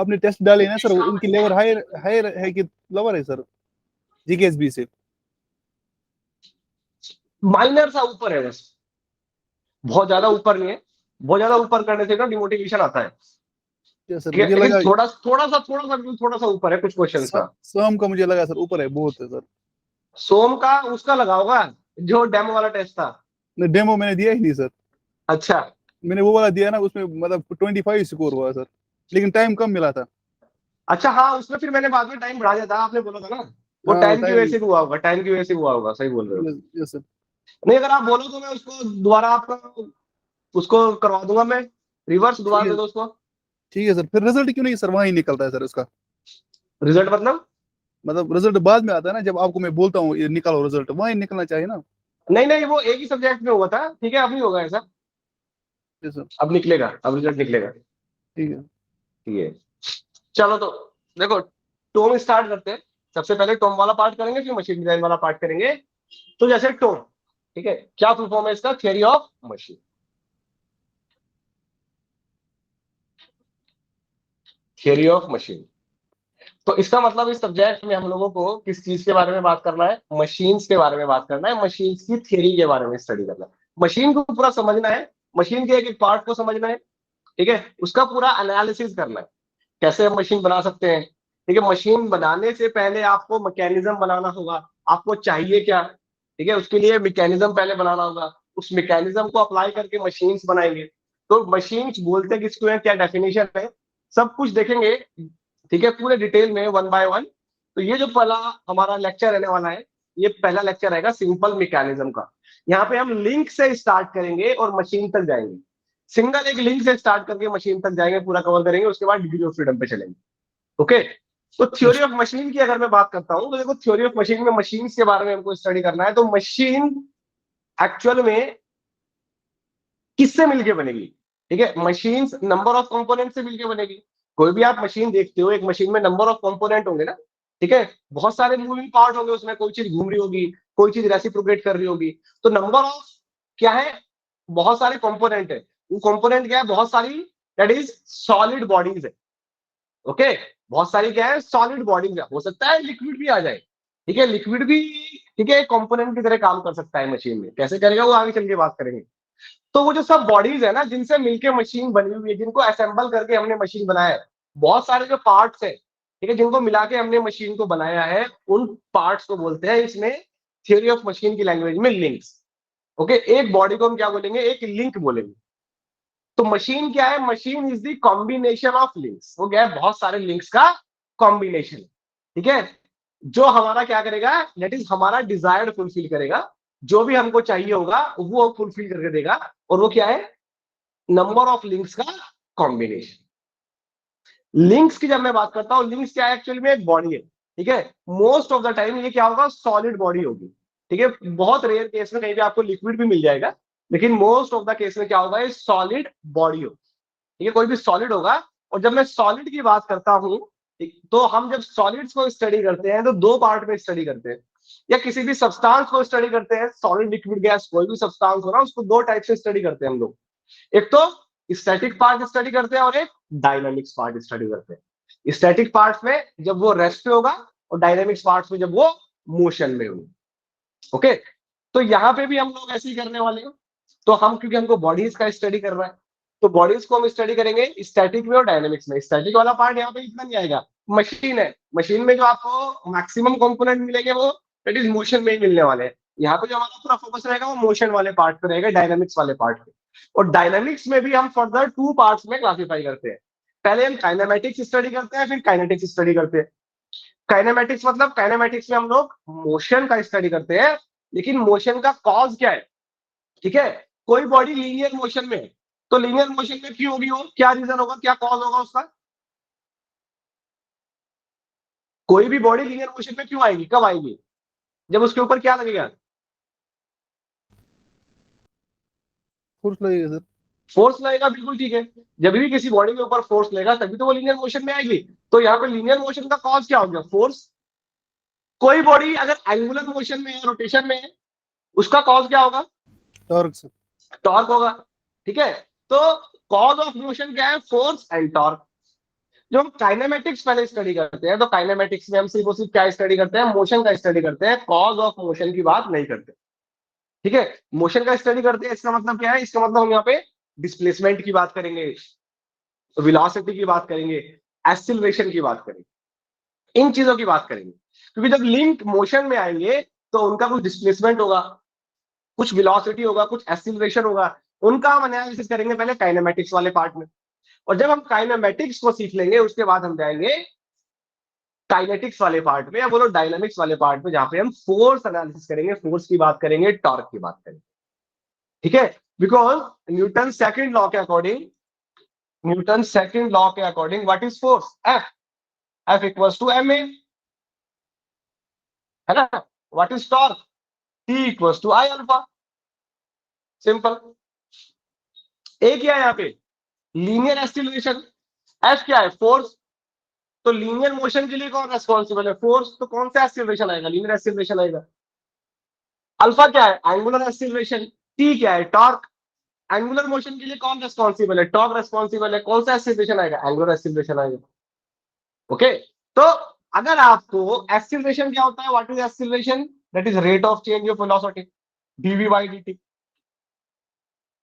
आपने टेस्ट डाले ना सर, उनकी लेवल हायर हायर है कि लोअर है सर जीकेएसबी से? माइनर सा ऊपर है बस, बहुत ज्यादा ऊपर नहीं है। बहुत ज्यादा ऊपर करने से ना डिमोटिवेशन आता है। सर ठीक है, मुझे लेकिन लगा थोड़ा सा ऊपर है कुछ क्वेश्चन का। सोम का मुझे लगा सर ऊपर है, बहुत है सर। सोम का उसका लगा होगा जो डेमो वाला टेस्ट था। डेमो मैंने दिया ही नहीं सर। अच्छा मैंने वो वाला दिया ना, उसमें मतलब 25 स्कोर हुआ सर, लेकिन टाइम कम मिला था। अच्छा, हाँ उसमें फिर मैंने बाद में टाइम बढ़ा दिया था, आपने बोला था ना। वो हाँ टाइम की वजह टाइम। से भी हुआ होगा, टाइम की वजह से हुआ होगा, सही बोल रहे हो। Yes sir. नहीं, अगर आप बोलो तो मैं उसको दोबारा आपका उसको करवा दूंगा मैं, रिवर्स ठीक दोबारा है, दे दो उसको। ठीक है सर। फिर रिजल्ट क्यों नहीं सर वहीं निकलता है सर उसका? रिजल्ट मतलब? मतलब रिजल्ट बाद में आता है ना, जब आपको मैं बोलता हूँ ये निकालो रिजल्ट, वहीं निकलना चाहिए ना। नहीं नहीं, वो एक ही सब्जेक्ट में हुआ था। ठीक है, अब नहीं होगा ऐसा। Yes sir. अब निकलेगा, अब रिजल्ट निकलेगा। ठीक है। ठीक है, चलो तो देखो, टोम स्टार्ट करते हैं। सबसे पहले टोम वाला पार्ट करेंगे, फिर मशीन डिजाइन वाला पार्ट करेंगे। तो जैसे टोम, ठीक है, क्या फुल फॉर्म है इसका? Theory of machine. Theory of machine. तो इसका मतलब इस सब्जेक्ट में हम लोगों को किस चीज के बारे में बात करना है? मशीन्स के बारे में बात करना है, मशीन्स की थियरी के बारे में स्टडी करना है। मशीन को पूरा समझना है, मशीन के एक एक पार्ट को समझना है। ठीक है, उसका पूरा एनालिसिस करना है, कैसे हम मशीन बना सकते हैं। ठीक है, मशीन बनाने से पहले आपको मैकेनिज्म बनाना होगा, आपको चाहिए क्या। ठीक है, उसके लिए मैकेनिज्म पहले बनाना होगा, उस मैकेनिज्म को अप्लाई करके मशीन्स बनाएंगे। तो मशीन्स बोलते किसको है, क्या डेफिनेशन है, सब कुछ देखेंगे। ठीक है, पूरे डिटेल में वन बाय वन। तो ये जो पहला हमारा लेक्चर रहने वाला है, ये पहला लेक्चर रहेगा सिंपल मैकेनिज्म का। यहाँ पे हम लिंक से स्टार्ट करेंगे और मशीन तक जाएंगे। सिंगल एक लिंक से स्टार्ट करके मशीन तक जाएंगे, पूरा कवर करेंगे, उसके बाद डिग्री ऑफ फ्रीडम पे चलेंगे। ओके। तो थ्योरी ऑफ मशीन की अगर मैं बात करता हूं, तो देखो थ्योरी ऑफ मशीन में मशीन के बारे में हमको स्टडी करना है। तो मशीन एक्चुअल में किससे मिलके बनेगी? ठीक है, मशीन नंबर ऑफ कंपोनेंट से मिलके बनेगी। कोई भी आप मशीन देखते हो, एक मशीन में नंबर ऑफ कंपोनेंट होंगे ना। ठीक है, बहुत सारे मूविंग पार्ट होंगे उसमें, कोई चीज घूम रही होगी, कोई चीज रेसिप्रोकेट कर रही होगी। तो नंबर ऑफ क्या है? बहुत सारे कंपोनेंट है। वो कंपोनेंट क्या है? बहुत सारी, दैट इज सॉलिड बॉडीज है। ओके, बहुत सारी क्या है? सॉलिड बॉडीज है। हो सकता है लिक्विड भी आ जाए। ठीक है, लिक्विड भी, ठीक है, कंपोनेंट की तरह काम कर सकता है मशीन में। कैसे करेगा वो आगे चल के बात करेंगे। तो वो जो सब बॉडीज है ना, जिनसे मिलके मशीन बनी हुई है, जिनको असेंबल करके हमने मशीन बनाया है, बहुत सारे जो पार्ट्स है, ठीक है, जिनको मिला के हमने मशीन को बनाया है, उन पार्ट्स को बोलते हैं इसमें थियोरी ऑफ मशीन की लैंग्वेज में लिंक्स। ओके, एक बॉडी को हम क्या बोलेंगे? एक लिंक बोलेंगे। तो मशीन क्या है? Machine is the combination of links. वो क्या है? बहुत सारे लिंक्स का कॉम्बिनेशन। ठीक है, जो हमारा क्या करेगा, दैट इज हमारा डिजायर्ड फुलफिल करेगा। जो भी हमको चाहिए होगा वो फुलफिल करके देगा। और वो क्या है? नंबर ऑफ लिंक्स का कॉम्बिनेशन। लिंक्स की जब मैं बात करता हूं, लिंक्स क्या है? एक्चुअली में एक बॉडी है। ठीक है, मोस्ट ऑफ द टाइम ये क्या होगा? सॉलिड बॉडी होगी। ठीक है, बहुत रेयर केस में कहीं भी आपको लिक्विड भी मिल जाएगा, लेकिन मोस्ट ऑफ द केस में क्या होगा? ये सॉलिड बॉडी होगी। ठीक है, कोई भी सॉलिड होगा। और जब मैं सॉलिड की बात करता हूं, तो हम जब सॉलिड्स को स्टडी करते हैं तो दो पार्ट में स्टडी करते हैं, या किसी भी सब्सटेंस को स्टडी करते हैं, सॉलिड लिक्विड गैस कोई भी सब्सटेंस हो ना, उसको दो टाइप से स्टडी करते हैं हम लोग। एक तो स्टैटिक पार्ट स्टडी करते हैं और एक डायनामिक्स पार्ट स्टडी करते हैं। स्टैटिक पार्ट में जब वो रेस्ट पे होगा, और डायनामिक्स पार्ट में जब वो मोशन में होगा। ओके, तो यहां पे भी हम लोग ऐसे ही करने वाले हैं। तो हम, क्योंकि हमको बॉडीज का स्टडी करना है, तो बॉडीज को हम स्टडी करेंगे स्टैटिक में और डायनामिक्स में। स्टैटिक वाला पार्ट यहाँ पे इतना नहीं आएगा। मशीन है, मशीन में जो आपको मैक्सिमम कंपोनेंट मिलेंगे वो दैट इज मोशन में ही मिलने वाले हैं। यहाँ पे जो हमारा पूरा फोकस रहेगा वो मोशन वाले पार्ट पे रहेगा, डायनामिक्स वाले पार्ट पे। और डायनामिक्स में भी हम फर्दर टू पार्ट्स में क्लासिफाई करते हैं। पहले हम काइनेमेटिक्स स्टडी करते हैं, फिर काइनेटिक्स स्टडी करते हैं। काइनेमेटिक्स मतलब, काइनेमेटिक्स में हम लोग मोशन का स्टडी करते हैं, लेकिन मोशन का कॉज क्या है। ठीक है, कोई बॉडी लीनियर मोशन में है, तो लीनियर मोशन में क्यों होगी वो? क्या रीजन होगा, क्या कॉज होगा उसका? कोई भी बॉडी लीनियर मोशन में क्यों आएगी, कब आएगी? जब उसके ऊपर क्या लगेगा? फोर्स लगेगा सर। फोर्स लगेगा, बिल्कुल ठीक है। जब भी किसी बॉडी के ऊपर फोर्स लगेगा तभी तो वो लीनियर मोशन में आएगी। तो यहाँ पे लीनियर मोशन का कॉज क्या हो गया? फोर्स। कोई बॉडी अगर एंगुलर मोशन में है, रोटेशन में है, उसका कॉज क्या होगा? Torque sir. टॉर्क होगा। ठीक है, तो कॉज ऑफ मोशन क्या है? Force and torque. जो हम काइनेमेटिक्स पहले स्टडी करते हैं, तो काइनेमेटिक्स में हम सिर्फ और सिर्फ क्या स्टडी करते हैं, मोशन का स्टडी करते हैं, कॉज ऑफ मोशन की बात नहीं करते। ठीक है, मोशन का स्टडी करते हैं, इसका मतलब क्या है, इसका मतलब हम यहाँ पे डिस्प्लेसमेंट की बात करेंगे, वेलोसिटी की बात करेंगे, एक्सीलरेशन की बात करेंगे, इन चीजों की बात करेंगे। क्योंकि जब लिंक मोशन में आएंगे तो उनका कुछ डिस्प्लेसमेंट होगा, कुछ वेलोसिटी होगा, कुछ एक्सीलरेशन होगा, उनका हम एनालिसिस करेंगे पहले काइनेमेटिक्स वाले पार्ट में। और जब हम काइनेमेटिक्स को सीख लेंगे उसके बाद हम जाएंगे काइनेटिक्स वाले पार्ट में, या बोलो डायनामिक्स वाले पार्ट में, जहां पे हम फोर्स एनालिसिस करेंगे, फोर्स की बात करेंगे, टॉर्क की बात करेंगे। ठीक है, बिकॉज न्यूटन सेकंड लॉ के अकॉर्डिंग, न्यूटन सेकंड लॉ के according what is force, F equals to M A, है ना। What is torque, T equals to I alpha. Simple. एक क्या है यहाँ पे, लीनियर एक्सीलरेशन, एफ क्या है, फोर्स। तो लीनियर मोशन के लिए कौन रेस्पॉन्सिबल है, फोर्स। तो कौन सा एक्सीलरेशन आएगा, लीनियर एक्सीलरेशन आएगा। अल्फा क्या है, एंगुलर एक्सीलरेशन। टी क्या है, टॉर्क। एंगुलर मोशन के लिए कौन रेस्पॉन्सिबल है, टॉर्क रेस्पॉन्सिबल है। कौन सा एक्सीलरेशन आएगा, एंगुलर एक्सीलरेशन आएगा। ओके, तो अगर आपको एक्सीलरेशन क्या होता है, what is acceleration, that is rate of change of velocity, dv by dt।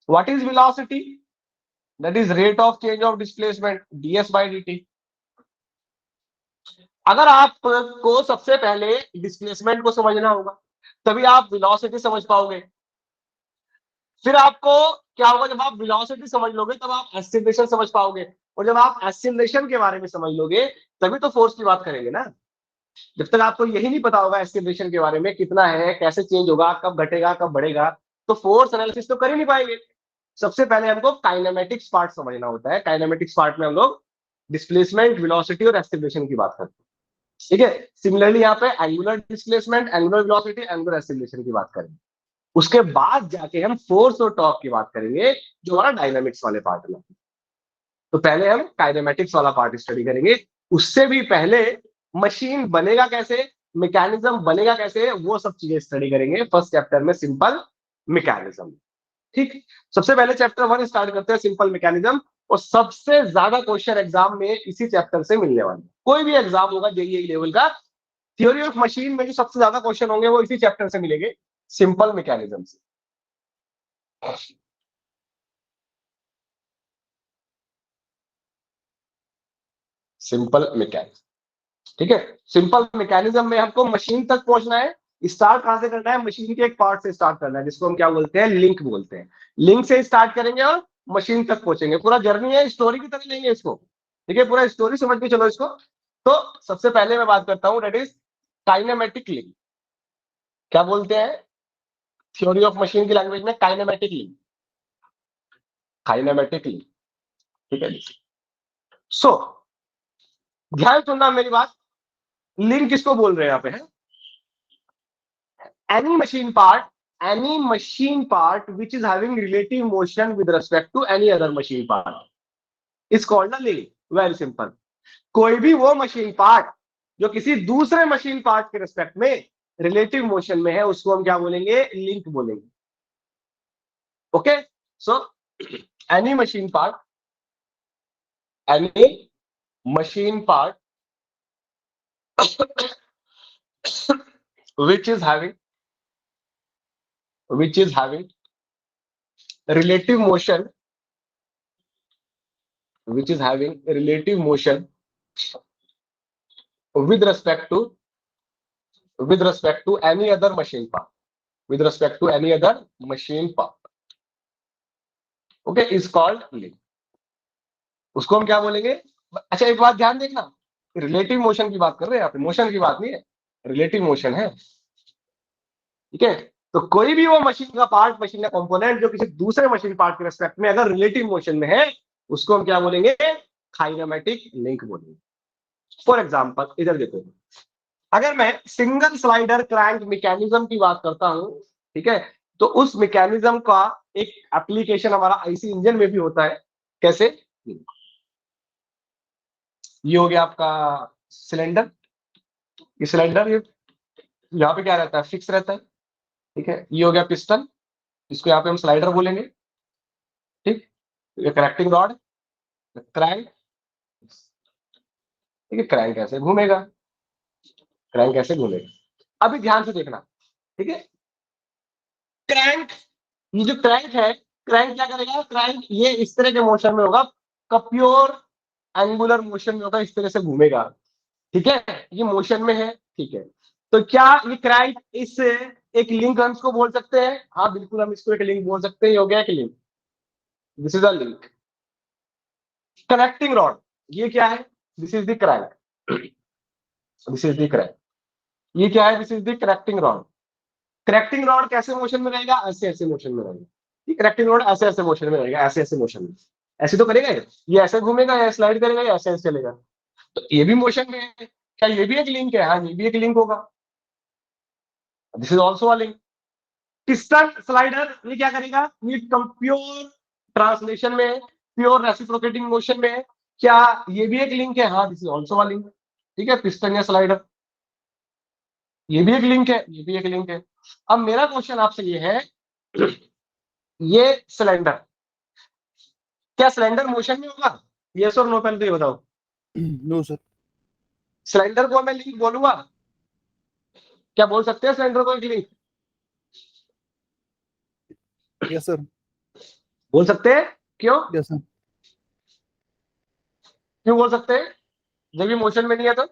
What is velocity, that is rate of change of displacement, ds by dt। अगर आपको सबसे पहले डिस्प्लेसमेंट को समझना होगा, तभी आप वेलोसिटी समझ पाओगे। फिर आपको क्या होगा, जब आप वेलोसिटी समझ लोगे तब आप एक्सीलरेशन समझ पाओगे, और जब आप एक्सीलरेशन के बारे में समझ लोगे तभी तो फोर्स की बात करेंगे ना। जब तक आपको यही नहीं पता होगा एक्सीलरेशन के बारे में, कितना है, कैसे चेंज होगा, कब घटेगा, कब बढ़ेगा, तो फोर्स एनालिसिस तो कर ही नहीं पाएंगे। सबसे पहले हमको काइनेमेटिक्स पार्ट समझना होता है। काइनेमेटिक्स पार्ट में हम लोग डिस्प्लेसमेंट, वेलोसिटी और एक्सीलरेशन की बात करते हैं। ठीक है, सिमिलरली यहाँ पे angular displacement, angular velocity, angular acceleration की बात करेंगे। उसके बाद जाके हम फोर्स और टॉर्क की बात करेंगे, जो हमारा डायनामिक्स वाले पार्ट में। तो पहले हम काइनेमेटिक्स वाला पार्ट स्टडी करेंगे। उससे भी पहले मशीन बनेगा कैसे, मैकेनिज्म बनेगा कैसे, वो सब चीजें स्टडी करेंगे फर्स्ट चैप्टर में, सिंपल मैकेनिज्म। ठीक, सबसे पहले चैप्टर 1 स्टार्ट करते हैं, सिंपल मैकेनिज्म। और सबसे ज्यादा क्वेश्चन एग्जाम में इसी चैप्टर से मिलने वाले, कोई भी एग्जाम होगा जेईई लेवल का, थ्योरी ऑफ मशीन में जो सबसे ज्यादा क्वेश्चन होंगे वो इसी चैप्टर से मिलेंगे, सिंपल मैकेनिज्म से। सिंपल मैकेनिज्म, ठीक है। सिंपल मैकेनिज्म में हमको मशीन तक पहुंचना है। स्टार्ट कहां से करना है, मशीन के एक पार्ट से स्टार्ट करना है, जिसको हम क्या बोलते हैं, लिंक बोलते हैं। लिंक से स्टार्ट करेंगे और मशीन तक पहुंचेंगे। पूरा जर्नी है, स्टोरी की तरह लेंगे इसको। ठीक है, पूरा स्टोरी समझ के चलो इसको। तो सबसे पहले मैं बात करता हूं, दैट इज काइनेमेटिक लिंक। क्या बोलते हैं थ्योरी ऑफ मशीन की लैंग्वेज में, काइनेमेटिक लिंक, काइनेमेटिक लिंक। ठीक है, सो ध्यान सुनना मेरी बात। लिंक किसको बोल रहे हैं यहाँ पे, है any machine part, any machine part which is having relative motion with respect to any other machine part is called a link. Very simple. कोई भी वो मशीन पार्ट जो किसी दूसरे मशीन पार्ट के रिस्पेक्ट में रिलेटिव मोशन में है, उसको हम क्या बोलेंगे, लिंक बोलेंगे। Okay, so any machine part, any machine part which is having relative motion, which is having relative motion with respect to any other machine part, with respect to any other machine part, okay, is called link. उसको हम क्या बोलेंगे। अच्छा, एक बात ध्यान देखना, relative motion की बात कर रहे हैं यहाँ पे, मोशन की बात नहीं है, रिलेटिव मोशन है। ठीक है, तो कोई भी वो मशीन का पार्ट, मशीन का कंपोनेंट जो किसी दूसरे मशीन पार्ट के रेस्पेक्ट में अगर रिलेटिव मोशन में है, उसको हम क्या बोलेंगे, काइनेमेटिक लिंक बोलेंगे। फॉर एग्जाम्पल इधर देखो, अगर मैं सिंगल स्लाइडर क्रैंक मैकेनिज्म की बात करता हूं, ठीक है, तो उस मैकेनिज्म का एक एप्लीकेशन हमारा आईसी इंजन में भी होता है। कैसे, ये हो गया आपका सिलेंडर, ये सिलेंडर, ये यहाँ पे क्या रहता है, फिक्स रहता है। ठीक है, ये हो गया पिस्टन, इसको यहाँ पे हम स्लाइडर बोलेंगे। ठीक, ये कनेक्टिंग रॉड, क्रैंक, ठीक है, क्रैंक ऐसे घूमेगा, क्रैंक ऐसे घूमेगा। अभी ध्यान से देखना, ठीक है, क्रैंक, ये जो क्रैंक है, क्रैंक क्या करेगा, क्रैंक ये इस तरह के मोशन में होगा, प्योर एंगुलर मोशन में होगा, इस तरह से घूमेगा, ठीक है, ये मोशन में है, ठीक है। तो क्या ये क्रैंक इस एक लिंक हम इसको बोल सकते हैं? हाँ बिल्कुल, हम इसको एक लिंक बोल सकते हैं, ये हो गया एक link, this is a link. Connecting rod, ये क्या है, this is the crank, this is the crank, ये क्या है, this is the connecting rod. Connecting rod कैसे मोशन में रहेगा, ऐसे ऐसे मोशन में रहेगा, ये कनेक्टिंग रॉड ऐसे ऐसे मोशन में रहेगा, ऐसे ऐसे मोशन में, ऐसे तो करेगा ये ऐसे घूमेगा, या स्लाइड करेगा, या ऐसे ऐसे चलेगा, तो ये भी मोशन में है। क्या ये भी एक लिंक है? हाँ, ये भी एक लिंक होगा, this is also a link. Piston slider, ये क्या करेगा, ये प्योर ट्रांसलेशन में, प्योर रेसिप्रोकेटिंग मोशन में, क्या ये भी एक लिंक है? हाँ, this is also a link, ठीक है, पिस्टन या स्लाइडर, ये भी एक लिंक है, ये भी एक लिंक है। अब मेरा क्वेश्चन आपसे ये है, ये सिलेंडर, क्या सिलेंडर मोशन में होगा? यस और नो, पहले तो ये बताओ। No sir. सिलेंडर को मैं लिंक बोलूंगा? क्या बोल सकते हैं सिलेंडर को एक लिंक? Yes sir. बोल सकते हैं, क्यों? Yes sir. क्यों बोल सकते हैं, जब ये मोशन में नहीं है तो?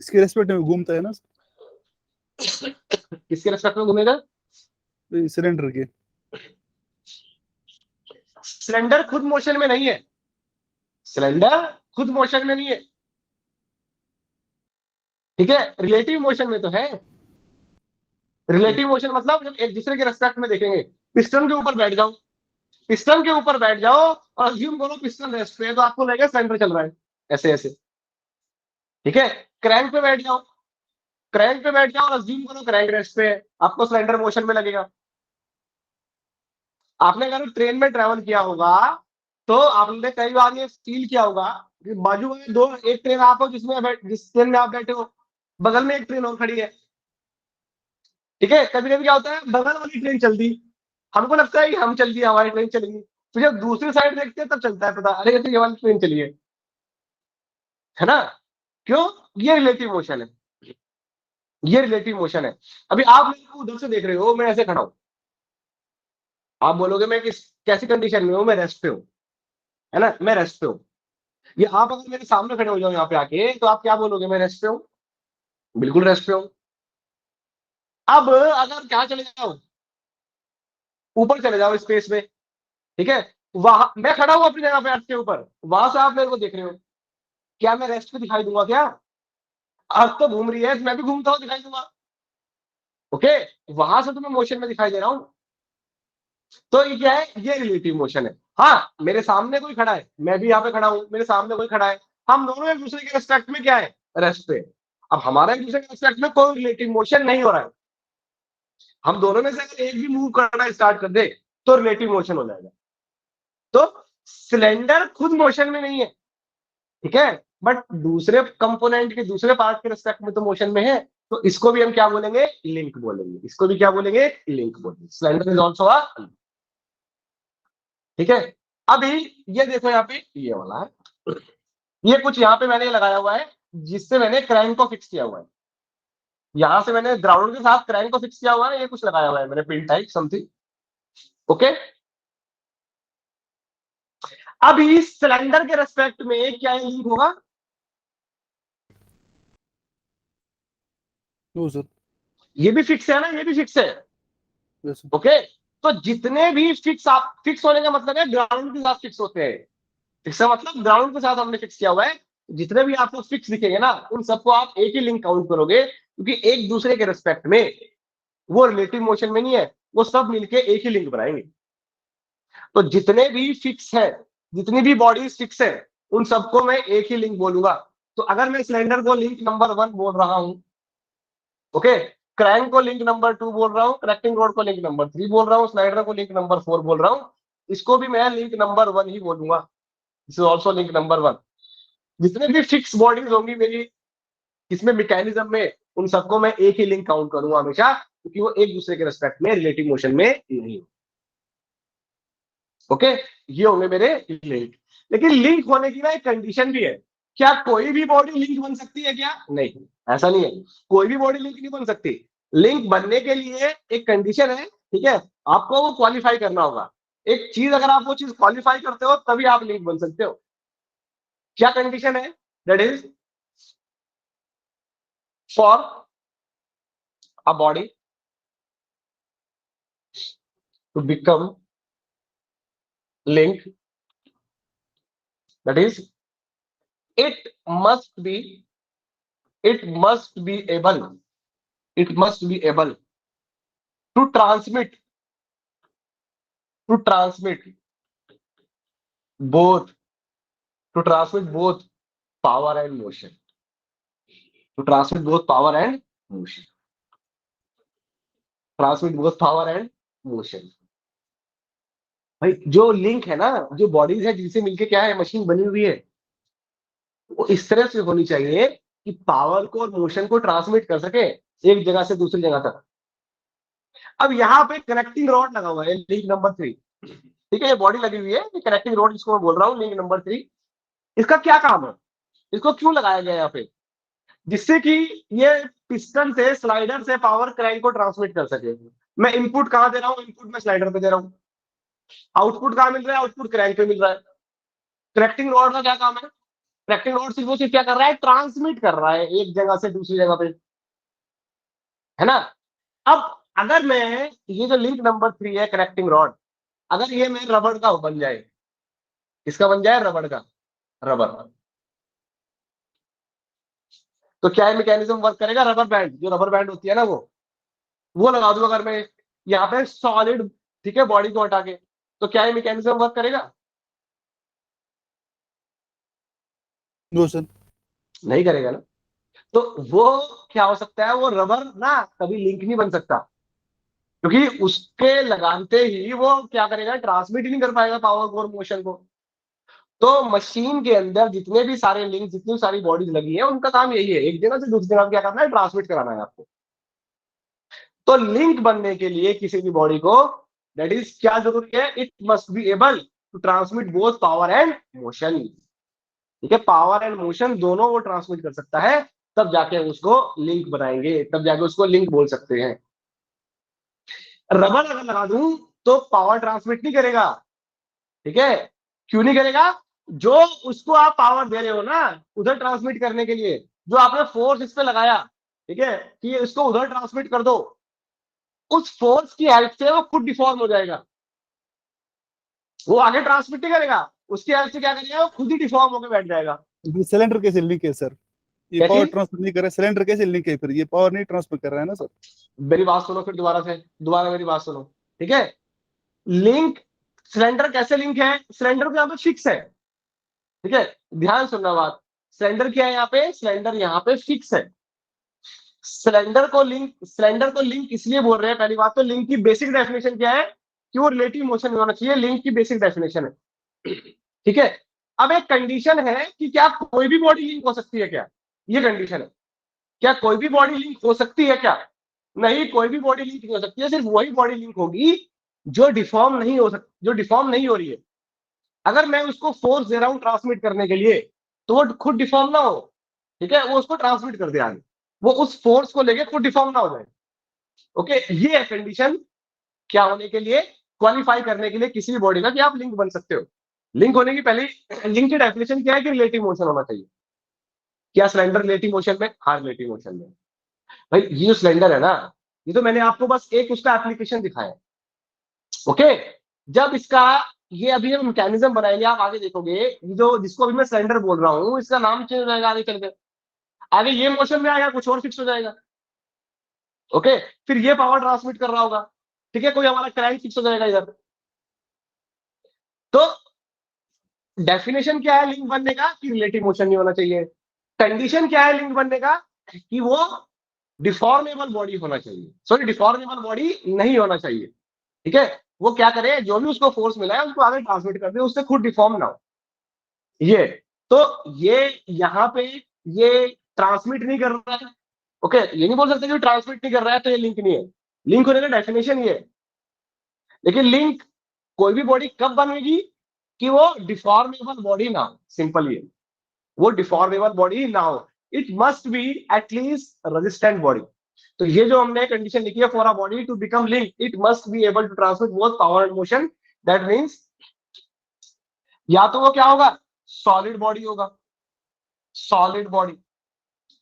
इसके रेस्पेक्ट में घूमता है ना किसके रेस्पेक्ट में घूमेगा? सिलेंडर के। सिलेंडर खुद मोशन में नहीं है, सिलेंडर खुद मोशन में नहीं है, ठीक है, रिलेटिव मोशन में तो है। रिलेटिव मोशन मतलब जब एक दूसरे के रेस्पेक्ट में देखेंगे, पिस्टन के ऊपर बैठ जाओ, पिस्टन के ऊपर बैठ जाओ और अज्यूम करो पिस्टन रेस्ट पे है, तो आपको लगेगा सिलेंडर चल रहा है, ऐसे ऐसे, ठीक है। क्रैंक पे बैठ जाओ, क्रैंक पे बैठ जाओ और अज्यूम करो क्रैंक रेस्ट पे है, आपको सिलेंडर मोशन में लगेगा। आपने अगर ट्रेन में ट्रेवल किया होगा तो आपने कई बार ये फील किया होगा कि बाजू में दो, एक ट्रेन आप हो जिस ट्रेन में आप बैठे हो, बगल में एक ट्रेन और खड़ी है, ठीक है। कभी कभी क्या होता है, बगल वाली ट्रेन चलती, हमको लगता है कि हम चल दिए, हमारी ट्रेन चलेगी, फिर जब दूसरी साइड देखते हैं तब चलता है पता, अरे ये तो ये वाली ट्रेन चली है ना? क्यों? ये रिलेटिव मोशन है, ये रिलेटिव मोशन है। अभी आप मेरे को उधर से देख रहे हो, मैं ऐसे खड़ा हूं, आप बोलोगे मैं कैसी कंडीशन में हूं, मैं रेस्ट पे हूं, है ना, मैं रेस्ट पे हूं। ये आप अगर मेरे सामने खड़े हो जाओ यहाँ पे आके, तो आप क्या बोलोगे, मैं रेस्ट पे हूं, बिल्कुल रेस्ट पे हूं। अब अगर क्या चले जाओ, ऊपर चले जाओ स्पेस में, ठीक है, वहां मैं खड़ा हूं अपनी जगह पे अर्थ के ऊपर, वहां से आप मेरे को देख रहे हो, क्या मैं रेस्ट पे दिखाई दूंगा क्या? अर्थ तो घूम रही है, मैं भी घूमता हुआ दिखाई दूंगा, ओके, वहां से तो मैं मोशन में दिखाई दे रहा हूं। तो ये क्या है, ये रिलेटिव मोशन है। हाँ, मेरे सामने कोई खड़ा है, मैं भी यहाँ पे खड़ा हूं, मेरे सामने कोई खड़ा है, हम दोनों एक दूसरे के रेस्पेक्ट में क्या है, रेस्ट पे। अब हमारा एक दूसरे के रेस्पेक्ट में कोई रिलेटिव मोशन नहीं हो रहा है, हम दोनों में से अगर एक भी मूव करना स्टार्ट कर दे तो रिलेटिव मोशन हो जाएगा। तो सिलेंडर खुद मोशन में नहीं है, ठीक है, बट दूसरे कंपोनेंट के दूसरे पार्ट के रिस्पेक्ट में तो मोशन में है, तो इसको भी हम क्या बोलेंगे, लिंक बोलेंगे, इसको भी क्या बोलेंगे, लिंक बोलेंगे। सिलेंडर इज ऑल्सो अ, ठीक है। अभी ये देखो यहाँ पे ये वाला है, ये कुछ यहाँ पे मैंने लगाया हुआ है जिससे मैंने क्रैंक को फिक्स किया हुआ है, यहां से मैंने ग्राउंड के साथ क्रैंक को फिक्स किया हुआ है, ये कुछ लगाया हुआ है मैंने पिन टाइप समथिंग, ओके। अभी सिलेंडर के रेस्पेक्ट में क्या लिंक होगा? No sir. ये भी फिक्स है ना, ये भी फिक्स है, यस सर। ओके। तो जितने भी फिक्स होने का मतलब है ग्राउंड के साथ फिक्स होते हैं, इसका मतलब ग्राउंड के साथ हमने फिक्स किया हुआ है, जितने भी आपको फिक्स दिखेंगे ना उन सबको आप एक ही लिंक काउंट करोगे, क्योंकि एक दूसरे के रेस्पेक्ट में वो रिलेटिव मोशन में नहीं है, वो सब मिलके एक ही लिंक बनाएंगे। तो जितने भी फिक्स है, जितनी भी बॉडीज फिक्स है, उन सबको मैं एक ही लिंक बोलूंगा। तो अगर मैं सिलेंडर को लिंक नंबर 1 बोल रहा हूं, ओके, क्रैंक को लिंक नंबर 2 बोल रहा हूँ, कनेक्टिंग रोड को लिंक नंबर 3 बोल रहा हूँ, स्लाइडर को लिंक नंबर 4 बोल रहा हूँ, इसको भी मैं लिंक नंबर 1 ही बोलूंगा, this is also link number 1। जितने भी फिक्स बॉडीज होंगी मेरी इसमें मैकेनिज्म में, उन सबको मैं एक ही लिंक काउंट करूंगा हमेशा, क्योंकि वो एक दूसरे के रेस्पेक्ट में रिलेटिव मोशन में नहीं, ओके। ये होंगे मेरे लिंक। लेकिन लिंक होने की ना एक कंडीशन भी है। क्या कोई भी बॉडी लिंक बन सकती है क्या? नहीं, ऐसा नहीं है, कोई भी बॉडी लिंक नहीं बन सकती। लिंक बनने के लिए एक कंडीशन है, ठीक है, आपको वो क्वालिफाई करना होगा। एक चीज अगर आप वो चीज क्वालिफाई करते हो तभी आप लिंक बन सकते हो। क्या कंडीशन है? That is for a body to become link, that is it must be it must be able it must be able to transmit both to transmit both power and motion, to transmit both power and motion, transmit both power and motion। भाई जो link है ना, जो bodies है जिनसे मिलके क्या है मशीन बनी हुई है, वो इस तरह से होनी चाहिए कि पावर को और मोशन को ट्रांसमिट कर सके एक जगह से दूसरी जगह तक। अब यहाँ पे कनेक्टिंग रॉड लगा हुआ है, लिंक नंबर 3, ठीक है, ये बॉडी लगी हुई है, ये कनेक्टिंग रॉड जिसको मैं बोल रहा हूँ, लिंक नंबर 3। इसका क्या काम है? इसको क्यों लगाया गया यहाँ पे? जिससे कि ये पिस्टन से, स्लाइडर से पावर क्रैंक को ट्रांसमिट कर सके। मैं इनपुट कहाँ दे रहा हूँ? इनपुट में स्लाइडर पे दे रहा हूँ। आउटपुट कहाँ मिल रहा है? आउटपुट क्रैंक पे मिल रहा है। कनेक्टिंग रॉड का क्या काम है? कनेक्टिंग रॉड सिर्फ वो सिर्फ क्या कर रहा है? ट्रांसमिट कर रहा है एक जगह से दूसरी जगह पे, है ना। अब अगर मैं, ये जो लिंक नंबर 3 है कनेक्टिंग रॉड, अगर ये मैं रबड़ का बन जाए, किसका बन जाए? रबड़ का, रबर, तो क्या मैकेनिज्म वर्क करेगा? रबर बैंड, जो रबर बैंड होती है ना, वो लगा दूं अगर मैं यहाँ पे सॉलिड, ठीक है, बॉडी को हटा के, तो क्या ये मैकेनिज्म वर्क करेगा? No sir. नहीं करेगा ना। तो वो क्या हो सकता है? वो रबर ना कभी लिंक नहीं बन सकता, क्योंकि उसके लगाते ही वो क्या करेगा? ट्रांसमिट ही नहीं कर पाएगा पावर को और मोशन को। तो मशीन के अंदर जितने भी सारे लिंक, जितनी सारी बॉडीज लगी है, उनका काम यही है, एक जगह से दूसरी जगह क्या करना है? ट्रांसमिट कराना है आपको। तो लिंक बनने के लिए किसी भी बॉडी को, दैट इज क्या जरूरी है? It must be able to transmit both power and motion, ठीक है, पावर एंड मोशन दोनों वो ट्रांसमिट कर सकता है, तब जाके उसको लिंक बनाएंगे, तब जाके उसको लिंक बोल सकते हैं। रबर अगर लगा दूं तो पावर ट्रांसमिट नहीं करेगा, ठीक है, क्यों नहीं करेगा? जो उसको आप पावर दे रहे हो ना उधर ट्रांसमिट करने के लिए, जो आपने फोर्स इस पे लगाया, ठीक है, कि इसको उधर ट्रांसमिट कर दो, उस फोर्स की हेल्प से वो खुद डिफॉर्म हो जाएगा, वो आगे ट्रांसमिट नहीं करेगा, उसकी हेल्प से क्या करेगा? वो खुद ही डिफॉर्म होकर बैठ जाएगा। सिलेंडर कैसे लिंक है सर? ये कैसी? पावर ट्रांसफर नहीं कर रहा है, सिलेंडर कैसे लिंक है? फिर ये पावर नहीं ट्रांसफर कर रहा है ना सर। मेरी बात सुनो फिर दोबारा से, दोबारा मेरी बात सुनो, ठीक है। लिंक, सिलेंडर कैसे लिंक है? सिलेंडर यहाँ पे फिक्स है, ठीक है, ध्यान सुनना बात। सिलेंडर क्या है यहाँ पे? सिलेंडर यहाँ पे फिक्स है। सिलेंडर को लिंक इसलिए बोल रहे हैं, पहली बात तो लिंक की बेसिक डेफिनेशन क्या है? कि वो रिलेटिव मोशन में होना चाहिए, लिंक की बेसिक डेफिनेशन है, ठीक है। अब एक कंडीशन है कि क्या कोई भी बॉडी लिंक हो सकती है क्या? ये कंडीशन है। क्या कोई भी बॉडी लिंक हो सकती है क्या? नहीं, कोई भी बॉडी लिंक नहीं हो सकती है। सिर्फ वही बॉडी लिंक होगी जो डिफॉर्म नहीं हो सकती, जो डिफॉर्म नहीं हो रही है। अगर मैं उसको फोर्स दे रहा हूं ट्रांसमिट करने के लिए, तो वो खुद डिफॉर्म ना हो, ठीक है, वो उसको ट्रांसमिट कर दे आगे, वो उस फोर्स को लेके खुद डिफॉर्म ना हो जाए। ओके, ये है कंडीशन क्या होने के लिए? क्वालिफाई करने के लिए किसी भी बॉडी का कि आप लिंक बन सकते हो। लिंक होने की पहले, लिंक की डेफिनेशन क्या है? कि रिलेटिव मोशन होना चाहिए। क्या सिलेंडर रिलेटिव मोशन में? हाँ, रिलेटिव मोशन में। भाई ये जो सिलेंडर है ना, ये तो मैंने आपको बस एक उसका एप्लीकेशन दिखाया, ओके। जब इसका, ये अभी हम मैकेनिज्म बनाएंगे, आप आगे देखोगे, ये जो जिसको अभी मैं सिलेंडर बोल रहा हूँ, इसका नाम चेंज हो जाएगा आगे चल के। आगे ये मोशन में आएगा, कुछ और फिक्स हो जाएगा, ओके। फिर ये पावर ट्रांसमिट कर रहा होगा, ठीक है, कोई हमारा क्रैंक फिक्स हो जाएगा इधर। तो डेफिनेशन क्या है लिंक बनने का? कि रिलेटिव मोशन नहीं होना चाहिए। कंडीशन क्या है लिंक बनने का? कि वो डिफॉर्मेबल बॉडी होना चाहिए, सॉरी, डिफॉर्मेबल बॉडी नहीं होना चाहिए, ठीक है। वो क्या करे? जो भी उसको फोर्स मिला है उसको आगे ट्रांसमिट कर दे, उससे खुद डिफॉर्म ना हो। ये, तो ये यहाँ पे ये ट्रांसमिट नहीं कर रहा है, ओके, ये नहीं बोल सकते कि ट्रांसमिट नहीं कर रहा है तो ये लिंक नहीं है। लिंक होने का डेफिनेशन ये है। लेकिन लिंक कोई भी बॉडी कब बनेगी? कि वो डिफॉर्मेबल बॉडी ना हो, सिंपल ये, वो डिफॉर्मेबल बॉडी ना हो, it must be at least resistant body. तो ये जो हमने कंडीशन लिखी है, for a body to become link it must be able to transmit both power and motion. That means या तो वो क्या होगा, सॉलिड बॉडी होगा, सॉलिड बॉडी,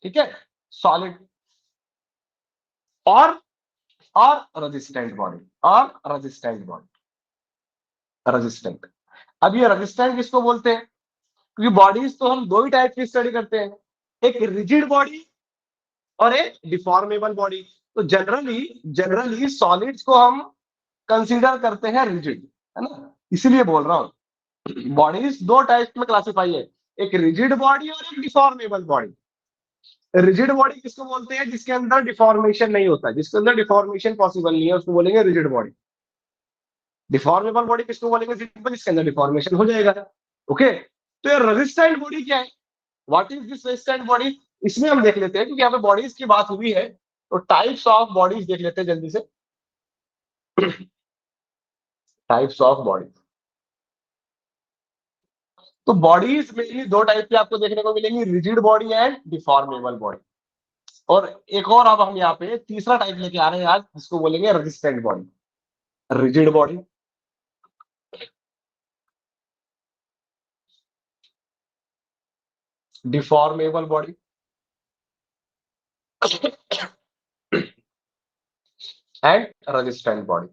ठीक है, सॉलिड, और रेजिस्टेंट बॉडी, और रेजिस्टेंट बॉडी, रेजिस्टेंट। अब ये रेजिस्टेंट किसको बोलते हैं, क्योंकि बॉडीज तो हम दो ही टाइप की स्टडी करते हैं, एक रिजिड बॉडी और एक डिफॉर्मेबल बॉडी। तो जनरली सॉलिड्स को हम कंसीडर करते हैं रिजिड, है ना, इसीलिए बोल रहा हूं बॉडीज दो टाइप में क्लासिफाई है, एक रिजिड बॉडी और एक डिफॉर्मेबल बॉडी। रिजिड बॉडी किसको बोलते हैं, जिसके अंदर डिफॉर्मेशन नहीं होता, जिसके अंदर डिफॉर्मेशन पॉसिबल नहीं है, उसको बोलेंगे रिजिड बॉडी। डिफॉर्मेबल बॉडी किसको बोलेंगे, सिंपल, जिसके अंदर डिफॉर्मेशन हो जाएगा। ओके, तो ये रेजिस्टेंट बॉडी क्या है, what is this resistant body, इसमें हम देख लेते हैं, क्योंकि यहाँ पे बॉडीज की बात हुई है, तो टाइप्स ऑफ बॉडीज देख लेते हैं जल्दी से। टाइप्स ऑफ बॉडी, तो बॉडीज मेनली दो टाइप की आपको देखने को मिलेंगी, rigid body and deformable body. और एक और अब हम यहाँ पे तीसरा टाइप लेके आ रहे हैं आज, जिसको बोलेंगे resistant body, rigid body, deformable body and resistant body,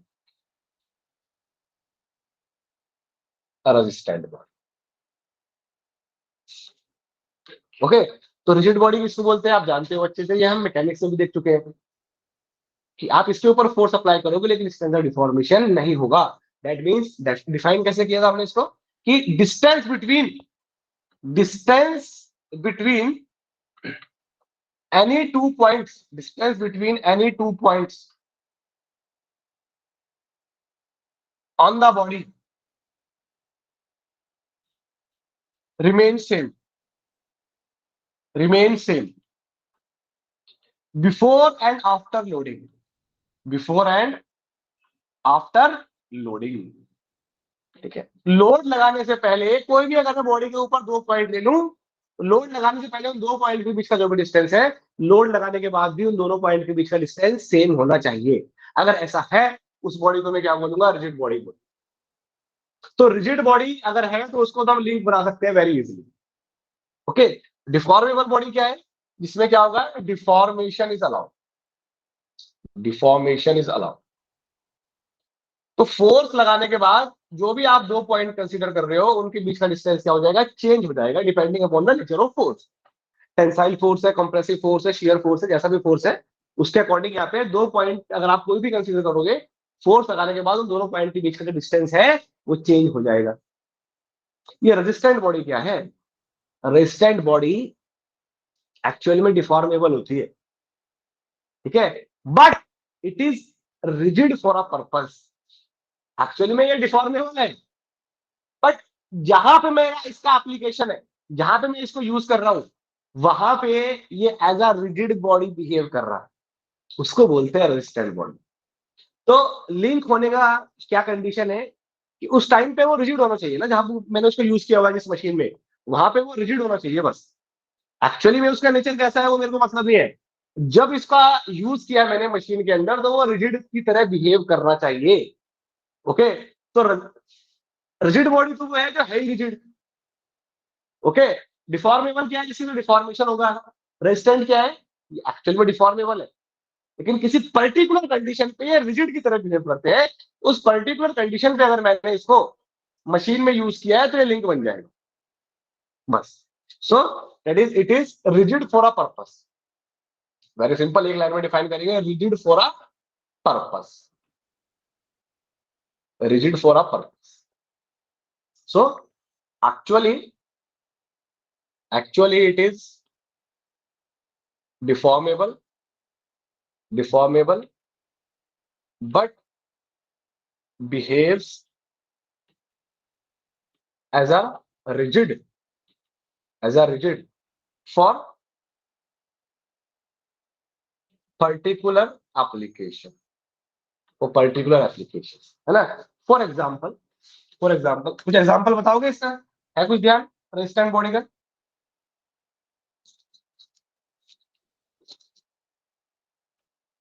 resistant body. Okay, तो रिजिड बॉडी किसको बोलते हैं आप जानते हो अच्छे से, ये हम मैकेनिक्स में भी देख चुके हैं कि आप इसके ऊपर फोर्स अप्लाई करोगे लेकिन इसके अंदर डिफॉर्मेशन नहीं होगा। दैट मीन्स डिफाइन कैसे किया था हमने इसको, कि distance between any two points, distance between any 2 points on the body remains same before and after loading, before and after loading। ठीक है, लोड लगाने से पहले कोई भी अगर मैं बॉडी के ऊपर 2 पॉइंट ले लूं, लोड लगाने से पहले उन 2 पॉइंट के बीच का जो भी डिस्टेंस है, लोड लगाने के बाद भी उन दोनों पॉइंट के बीच का डिस्टेंस सेम होना चाहिए। अगर ऐसा है, उस बॉडी को मैं क्या बोलूंगा, रिजिड बॉडी बोलूंगा। तो रिजिड बॉडी अगर है तो उसको तो हम लिंक बना सकते हैं very easily. Okay, deformable body क्या है, जिसमें क्या होगा, deformation is allowed, deformation is allowed. तो फोर्स लगाने के बाद जो भी आप 2 पॉइंट कंसीडर कर रहे हो, उनके बीच का डिस्टेंस क्या हो जाएगा, चेंज हो जाएगा, depending upon the nature of force. Tensile force है, कंप्रेसिव फोर्स है, शियर फोर्स है, जैसा भी फोर्स है उसके अकॉर्डिंग यहाँ पे 2 पॉइंट अगर आप कोई भी कंसीडर करोगे, फोर्स लगाने के बाद उन दोनों पॉइंट के बीच का जो डिस्टेंस है वो चेंज हो जाएगा। ये रेजिस्टेंट बॉडी क्या है, रेजिस्टेंट बॉडी एक्चुअल में डिफॉर्मेबल होती है, ठीक है, but it is rigid for a purpose. Actually में ये डिफॉर्मेबल है, बट जहां पे मेरा इसका एप्लीकेशन है, जहां पे मैं इसको यूज कर रहा हूं, वहां पे ये as a rigid body behave कर रहा है, उसको बोलते हैं रेजिस्टेंट बॉडी। तो लिंक होने का क्या कंडीशन है, कि उस टाइम पे वो रिजिड होना चाहिए ना, जहां पे मैंने उसको यूज किया हुआ है जिस मशीन में, वहां पे वो रिजिड होना चाहिए बस। एक्चुअली में उसका नेचर कैसा है वो मेरे को मतलब नहीं है, जब इसका यूज किया मैंने मशीन के अंदर, तो वो रिजिड की तरह बिहेव करना चाहिए। ओके, तो रिजिड बॉडी तो वो है जो है ही रिजिड। ओके, डिफॉर्मेबल क्या है, जिसमें डिफॉर्मेशन होगा। रेजिस्टेंट क्या है, एक्चुअल में डिफॉर्मेबल है, लेकिन किसी पर्टिकुलर कंडीशन पे ये रिजिड की तरह बिहेव करते हैं। उस पर्टिकुलर कंडीशन पे अगर मैंने इसको मशीन में यूज किया है तो ये लिंक बन जाएगा बस। So that is, it is rigid for a purpose. Very simple, एक लाइन में डिफाइन करेंगे, rigid for a purpose, rigid for a purpose. So actually it is deformable but behaves as a rigid for particular application, है ना। For example for example कुछ example बताओगे इसका, है कुछ ध्यान रेजिस्टेंट बॉडी का?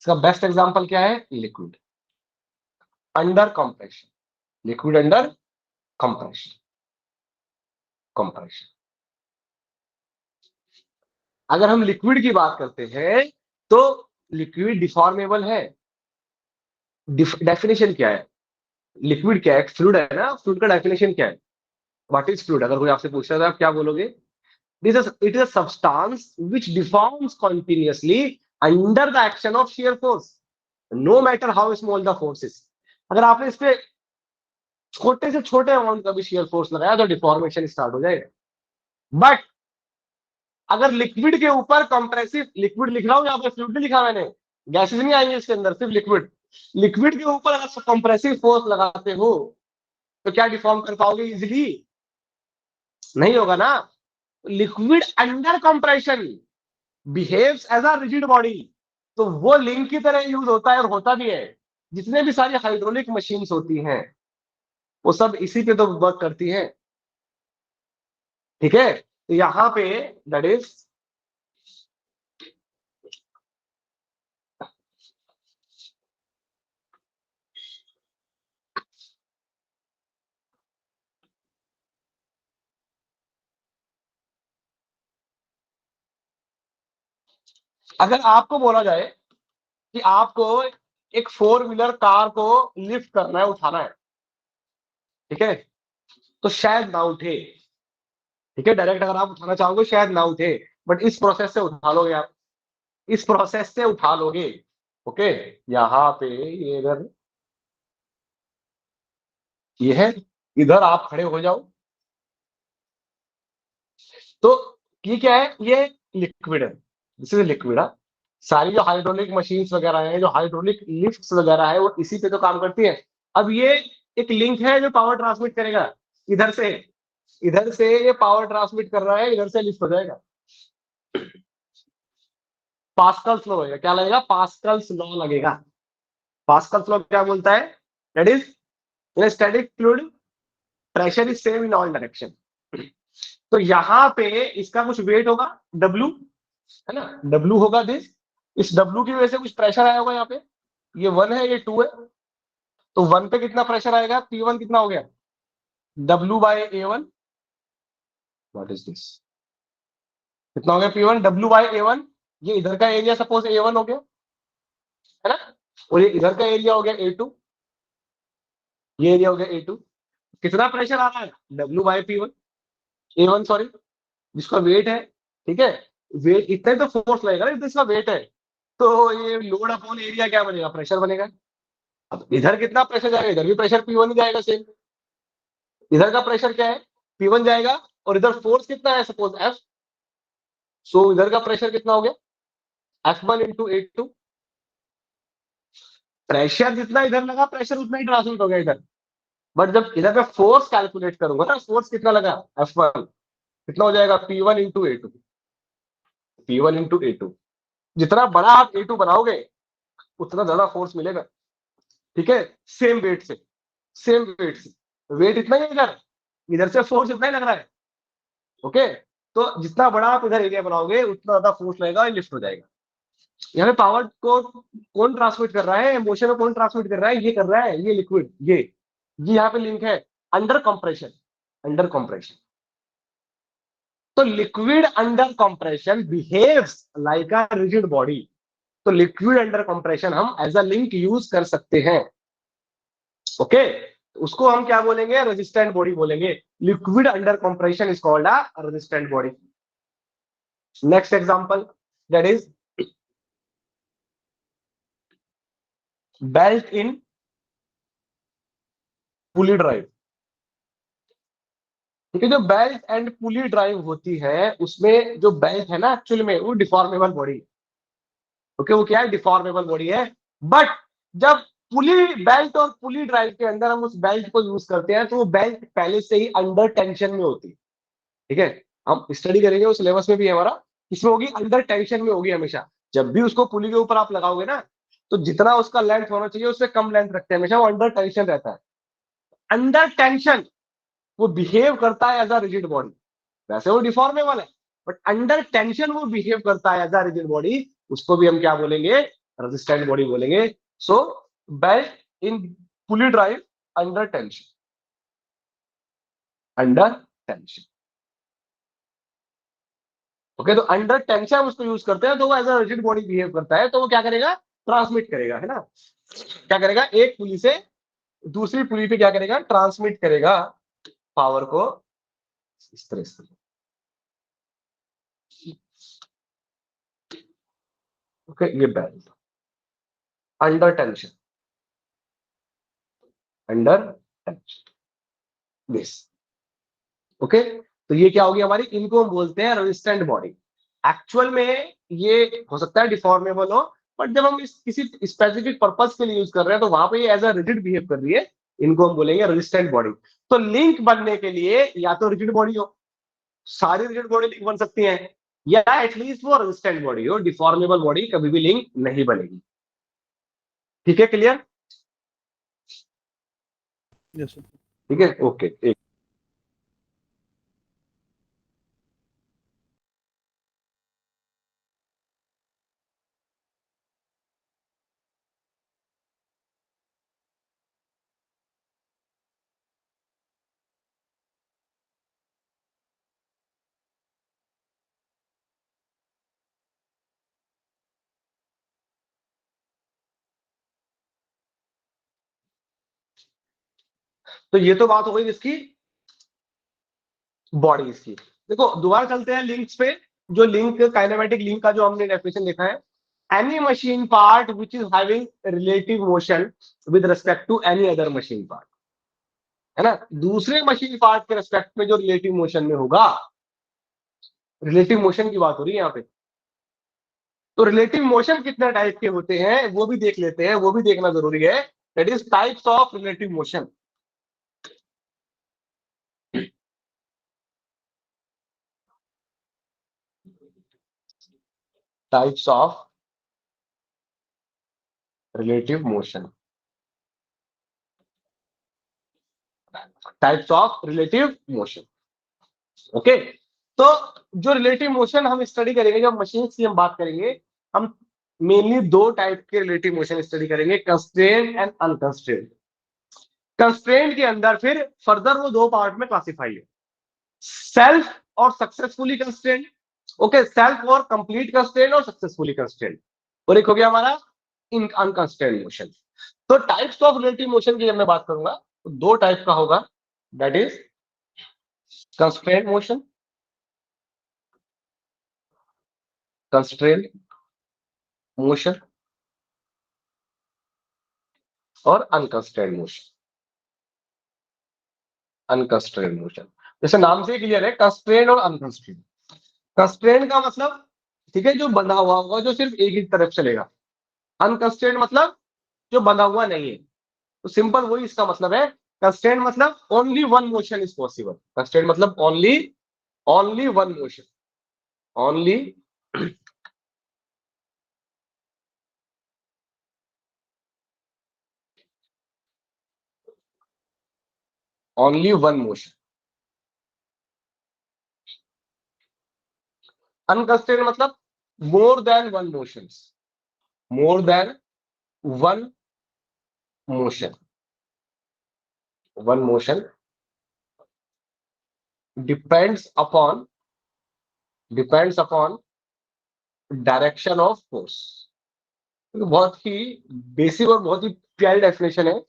इसका बेस्ट एग्जाम्पल क्या है? Liquid under compression, liquid under compression, compression. अगर हम लिक्विड की बात करते हैं तो लिक्विड डिफॉर्मेबल है। डेफिनेशन क्या है? लिक्विड क्या है? फ्लूइड है ना, फ्लूइड का डेफिनेशन क्या है? What is fluid? अगर कोई आपसे पूछता है तो आप क्या बोलोगे? It is a substance which deforms continuously under the action of shear force, no matter how small the force is. अगर आपने इस पे छोटे से छोटे अमाउंट का भी शियर फोर्स लगाया तो डिफॉर्मेशन स्टार्ट हो जाएगा। बट अगर लिक्विड के ऊपर कंप्रेसिव, लिक्विड लिख रहा हूं यहाँ पे, फ्लूइड नहीं लिखा मैंने, गैसेज नहीं आएंगे इसके अंदर, सिर्फ लिक्विड। लिक्विड के ऊपर अगर कंप्रेसिव फोर्स लगाते हो तो क्या डिफॉर्म कर पाओगे इजिली? नहीं होगा ना। Liquid under compression behaves as a rigid body, तो वो लिंक की तरह यूज होता है और होता भी है। जितने भी सारी हाइड्रोलिक मशीन्स होती हैं वो सब इसी पे तो वर्क करती है। ठीक है, तो यहां पे दैट इज अगर आपको बोला जाए कि आपको एक 4 व्हीलर कार को लिफ्ट करना है, उठाना है, ठीक है, तो शायद ना उठे। ठीक है, डायरेक्ट अगर आप उठाना चाहोगे शायद ना उठे, बट इस प्रोसेस से उठा लोगे आप, इस प्रोसेस से उठा लोगे। ओके, यहाँ पे ये इधर, ये है, इधर आप खड़े हो जाओ। तो ये क्या है? ये लिक्विड है, दिस इज लिक्विड। सारी जो हाइड्रोलिक मशीन्स वगैरह हैं, जो हाइड्रोलिक लिफ्ट्स वगैरह है, वो इसी पे तो काम करती है। अब ये एक लिंक है जो पावर ट्रांसमिट करेगा इधर से, इधर से ये पावर ट्रांसमिट कर रहा है, इधर से लिफ्ट हो जाएगा। पास्कल्स लॉ लगेगा, क्या लगेगा? पास्कल्स लॉ लगेगा। पास्कल्स लॉ क्या बोलता है? That is in static fluid pressure is same in all direction. तो यहां पे इसका कुछ वेट होगा W, है ना, W होगा दिस। इस W की वजह से कुछ प्रेशर आया होगा यहाँ पे, ये 1 है, ये 2 है, तो 1 पे कितना प्रेशर आएगा? P1 कितना हो गया? W/A1। What is this? कितना हो गया P1? W/A1। ये इधर का एरिया सपोज A1 हो गया, है ना, और ये इधर का एरिया हो गया A2, ये एरिया हो गया A2। कितना प्रेशर आ रहा है? W/P1, A1 सॉरी, जिसका वेट है। ठीक है, वेट इतना ही तो फोर्स लगेगा ना, इसका वेट है, तो ये लोड अपॉन एरिया क्या बनेगा? प्रेशर बनेगा। अब इधर कितना प्रेशर जाएगा? इधर भी प्रेशर P1 ही जाएगा सेम। इधर का प्रेशर क्या है? P1 जाएगा, और इधर फोर्स कितना है सपोज F, सो इधर का प्रेशर कितना हो गया? F1 into A2। प्रेशर जितना इधर लगा, प्रेशर उतना ही ट्रांसमिट हो गया इधर। बट जब इधर मैं फोर्स कैलकुलेट करूंगा ना, फोर्स कितना लगा F1, कितना हो जाएगा? P1 into A2, P1 into A2। जितना बड़ा आप A2 बनाओगे उतना ज्यादा फोर्स मिलेगा। ठीक है, सेम वेट से, सेम वेट से, वेट इतना ही है इधर, इधर से फोर्स इतना ही लग रहा है। ओके, तो जितना बड़ा आप इधर एरिया बनाओगे उतना ज्यादा फोर्स लगेगा, लिफ्ट हो जाएगा। यहाँ पे पावर को कौन ट्रांसमिट कर रहा है? मोशन को कौन ट्रांसमिट कर रहा है? ये कर रहा है, ये लिक्विड, ये यहाँ पे लिंक है, अंडर कंप्रेशन, अंडर कंप्रेशन। तो liquid under compression behaves like अ रिजिड बॉडी। तो लिक्विड अंडर कंप्रेशन हम एज अ लिंक यूज कर सकते हैं। ओके, उसको हम क्या बोलेंगे? रेजिस्टेंट बॉडी बोलेंगे। Liquid under compression is called a resistant body. Next example, that is belt in pulley drive. ठीक है, जो बेल्ट एंड पुली ड्राइव होती है उसमें जो बेल्ट है ना, एक्चुअली में वो डिफॉर्मेबल बॉडी। ओके, वो क्या है? डिफॉर्मेबल बॉडी है। बट जब पुली बेल्ट और पुली ड्राइव के अंदर हम उस बेल्ट को यूज करते हैं तो वो बेल्ट पहले से ही अंडर टेंशन में होती है। ठीक है, हम स्टडी करेंगे, उस सिलेबस में भी है हमारा, इसमें होगी अंडर टेंशन में होगी हमेशा। जब भी उसको पुली के ऊपर आप लगाओगे ना, तो जितना उसका लेंथ होना चाहिए उससे कम लेंथ रखते हैं हमेशा, वो अंडर टेंशन रहता है। अंडर टेंशन वो बिहेव करता है एज अ रिजिड बॉडी, वैसे वो डिफॉर्मेबल है बट अंडर टेंशन वो बिहेव करता है एज अ रिजिड बॉडी, उसको भी हम क्या बोलेंगे, रेजिस्टेंट बॉडी बोलेंगे। So belt in pulley drive under tension, under tension. Okay, तो अंडर टेंशन हम उसको यूज करते हैं, तो वो as a rigid body behave करता है, तो वो क्या करेगा, ट्रांसमिट करेगा, है ना, क्या करेगा, एक पुली से दूसरी पुली पे क्या करेगा, ट्रांसमिट करेगा पावर को, इस तरह से। ओके, ये belt under tension, under tension this. Okay, तो ये क्या होगी हमारी, इनको हम बोलते हैं रेजिस्टेंट बॉडी। एक्चुअल में ये हो सकता है डिफॉर्मेबल हो, बट जब हम इस किसी स्पेसिफिक पर्पस के लिए यूज कर रहे हैं तो वहां पे ये एज अ रिजिड बिहेव कर रही है, इनको हम बोलेंगे रेजिस्टेंट बॉडी। तो लिंक बनने के लिए या तो रिजिड बॉडी हो, सारी रिजिड बॉडी लिंक बन सकती है, या एटलीस्ट वो रेजिस्टेंट बॉडी हो, डिफॉर्मेबल बॉडी कभी भी लिंक नहीं बनेगी। ठीक है, क्लियर? Yes sir. ठीक है, ओके। तो ये तो बात हो गई इसकी बॉडीज की। देखो दोबारा चलते हैं लिंक्स पे। जो लिंक, काइनेमेटिक लिंक का जो हमने डेफिनेशन लिखा है, any machine part which is having relative motion with respect to any other machine part, है ना, दूसरे मशीन पार्ट के रिस्पेक्ट में जो रिलेटिव मोशन में होगा, रिलेटिव मोशन की बात हो रही है यहाँ पे। तो रिलेटिव मोशन कितने टाइप के होते हैं वो भी देख लेते हैं, वो भी देखना जरूरी है। That is types of relative motion. Types of relative motion, types of relative motion. Okay, तो जो रिलेटिव मोशन हम स्टडी करेंगे, जब मशीन की हम बात करेंगे, हम मेनली दो टाइप के रिलेटिव मोशन स्टडी करेंगे, कंस्ट्रेंट एंड अनकंस्ट्रेंट। कंस्ट्रेंट के अंदर फिर फर्दर वो दो पार्ट में क्लासिफाई है, सेल्फ और सक्सेसफुली कंस्ट्रेंट। ओके, सेल्फ और कंप्लीट कंस्ट्रेंट और सक्सेसफुली कंस्ट्रेंट, और एक हो गया हमारा इन अनकंस्ट्रेंट मोशन। तो टाइप्स ऑफ रिलेटिव मोशन की जब मैं बात करूंगा तो दो टाइप का होगा, that is constraint motion, constraint motion और अनकंस्ट्रेंट मोशन। अनकंस्ट्रेंट मोशन जैसे नाम से क्लियर है, कंस्ट्रेंट और अनकंस्ट्रेंट। कंस्ट्रेंट का मतलब, ठीक है, जो बंधा हुआ होगा, जो सिर्फ एक ही तरफ चलेगा। अनकंस्ट्रेंट मतलब जो बंधा हुआ नहीं है। तो सिंपल वही इसका मतलब है। कंस्ट्रेंट मतलब only one motion is possible. Constraint मतलब only, only one motion, only only one motion. Unconstraint मतलब more than one motion, more than one motion. One motion depends upon, depends upon direction of force. बहुत ही basic और बहुत ही प्यारी definition है।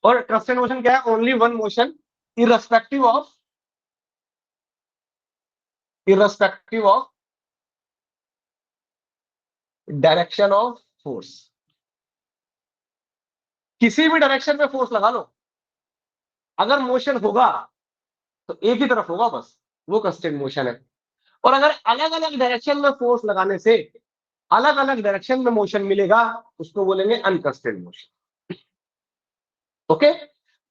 और constant motion क्या है, only one motion irrespective of, irrespective of direction of force. किसी भी डायरेक्शन में फोर्स लगा लो, अगर मोशन होगा तो एक ही तरफ होगा बस, वो कंस्टेंट मोशन है। और अगर अलग अलग डायरेक्शन में फोर्स लगाने से अलग अलग डायरेक्शन में मोशन मिलेगा, उसको बोलेंगे अनकंस्टेंट मोशन। ओके,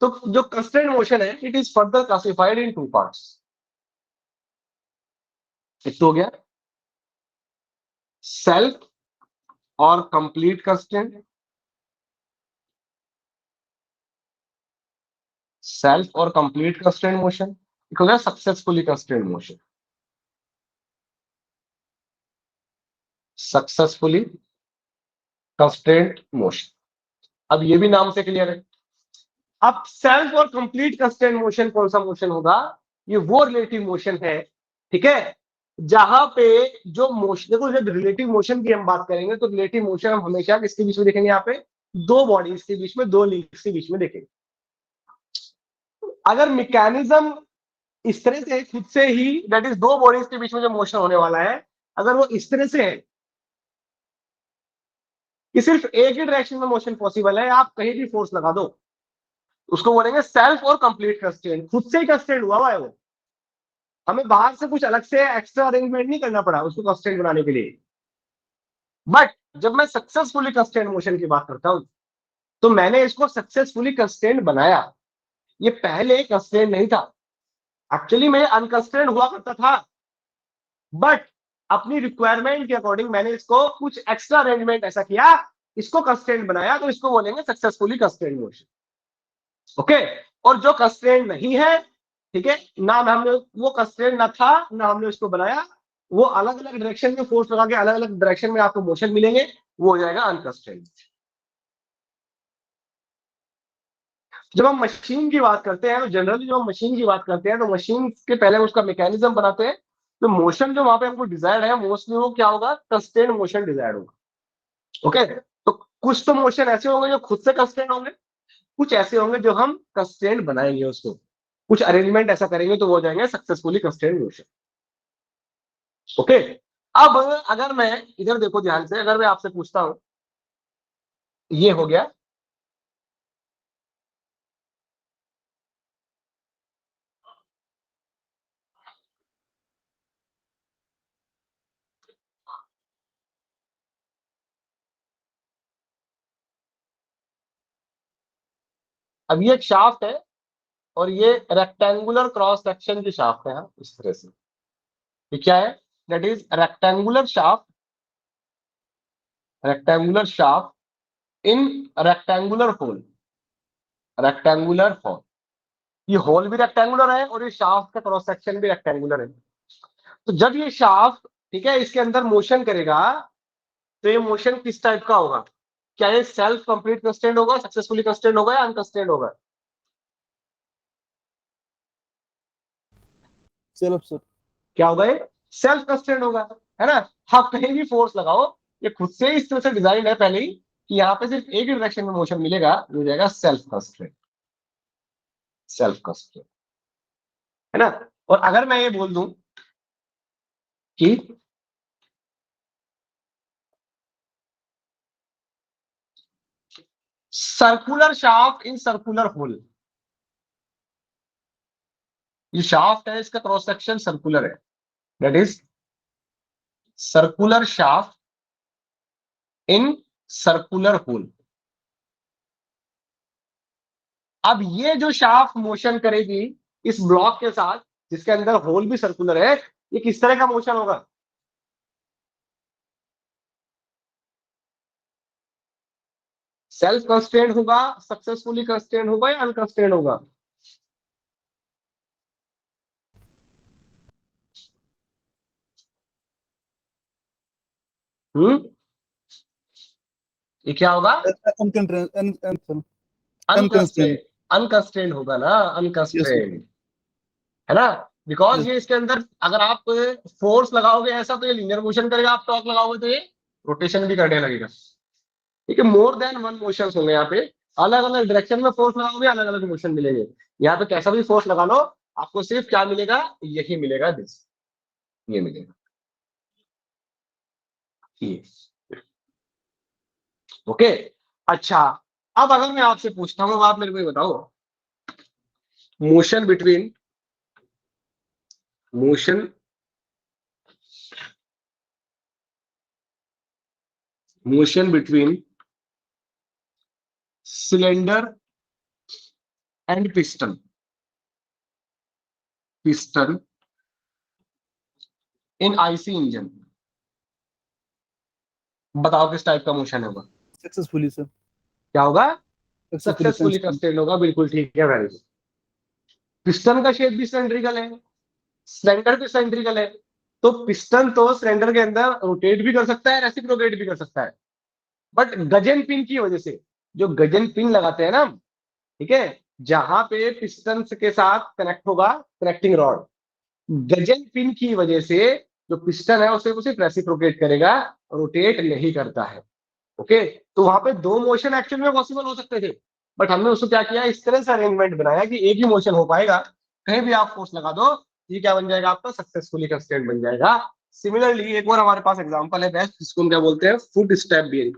तो जो कंस्टेंट मोशन है, it is further classified in two parts. एक तो हो गया सेल्फ और कंप्लीट कंस्टेंट, सेल्फ और कंप्लीट कंस्ट्रेंट मोशन, एक हो गया successfully constraint motion. Successfully constraint motion, अब ये भी नाम से क्लियर है। अब सेल्फ और कंप्लीट कंस्ट्रेंट मोशन कौन सा मोशन होगा? ये वो रिलेटिव मोशन है, ठीक है, जहां पे जो मोशन, देखो जब रिलेटिव मोशन की हम बात करेंगे तो रिलेटिव मोशन हम हमेशा किसके बीच में देखेंगे? यहाँ पे दो बॉडीज के बीच में, दो लिंक्स के बीच में देखेंगे। अगर मैकेनिज्म इस तरह से खुद से ही, दैट इज दो बॉडीज के बीच में जो मोशन होने वाला है, अगर वो इस तरह से है कि सिर्फ एक ही डायरेक्शन में मोशन पॉसिबल है, आप कहीं भी फोर्स लगा दो, उसको बोलेंगे सेल्फ और कंप्लीट कंस्ट्रेंट, खुद से ही कंस्ट्रेंट हुआ है वो, हमें बाहर से कुछ अलग से एक्स्ट्रा अरेंजमेंट नहीं करना पड़ा उसको कंस्ट्रेंट बनाने के लिए। बट जब मैं सक्सेसफुली कंस्ट्रेंट मोशन की बात करता हूं, तो मैंने इसको सक्सेसफुली कंस्ट्रेंट बनाया, ये पहले कंस्ट्रेंट नहीं था, एक्चुअली मैं अनकंस्ट्रेंट हुआ करता था, बट अपनी रिक्वायरमेंट के अकॉर्डिंग मैंने इसको कुछ एक्स्ट्रा अरेंजमेंट ऐसा किया, इसको कंस्ट्रेंट बनाया, तो इसको बोलेंगे सक्सेसफुली कंस्ट्रेंट मोशन। ओके, और जो कंस्ट्रेंट नहीं है, ठीक है, ना हमने वो कंस्ट्रेंट ना था, ना हमने उसको बनाया, वो अलग अलग डायरेक्शन में फोर्स लगा के अलग अलग डायरेक्शन में आपको मोशन मिलेंगे, वो हो जाएगा अनकंस्ट्रेंट। जब हम मशीन की बात करते हैं, तो जनरली जब हम मशीन की बात करते हैं, तो मशीन के पहले उसका मैकेनिज्म बनाते हैं, तो मोशन जो वहां पे हमको डिजायर्ड है, मोस्टली वो क्या होगा? कंस्ट्रेंट मोशन डिजायर्ड होगा। ओके, तो कुछ तो मोशन ऐसे होंगे जो खुद से कंस्ट्रेंट होंगे, कुछ ऐसे होंगे जो हम कंस्ट्रेंट बनाएंगे, उसको कुछ अरेंजमेंट ऐसा करेंगे तो वो हो जाएंगे सक्सेसफुली कंस्ट्रेंट मोशन। ओके, अब अगर मैं इधर देखो ध्यान से, अगर मैं आपसे पूछता हूं, ये हो गया, अब ये एक शाफ्ट है और ये रेक्टेंगुलर क्रॉस सेक्शन की शाफ्ट है, हाँ, इस तरह से। ये क्या है? That is rectangular shaft, rectangular shaft in rectangular hole, rectangular hole, ये होल भी रेक्टेंगुलर है और ये शाफ्ट का क्रॉस सेक्शन भी रेक्टेंगुलर है। तो जब ये शाफ्ट, ठीक है, इसके अंदर मोशन करेगा, तो ये मोशन किस टाइप का होगा? क्या ये सेल्फ कंप्लीट कंस्ट्रेंट होगा, सक्सेसफुली कंस्ट्रेंट होगा, या अनकंस्ट्रेंट होगा? Self sir. क्या होगा? ये सेल्फ कंस्ट्रेंट होगा, है ना। आप कहीं भी फोर्स लगाओ, ये खुद से इस तरह से डिजाइन है पहले ही कि यहाँ पे सिर्फ एक ही डायरेक्शन में मोशन मिलेगा, हो जाएगा सेल्फ कंस्ट्रेंट, सेल्फ कंस्ट्रेंट, है ना। और अगर मैं ये बोल दूं कि circular shaft in circular hole, ये शाफ्ट है, इसका क्रॉस सेक्शन सर्कुलर है, that is circular shaft in circular hole. अब ये जो शाफ्ट मोशन करेगी इस ब्लॉक के साथ, जिसके अंदर होल भी सर्कुलर है, ये किस तरह का मोशन होगा? सेल्फ कंस्ट्रेंट होगा, सक्सेसफुली कंस्ट्रेंट होगा, या अनकंस्ट्रेंट होगा? ये क्या होगा? अनकंस्ट्रेंट। अनकंस्ट्रेंट, अनकंस्ट्रेंट होगा ना, यस सर। अनकंस्ट्रेंट, है ना। बिकॉज ये इसके अंदर अगर आप फोर्स लगाओगे ऐसा, तो ये लीनियर मोशन करेगा, आप टॉर्क लगाओगे तो ये रोटेशन भी करने लगेगा। ठीक है, मोर देन वन मोशन होंगे यहाँ पे, अलग अलग डायरेक्शन में फोर्स लगाओगे, अलग अलग मोशन मिलेंगे। यहाँ पे कैसा भी फोर्स लगा लो, आपको सिर्फ क्या मिलेगा? यही मिलेगा, दिस, ये मिलेगा, ये। ओके, अच्छा, अब अगर मैं आपसे पूछता हूँ, आप मेरे को ये बताओ, motion between, motion motion between cylinder and piston, piston in IC engine, बताओ किस टाइप का मोशन होगा? Successfully sir. क्या होगा? Successfully successfully constraint. कंस्ट्रेंट होगा, बिल्कुल ठीक है, वेरी गुड। पिस्टन का शेप भी सिलेंड्रिकल है, सिलेंडर भी सिलेंड्रिकल है, तो पिस्टन तो सिलेंडर के अंदर रोटेट भी कर सकता है, रेसिप्रोकेट भी कर सकता है। बट गजन पिन की वजह से, जो गजन पिन लगाते हैं ना, ठीक है, जहां पे पिस्टन के साथ कनेक्ट होगा कनेक्टिंग रॉड, गजन पिन की वजह से जो पिस्टन है उसे सिर्फ रेसिप्रोकेट करेगा, रोटेट नहीं करता है। ओके, तो वहां पे दो मोशन एक्चुअल में पॉसिबल हो सकते थे, बट हमने उसको क्या किया, इस तरह से अरेंजमेंट बनाया कि एक ही मोशन हो पाएगा, कहीं भी आप फोर्स लगा दो, ये क्या बन जाएगा आपका, सक्सेसफुली कंस्ट्रेंट बन जाएगा। सिमिलरली एक और हमारे पास एग्जांपल है बेस्ट, जिसको हम क्या बोलते हैं, foot step bearing.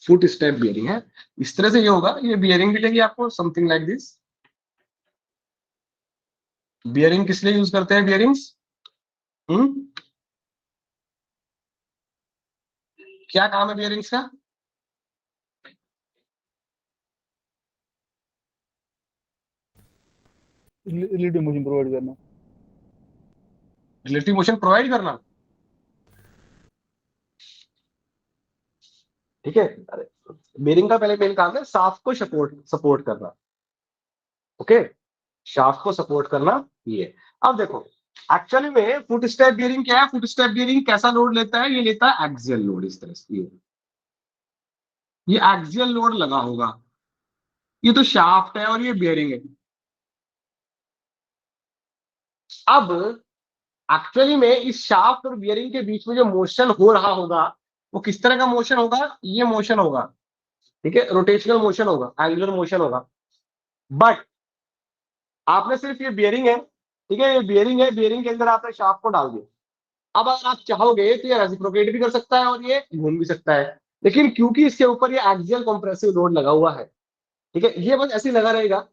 Foot step bearing है, इस तरह से ये होगा, ये बियरिंग मिलेगी आपको समथिंग लाइक दिस। बियरिंग किस लिए यूज करते हैं बियरिंग्स? क्या काम है बियरिंग्स का? रिलेटिव मोशन प्रोवाइड करना। रिलेटिव मोशन प्रोवाइड करना, ठीक है। बियरिंग का पहले मेन काम है शाफ्ट को सपोर्ट सपोर्ट करना। ओके, शाफ्ट को सपोर्ट करना ये। अब देखो, एक्चुअली में फुट स्टेप बियरिंग क्या है, फुट स्टेप बियरिंग कैसा लोड लेता है, ये लेता है एक्सियल लोड, इस तरह से ये एक्सियल लोड लगा होगा, ये तो शाफ्ट है और ये बियरिंग है। अब एक्चुअली में इस शाफ्ट और बियरिंग के बीच में जो मोशन हो रहा होगा, वो किस तरह का मोशन होगा, ये मोशन होगा, ठीक है, रोटेशनल मोशन होगा, एंगुलर मोशन होगा। बट आपने सिर्फ ये बियरिंग है, ठीक है, ये बियरिंग है, बियरिंग के अंदर आपने शाफ्ट को डाल दिया। अब अगर आप चाहोगे तो ये रेसिप्रोकेट भी कर सकता है और ये घूम भी सकता है, लेकिन क्योंकि इसके ऊपर ये एक्सियल कंप्रेसिव लोड लगा हुआ है, ठीक है, ये बस ऐसे ही लगा रहेगा,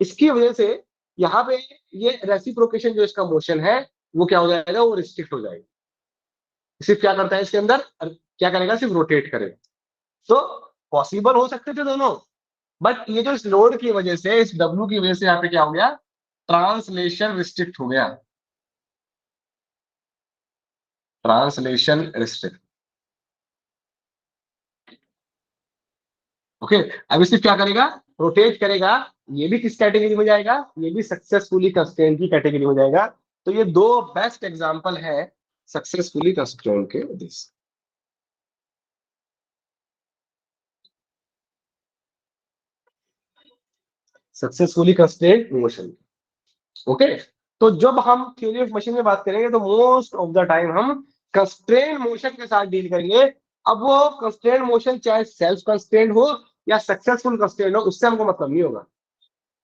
इसकी वजह से यहाँ पे ये रेसिप्रोकेशन जो इसका मोशन है वो क्या हो जाएगा, वो रिस्ट्रिक्ट हो जाएगा। सिर्फ क्या करता है इसके अंदर, क्या करेगा, सिर्फ रोटेट करेगा। तो पॉसिबल हो सकते थे दोनों, बट ये जो इस लोड की वजह से, इस डब्ल्यू की वजह से यहाँ पे क्या हो गया, ट्रांसलेशन रिस्ट्रिक्ट हो गया, ट्रांसलेशन रिस्ट्रिक्ट। ओके, अब इसे क्या करेगा, रोटेट करेगा, ये भी किस कैटेगरी में जाएगा, ये भी सक्सेसफुली कंस्ट्रेंट की कैटेगरी में जाएगा। तो ये दो बेस्ट एग्जांपल है सक्सेसफुली कंस्ट्रेंट के this. Successfully constraint motion. Okay, तो जब हम थ्योरी ऑफ मशीन में बात करेंगे तो मोस्ट ऑफ द टाइम हम कंस्ट्रेंट मोशन के साथ डील करेंगे। अब वो कंस्ट्रेंट मोशन चाहे सेल्फ कंस्ट्रेंट हो या सक्सेसफुल कंस्ट्रेंट हो, उससे हमको मतलब नहीं होगा।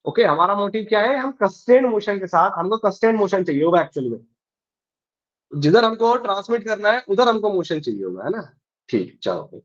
ओके, हमारा मोटिव क्या है, हम कंस्ट्रेंट मोशन के साथ, हमको कंस्ट्रेंट मोशन चाहिए होगा एक्चुअली में, जिधर हमको ट्रांसमिट करना है उधर हमको मोशन चाहिए होगा, है ना। ठीक, चलो।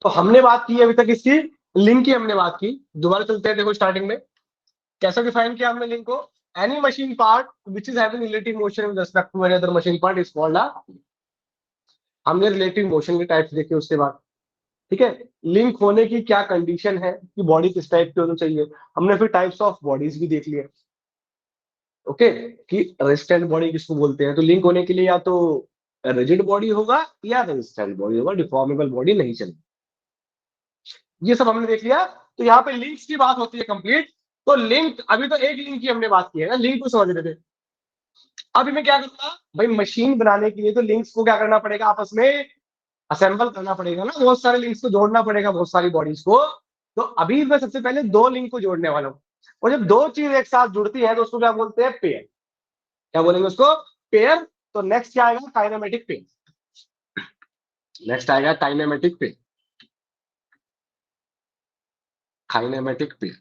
तो हमने बात की अभी तक इसकी, लिंक की हमने बात की। दोबारा चलते हैं, देखो स्टार्टिंग में कैसे डिफाइन किया हमने लिंक को, any machine part which is having relative motion with respect to any other machine part is called a हमने रिलेटिव मोशन के टाइप्स देखे उसके बाद, ठीक है। लिंक होने की क्या कंडीशन है कि बॉडी किस टाइप की होनी चाहिए, हमने फिर टाइप्स ऑफ बॉडीज भी देख लिए, ओके, कि रेजिस्टेंट बॉडी किसको बोलते हैं। तो लिंक होने के लिए या तो रिजिड बॉडी होगा या रेजिस्टेंट बॉडी होगा, डिफॉर्मेबल बॉडी नहीं चलेगी। ये सब हमने देख लिया। तो यहाँ पे लिंक्स की बात होती है कंप्लीट। तो लिंक, अभी तो एक लिंक की हमने बात की है ना, लिंक को समझ रहे थे। अभी मैं क्या करूंगा भाई, मशीन बनाने के लिए तो लिंक्स को क्या करना पड़ेगा, आपस में असेंबल करना पड़ेगा ना, बहुत सारे लिंक्स को जोड़ना पड़ेगा, बहुत सारी बॉडीज को। तो अभी मैं सबसे पहले दो लिंक को जोड़ने वाला हूं, और जब दो चीज एक साथ जुड़ती है तो उसको क्या बोलते हैं, पेयर। क्या बोलेंगे उसको, पेयर। तो नेक्स्ट क्या आएगा, काइनेमेटिक पेयर। नेक्स्ट आएगा काइनेमेटिक पेयर, काइनेमेटिक पेयर।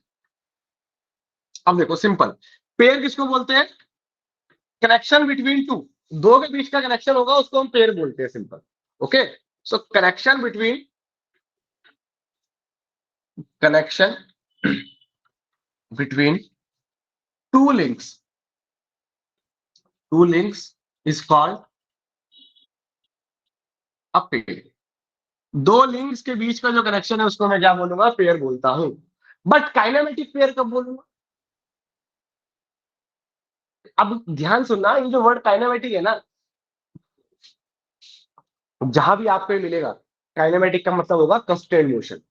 अब देखो सिंपल, पेयर किसको बोलते हैं, कनेक्शन बिटवीन टू, दो के बीच का कनेक्शन होगा उसको हम पेयर बोलते हैं, simple. Okay, so connection between, connection between two links, two links is called a pair. दो लिंक्स के बीच का जो कनेक्शन है उसको मैं क्या बोलूंगा, पेयर बोलता हूं। बट काइनेमेटिक पेयर कब बोलूंगा, अब ध्यान सुनना, ये जो वर्ड काइनेमेटिक है ना, जहां भी आपको ये मिलेगा, काइनेमेटिक का मतलब होगा कंस्ट्रेंट मोशन।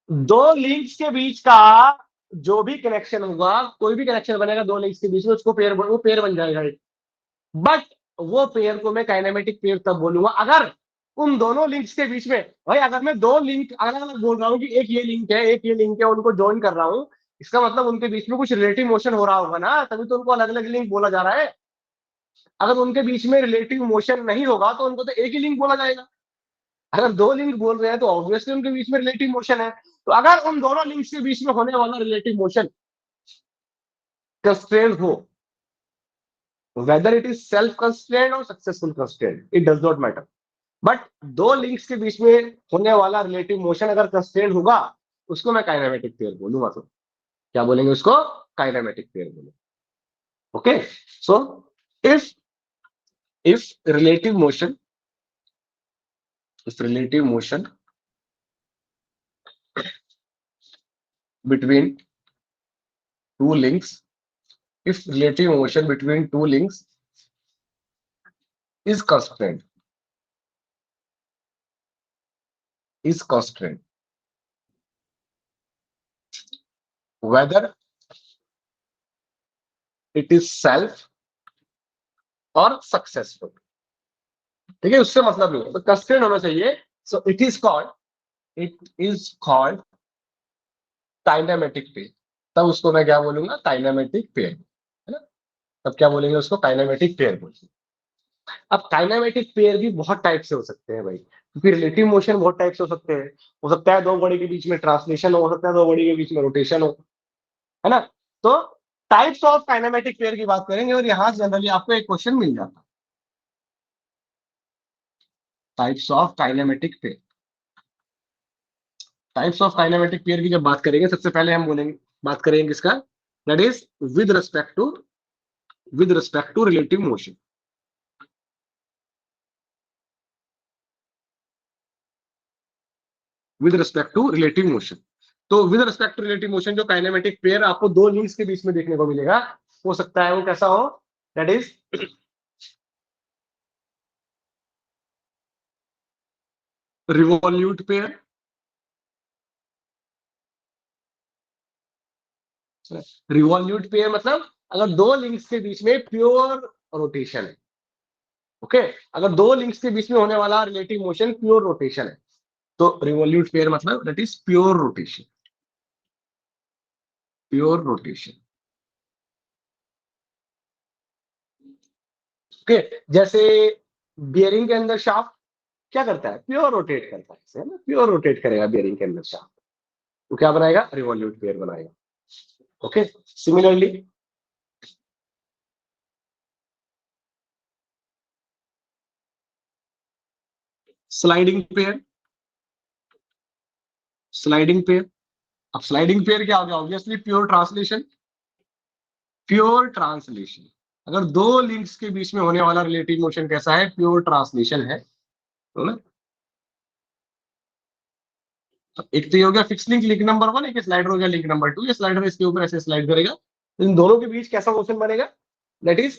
दो लिंक्स के बीच का जो भी कनेक्शन होगा, कोई भी कनेक्शन बनेगा दो लिंक्स के बीच में, उसको पेयर, वो पेयर बन जाएगा। बट वो पेयर को मैं काइनेमेटिक पेयर तब बोलूंगा अगर उन दोनों लिंक्स के बीच में, भाई अगर मैं दो लिंक अलग अलग बोल रहा हूँ कि एक ये लिंक है, एक ये लिंक है, उनको ज्वाइन कर रहा हूँ, इसका मतलब उनके बीच में कुछ रिलेटिव मोशन हो रहा होगा ना, तभी तो उनको अलग अलग लिंक बोला जा रहा है। अगर उनके बीच में रिलेटिव मोशन नहीं होगा तो उनको तो एक ही लिंक बोला जाएगा। अगर दो लिंक बोल रहे हैं तो ऑब्वियसली उनके बीच में रिलेटिव मोशन है। तो अगर उन दोनों लिंक्स के बीच में होने वाला रिलेटिव मोशन कंस्ट्रेंट हो, whether it is self constraint और successful constraint, it does not matter, but दो लिंक्स के बीच में होने वाला रिलेटिव मोशन अगर कंस्ट्रेंट होगा, उसको मैं काइनेमेटिक पेयर बोलूंगा। तो क्या बोलेंगे उसको, काइनेमेटिक पेयर बोलेंगे। Okay, so if if relative motion, if relative motion between two links, if relative motion between two links is constant, is constant, whether it is self और सक्सेसफुल, ठीक है, उससे मतलब नहीं है, तो कंस्ट्रेंट होना चाहिए। सो it is called kinematic pair. तब उसको मैं क्या बोलूंगा, काइनेमेटिक पेयर, है ना। तब क्या बोलेंगे उसको, काइनेमेटिक पेयर बोलेंगे। अब काइनेमेटिक पेयर भी बहुत टाइप से हो सकते हैं भाई, क्योंकि रिलेटिव मोशन बहुत टाइप से हो सकता है दो बॉडी के बीच में ट्रांसलेशन हो सकता है दो बॉडी के बीच में रोटेशन हो, है ना। तो टाइप्स ऑफ काइनेमेटिक पेयर की बात करेंगे, और यहां जनरली आपको एक क्वेश्चन मिल जाता है, types of kinematic pair. Types of kinematic pair की जब बात करेंगे, सबसे पहले हम बोलेंगे, बात करेंगे किसका, that is with respect to, with respect to relative motion, with respect to relative motion. तो with respect to relative motion जो काइनेमेटिक पेयर आपको दो लिंक्स के बीच में देखने को मिलेगा, हो सकता है वो कैसा हो, that is revolute pair. Revolute pair मतलब अगर दो लिंक्स के बीच में प्योर रोटेशन है, ओके, अगर दो लिंक्स के बीच में होने वाला रिलेटिव मोशन प्योर रोटेशन है, तो रिवॉल्यूट पेयर मतलब that is pure rotation, pure rotation, okay. जैसे बियरिंग के अंदर शाफ्ट क्या करता है, प्योर रोटेट करता है, है ना, प्योर रोटेट करेगा बियरिंग के अंदर शाफ्ट, तो क्या बनाएगा, रिवॉल्यूट पेयर बनाएगा। Okay, similarly sliding pair, sliding pair. अब स्लाइडिंग पेयर क्या हो गया, obviously pure translation, pure translation, अगर दो लिंक्स के बीच में होने वाला रिलेटिव मोशन कैसा है, प्योर ट्रांसलेशन है, तो ना एक तो ये हो गया फिक्स लिंक, लिंक नंबर 1, एक स्लाइडर हो गया लिंक नंबर 2। ये स्लाइडर इसके ऊपर ऐसे स्लाइड करेगा, तो इन दोनों के बीच कैसा मोशन बनेगा, दैट इज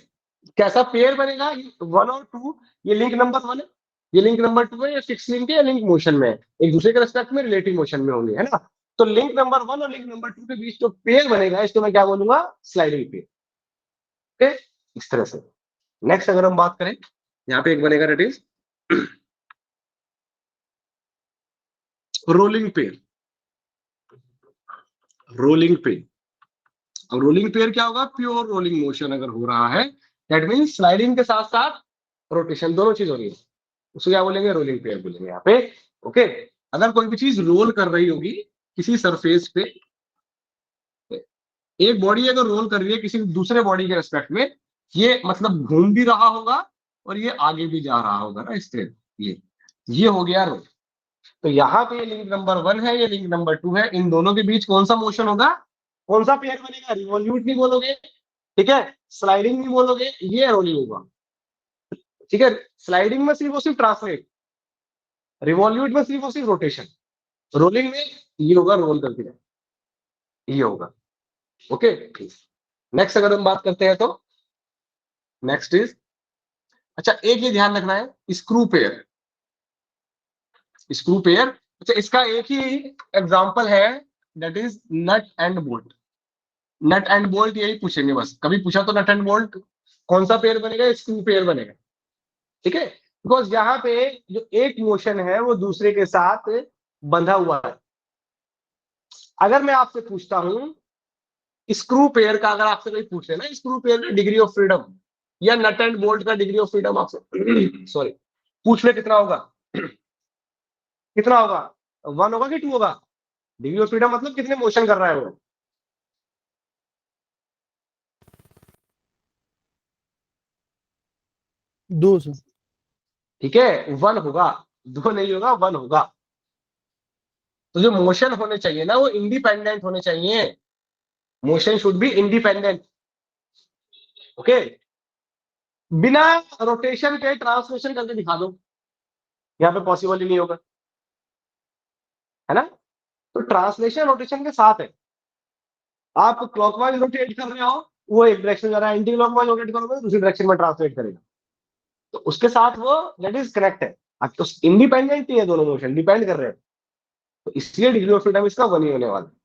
कैसा पेयर बनेगा, 1 और 2। ये लिंक नंबर 1 है, ये लिंक नंबर 2 है, ये फिक्स लिंक है, लिंक मोशन में है, एक दूसरे के रिस्पेक्ट में रिलेटिव मोशन में होंगे, है ना। तो लिंक नंबर 1 और लिंक नंबर 2 के बीच जो पेयर बनेगा, इसको मैं क्या बोलूंगा, स्लाइडिंग पेयर। ओके, इस तरह से। नेक्स्ट अगर हम बात करें, यहाँ पे एक बनेगा that is rolling pair. Rolling pair, अब रोलिंग पेयर क्या होगा, प्योर रोलिंग मोशन अगर हो रहा है, दैट मीन्स स्लाइडिंग के साथ साथ रोटेशन, दोनों चीज हो रही है, उसको क्या बोलेंगे, रोलिंग पेयर बोलेंगे यहाँ पे। ओके, अगर कोई भी चीज रोल कर रही होगी किसी सरफेस पे, एक बॉडी अगर रोल कर रही है किसी दूसरे बॉडी के रेस्पेक्ट में, ये मतलब घूम भी रहा होगा और ये आगे भी जा रहा होगा ना, इस तरह। ये हो गया रोल। तो यहाँ पे लिंक नंबर 1 है, ये लिंक नंबर 2 है, इन दोनों के बीच कौन सा मोशन होगा, कौन सा पेयर बनेगा, रिवॉल्यूट नहीं बोलोगे, ठीक है, स्लाइडिंग नहीं बोलोगे, ये रोलिंग होगा। ठीक है, स्लाइडिंग में सिर्फ और सिर्फ ट्रांसलेट, रिवॉल्यूट में सिर्फ और सिर्फ रोटेशन, रोलिंग में ये होगा रोल करके, ये होगा। ओके, नेक्स्ट अगर हम बात करते हैं तो नेक्स्ट इज, अच्छा एक ये ध्यान रखना है, स्क्रू पेयर। स्क्रू पेयर, अच्छा इसका एक ही एग्जांपल है, that is nut and bolt. Nut and bolt यही पूछेंगे बस, कभी पूछा तो नट एंड बोल्ट कौन सा पेयर बनेगा, स्क्रू पेयर बनेगा। ठीक है, बिकॉज यहाँ पे जो एक मोशन है वो दूसरे के साथ बंधा हुआ है। अगर मैं आपसे पूछता हूं स्क्रू पेयर का, अगर आपसे कोई पूछे ना स्क्रू पेयर का डिग्री ऑफ फ्रीडम या नट एंड बोल्ट का डिग्री ऑफ फ्रीडम आपसे सॉरी पूछ ले, कितना होगा, कितना होगा, 1 होगा कि 2 होगा, डिग्री ऑफ फ्रीडम मतलब कितने मोशन कर रहा है वो। 2 सर। ठीक है, 1 होगा, 2 नहीं होगा, 1 होगा। तो जो मोशन होने चाहिए ना वो इंडिपेंडेंट होने चाहिए, motion should be independent. Okay, बिना रोटेशन के ट्रांसलेशन करके दिखा दो, यहाँ पे पॉसिबल ही नहीं होगा, है ना। तो ट्रांसलेशन रोटेशन के साथ है, आप क्लॉकवाइज रोटेट कर रहे हो वो एक डायरेक्शन जा रहा है, एंटी क्लॉकवाइज रोटेट करोगे तो दूसरी डायरेक्शन में ट्रांसलेट करेगा, तो उसके साथ वो दैट इज कनेक्ट है। अब तो इंडिपेंडेंट ही है, दोनों मोशन डिपेंड कर रहे हैं, तो इसलिए डिग्री ऑफ फ्रीडम इसका 1 ही होने वाला है।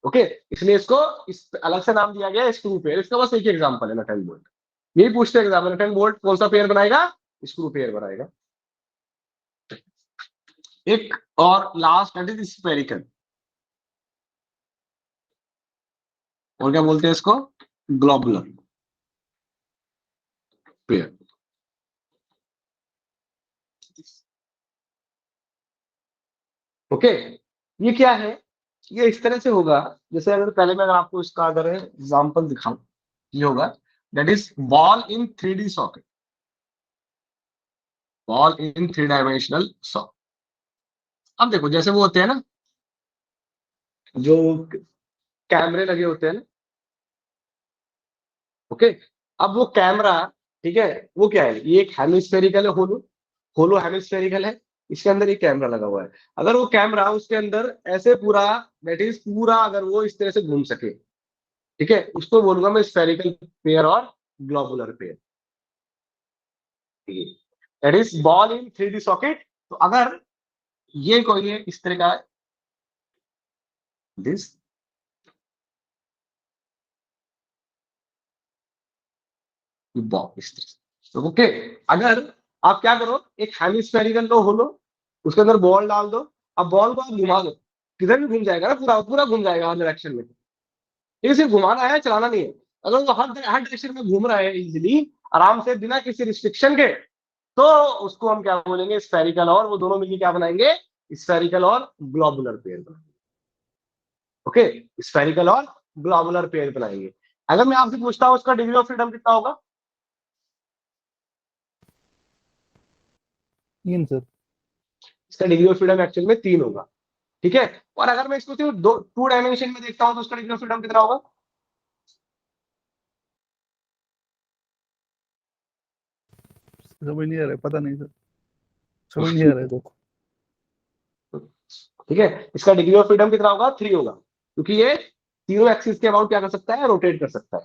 ओके, इसलिए इसको इस अलग से नाम दिया गया है स्क्रू पेयर। इसका बस एक ही एग्जांपल है नट एंड बोल्ट, यही पूछते हैं एग्जाम में, नट एंड बोल्ट कौन सा पेयर बनाएगा, स्क्रू पेयर बनाएगा। एक और लास्ट दैट इज स्फेरिकल, और क्या बोलते हैं इसको, ग्लोबुलर पेयर। ओके, ये क्या है, ये इस तरह से होगा, जैसे अगर पहले मैं अगर आपको इसका अगर एग्जांपल दिखाऊं, ये होगा that is ball in 3D socket, ball in 3 dimensional socket. अब देखो जैसे वो होते हैं ना जो कैमरे लगे होते हैं ना, ओके, अब वो कैमरा, ठीक है, वो क्या है, ये एक हेमिस्फेरिकल है, होलो, होलो हेमिस्फेरिकल है, इसके अंदर एक कैमरा लगा हुआ है। अगर वो कैमरा उसके अंदर ऐसे पूरा दैट इज पूरा अगर वो इस तरह से घूम सके, ठीक है, उसको बोलूंगा मैं स्फेरिकल पेयर और globular pair. That is ball in 3D socket. तो अगर ये कोई है इस तरह का, दिस बॉल इस तरह से, तो ओके, अगर आप क्या करो, एक हेमिस्फेरिकल लो होलो, उसके अंदर बॉल डाल दो, अब बॉल को आप घुमा दो, किधर भी घूम जाएगा ना, पूरा पूरा घूम जाएगा हर डायरेक्शन में। ये सिर्फ घुमाना है, चलाना नहीं है। अगर वो हर हर डायरेक्शन में घूम रहा है इजिली, आराम से, बिना किसी रिस्ट्रिक्शन के, तो उसको हम क्या बोलेंगे, स्फेरिकल, और वो दोनों मिलकर क्या बनाएंगे, स्फेरिकल और ग्लोबुलर पेयर बनाएंगे। ओके, स्फेरिकल और ग्लोबुलर पेयर बनाएंगे। अगर मैं आपसे पूछता हूं उसका डिग्री ऑफ फ्रीडम कितना होगा, 3 सर। इसका डिग्री ऑफ फ्रीडम एक्चुअल में 3 होगा। ठीक है, और अगर मैं इसको सिर्फ 2 डायमेंशन में देखता हूं तो उसका डिग्री ऑफ फ्रीडम कितना होगा, समझ नहीं आ रहा है, पता नहीं सर, समझ नहीं आ रहा है तो। ठीक है, इसका डिग्री ऑफ फ्रीडम कितना होगा? 3 होगा, क्योंकि ये तीनों एक्सिस के अबाउट क्या कर सकता है? रोटेट कर सकता है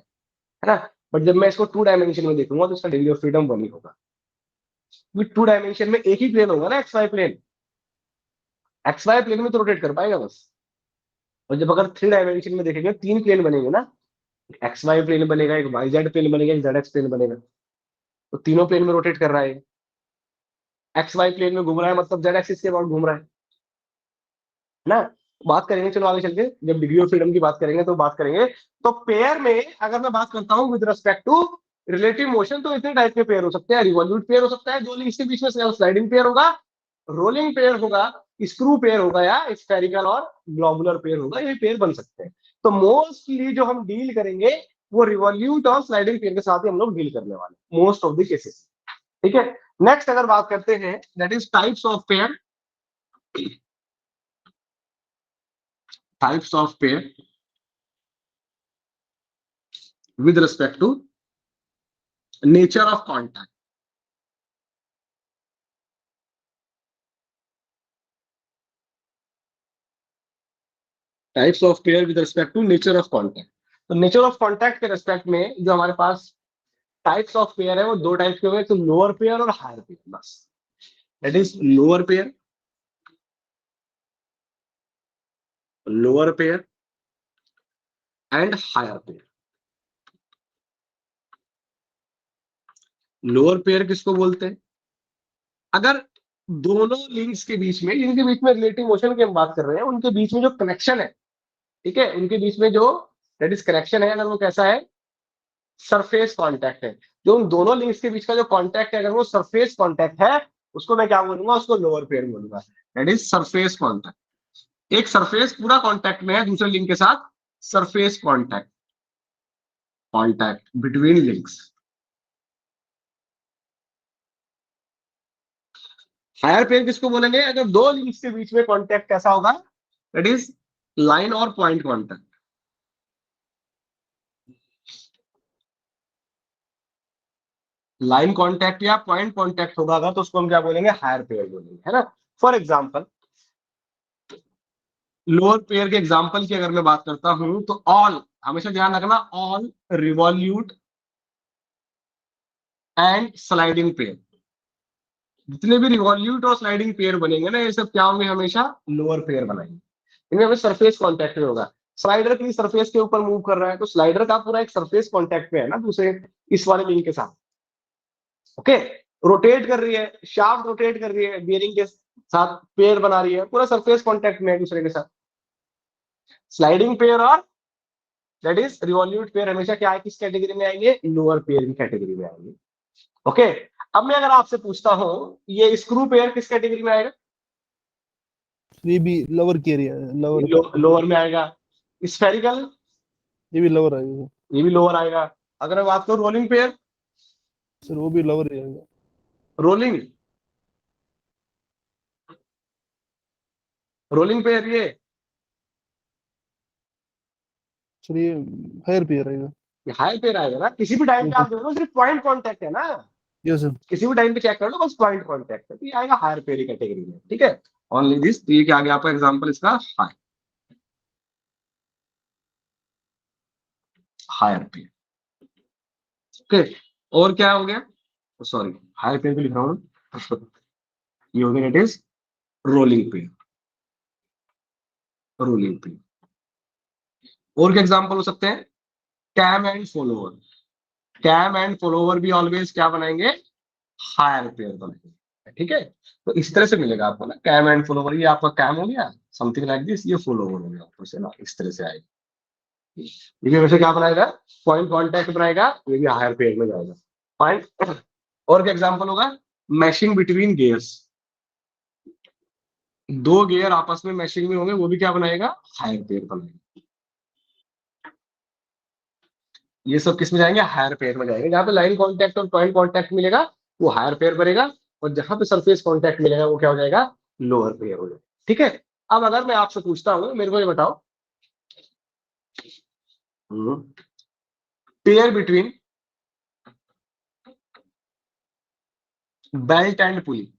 ना। बट जब मैं इसको 2 डायमेंशन में देखूंगा तो इसका डिग्री ऑफ फ्रीडम 1 ही होगा, क्योंकि 2 डायमेंशन में एक ही प्लेन होगा ना, X Y plane. X Y plane में तो रोटेट कर पाएगा बस। और जब अगर 3 डायमेंशन में देखेंगे, 3 प्लेन बनेंगे ना, एक्स वाई प्लेन बनेगा, एक वाई जेड प्लेन बनेगा, एक जेड एक्स प्लेन बनेगा, तो तीनों प्लेन में रोटेट कर रहा है। एक्स वाई प्लेन में घूम रहा है मतलब जेड एक्सिस के अबाउट घूम रहा है ना। बात करेंगे, चलो आगे चल के जब डिग्री ऑफ फ्रीडम की बात करेंगे तो बात करेंगे। तो पेयर में अगर मैं बात करता हूं with respect to relative motion, तो इतने टाइप के पेयर हो सकते हैं। रिवॉल्यूट पेयर हो सकता है, दो लिंक्स के बीच में स्लाइडिंग पेयर होगा, रोलिंग पेयर होगा, स्क्रू पेयर होगा, या स्फेरिकल और ग्लोबुलर पेयर होगा। ये पेयर बन सकते हैं। तो मोस्टली जो हम डील करेंगे वो रिवॉल्यूट और स्लाइडिंग पेयर के साथ ही हम लोग डील करने वाले, मोस्ट ऑफ द केसेस। ठीक है, नेक्स्ट अगर बात करते हैं, that is types of pair. Types of pair with respect to nature of contact. Types of pair with respect to nature of contact. तो नेचर ऑफ कॉन्टैक्ट के respect में जो हमारे पास टाइप्स ऑफ पेयर है वो दो टाइप के होंगे, तो लोअर पेयर और हायर पेयर, बस। That is lower pair, lower pair and higher pair. Lower pair किसको बोलते हैं? अगर दोनों लिंक्स के बीच में, जिनके बीच में रिलेटिव मोशन की हम बात कर रहे हैं, उनके बीच में जो कनेक्शन है, ठीक है, उनके बीच में जो दैट इज कनेक्शन है, अगर वो कैसा है? सरफेस कांटेक्ट है। जो उन दोनों लिंक्स के बीच का जो कांटेक्ट है, अगर वो सरफेस कांटेक्ट है, उसको मैं क्या बोलूंगा? उसको लोअर पेयर बोलूंगा। That is surface contact. एक सरफेस पूरा कांटेक्ट में है दूसरे लिंक के साथ, surface contact, contact between links. Higher pair किसको बोलेंगे? अगर दो लिंक्स के बीच में कांटेक्ट कैसा होगा? दैट इज लाइन और पॉइंट कांटेक्ट। लाइन कांटेक्ट या पॉइंट कांटेक्ट होगा अगर, तो उसको हम क्या बोलेंगे? हायर पेयर बोलेंगे, है ना। फॉर एग्जाम्पल, लोअर पेयर के एग्जांपल की अगर मैं बात करता हूं, तो ऑल, हमेशा ध्यान रखना, all revolute and sliding pair. जितने भी रिवॉल्यूट और स्लाइडिंग पेयर बनेंगे ना, ये सब क्या होंगे? हमेशा लोअर पेयर बनाएंगे। इनमें हमें सरफेस कांटेक्ट में होगा। स्लाइडर की सरफेस के ऊपर मूव कर रहा है, तो स्लाइडर का पूरा एक सरफेस कांटेक्ट में है ना दूसरे इस वाले लिंक के साथ। ओके, रोटेट कर रही है, शाफ्ट रोटेट कर रही है, बियरिंग के साथ पेयर बना रही है, पूरा सरफेस कांटेक्ट में है दूसरे के साथ। स्लाइडिंग पेयर और दैट इज रिवॉल्यूट पेयर हमेशा क्या है? किस कैटेगरी में आएंगे? लोअर पेयर की कैटेगरी में आएंगे। ओके, अब मैं अगर आपसे पूछता हूं, ये स्क्रू पेयर किस कैटेगरी में आएगा? ये भी लोअर की एरिया, लोअर। लोअर में आएगा। स्फेरिकल, ये भी लोअर आएगा ये भी लोअर आएगा। अगर मैं बात करूं रोलिंग पेयर, सर, वो भी लोअर ही आएगा। रोलिंग, रोलिंग पेयर सर ये हायर पेयर आएगा। ये हाई पेयर आएगा ना। किसी भी टाइम ये पे तो आप देखो सिर्फ पॉइंट कांटेक्ट है ना, ये सर। किसी भी टाइम पे चेक कर लो, बस पॉइंट कांटेक्ट है, तो ये आएगा हायर पेयर कैटेगरी में। ठीक है, ओनली दिस। तो ये क्या आ गया आपका एग्जांपल इसका? High, higher pair. ओके, और क्या हो गया? सॉरी, हायर पेयर भी लिख रहा हूं। ये हो गया, it is rolling pair, rolling pair. और क्या एग्जांपल हो सकते हैं? Cam and follower. Cam and follower भी ऑलवेज क्या बनाएंगे? हायर पेयर बनाएंगे। ठीक है, तो इस तरह से मिलेगा आपको ना, कैम एंड फॉलोवर। ये आपका कैम हो गया, समथिंग लाइक दिस, ये फॉलोवर हो गया ऊपर से ना, इस तरह से आएगा। ये वैसे क्या बनाएगा? पॉइंट कांटेक्ट बनाएगा, ये भी हायर पेयर में जाएगा। फाइन। और क्या एग्जांपल होगा? Mashing between gears. दो गियर आपस में मैशिंग में होंगे, वो भी क्या बनाएगा? हायर पेयर बनाएगा। ये सब किस में जाएंगे? हायर पेयर में जाएंगे। जहां पे लाइन कांटेक्ट और पॉइंट कांटेक्ट मिलेगा वो हायर पेयर बनेगा, और जहां पे सरफेस कांटेक्ट मिलेगा वो क्या हो जाएगा? लोअर पेयर हो जाएगा। ठीक है, अब अगर मैं आपसे पूछता हूं, मेरे को ये बताओ, pair between belt and pulley.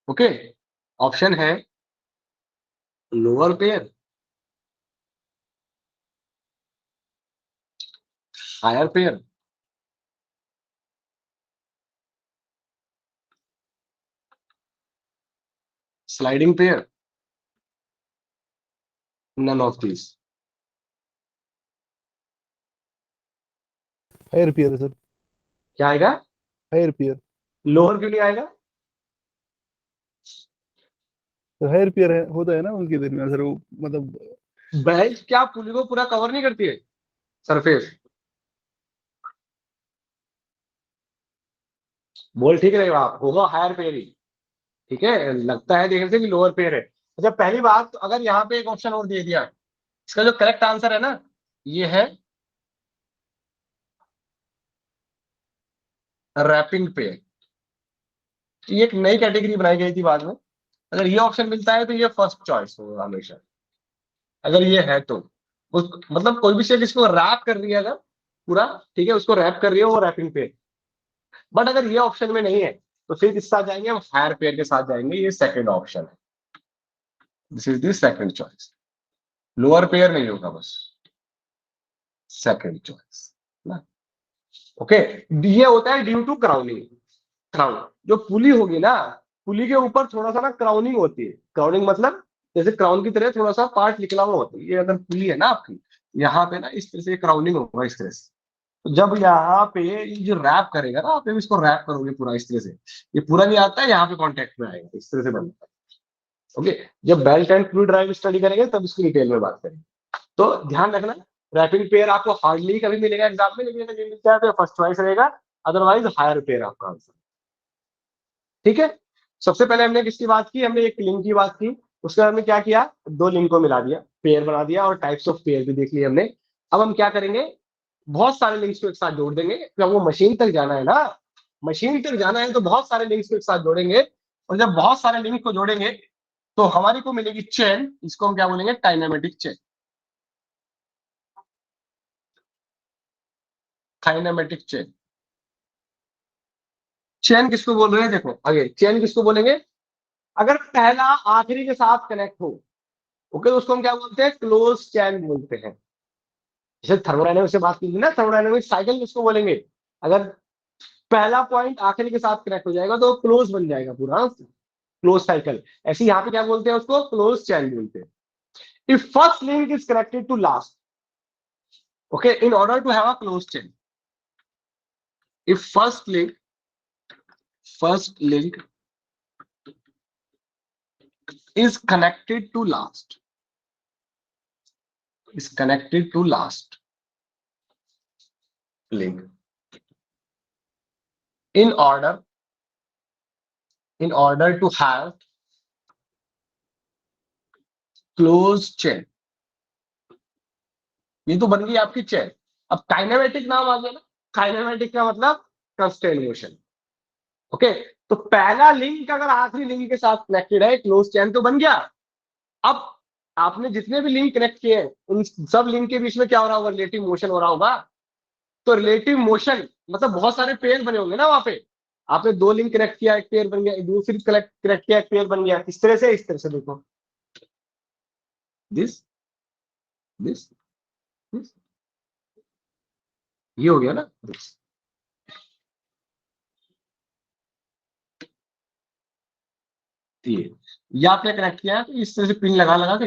Okay, option है lower pair, higher pair, sliding pair, none of these. Higher pair है सर, क्या आएगा? Higher pair. लोअर क्यों नहीं आएगा? तो हायर पेयर है, होता है ना उनके दरमियान सर, वो मतलब बेल्ट क्या पुली को पूरा कवर नहीं करती है सरफेस? बोल ठीक रहेगा, आप होगा हायर पेयर ही। ठीक है, लगता है देखने से कि लोअर पेयर है। अच्छा, पहली बात तो अगर यहाँ पे एक ऑप्शन और दे दिया, इसका जो करेक्ट आंसर है ना, ये है रैपिंग पेयर। ये एक नई कैटेगरी बनाई गई थी बाद में। अगर ये ऑप्शन मिलता है तो ये फर्स्ट चॉइस होगा हमेशा, अगर ये है तो। मतलब कोई भी चीज जिसको रैप कर रही है अगर पूरा, ठीक है, उसको रैप कर रही है, वो रैपिंग पेयर। बट अगर ये ऑप्शन में नहीं है तो फिर किस साथ जाएंगे हम? हायर पेयर के साथ जाएंगे। ये सेकंड ऑप्शन है, this is the second choice. Lower pair नहीं होगा, बस सेकंड चॉइस ना। ओके, ये होता है ड्यू टू क्राउनिंग। क्राउन जो पुली होगी ना, पुली के ऊपर थोड़ा सा ना क्राउनिंग होती है। क्राउनिंग मतलब जैसे क्राउन की तरह थोड़ा सा पार्ट निकला हुआ होता है। ये अगर पुली है ना आपकी, यहाँ पे ना इस तरह से क्राउनिंग होगा, इस तरह से। तो जब यहाँ पे ये जो रैप करेगा ना, आप इसको रैप करोगे पूरा इस तरह से, ये पूरा नहीं आता है, यहाँ पे कॉन्टेक्ट में आएगा, इस तरह से बनता है। ओके, जब belt and fluid drive study करेंगे तब इसकी डिटेल में बात करेंगे। तो ध्यान रखना, रैपिंग पेयर आपको हार्डली कभी मिलेगा एग्जाम में, लेकिन अगर मिलता है तो फर्स्ट चॉइस रहेगा, अदरवाइज हायर पेयर आपका आंसर। ठीक है, सबसे पहले हमने किसकी बात की? हमने एक लिंक की बात की। उसके बाद हमने क्या किया? दो लिंक को मिला दिया, पेयर बना दिया, और टाइप्स ऑफ पेयर भी देख लिया हमने। अब हम क्या करेंगे? बहुत सारे लिंक्स को एक साथ जोड़ देंगे, क्योंकि वो मशीन तक जाना है ना। मशीन तक जाना है तो बहुत सारे लिंक्स को एक साथ जोड़ेंगे, और जब बहुत सारे लिंक को जोड़ेंगे तो हमारी को मिलेगी चेन। इसको हम क्या बोलेंगे? Kinematic chain. Kinematic chain. Chain किसको बोल रहे हैं? देखो आगे, चेन किसको बोलेंगे? अगर पहला आखिरी के साथ कनेक्ट हो, ओके, तो उसको हम क्या बोलते हैं? क्लोज चेन बोलते हैं। जैसे थर्मोडायनेमिक्स से बात की थी ना, थर्मोडायनेमिक्स साइकिल किसको बोलेंगे? अगर पहला पॉइंट आखिरी के साथ कनेक्ट हो जाएगा तो क्लोज बन जाएगा पूरा, क्लोज साइकिल। ऐसे यहाँ पे क्या बोलते हैं? उसको क्लोज चेन बोलते हैं। If first link is connected to last, okay, in order to have a close chain, if first link is connected to last, is connected to last link in order to have close chain। ये तो बन गई आपकी chain. अब kinematic नाम आ गया ना, kinematic का मतलब कंस्टेंट मोशन। ओके, तो पहला लिंक अगर आखिरी लिंक के साथ कनेक्टेड है, क्लोज चेन तो बन गया। अब आपने जितने भी लिंक कनेक्ट किए हैं, उन सब लिंक के बीच में क्या हो रहा होगा? रिलेटिव मोशन हो रहा होगा। तो रिलेटिव मोशन मतलब बहुत सारे पेयर बने होंगे ना वहां पे। आपने दो लिंक कनेक्ट किया, एक पेयर बन गया, दूसरी कनेक्ट किया, एक पेयर बन गया। इस तरह से देखो, दिस दिस दिस, ये हो गया ना this। ये आपने कनेक्ट किया है, तो इस तरह से पिन लगा लगा के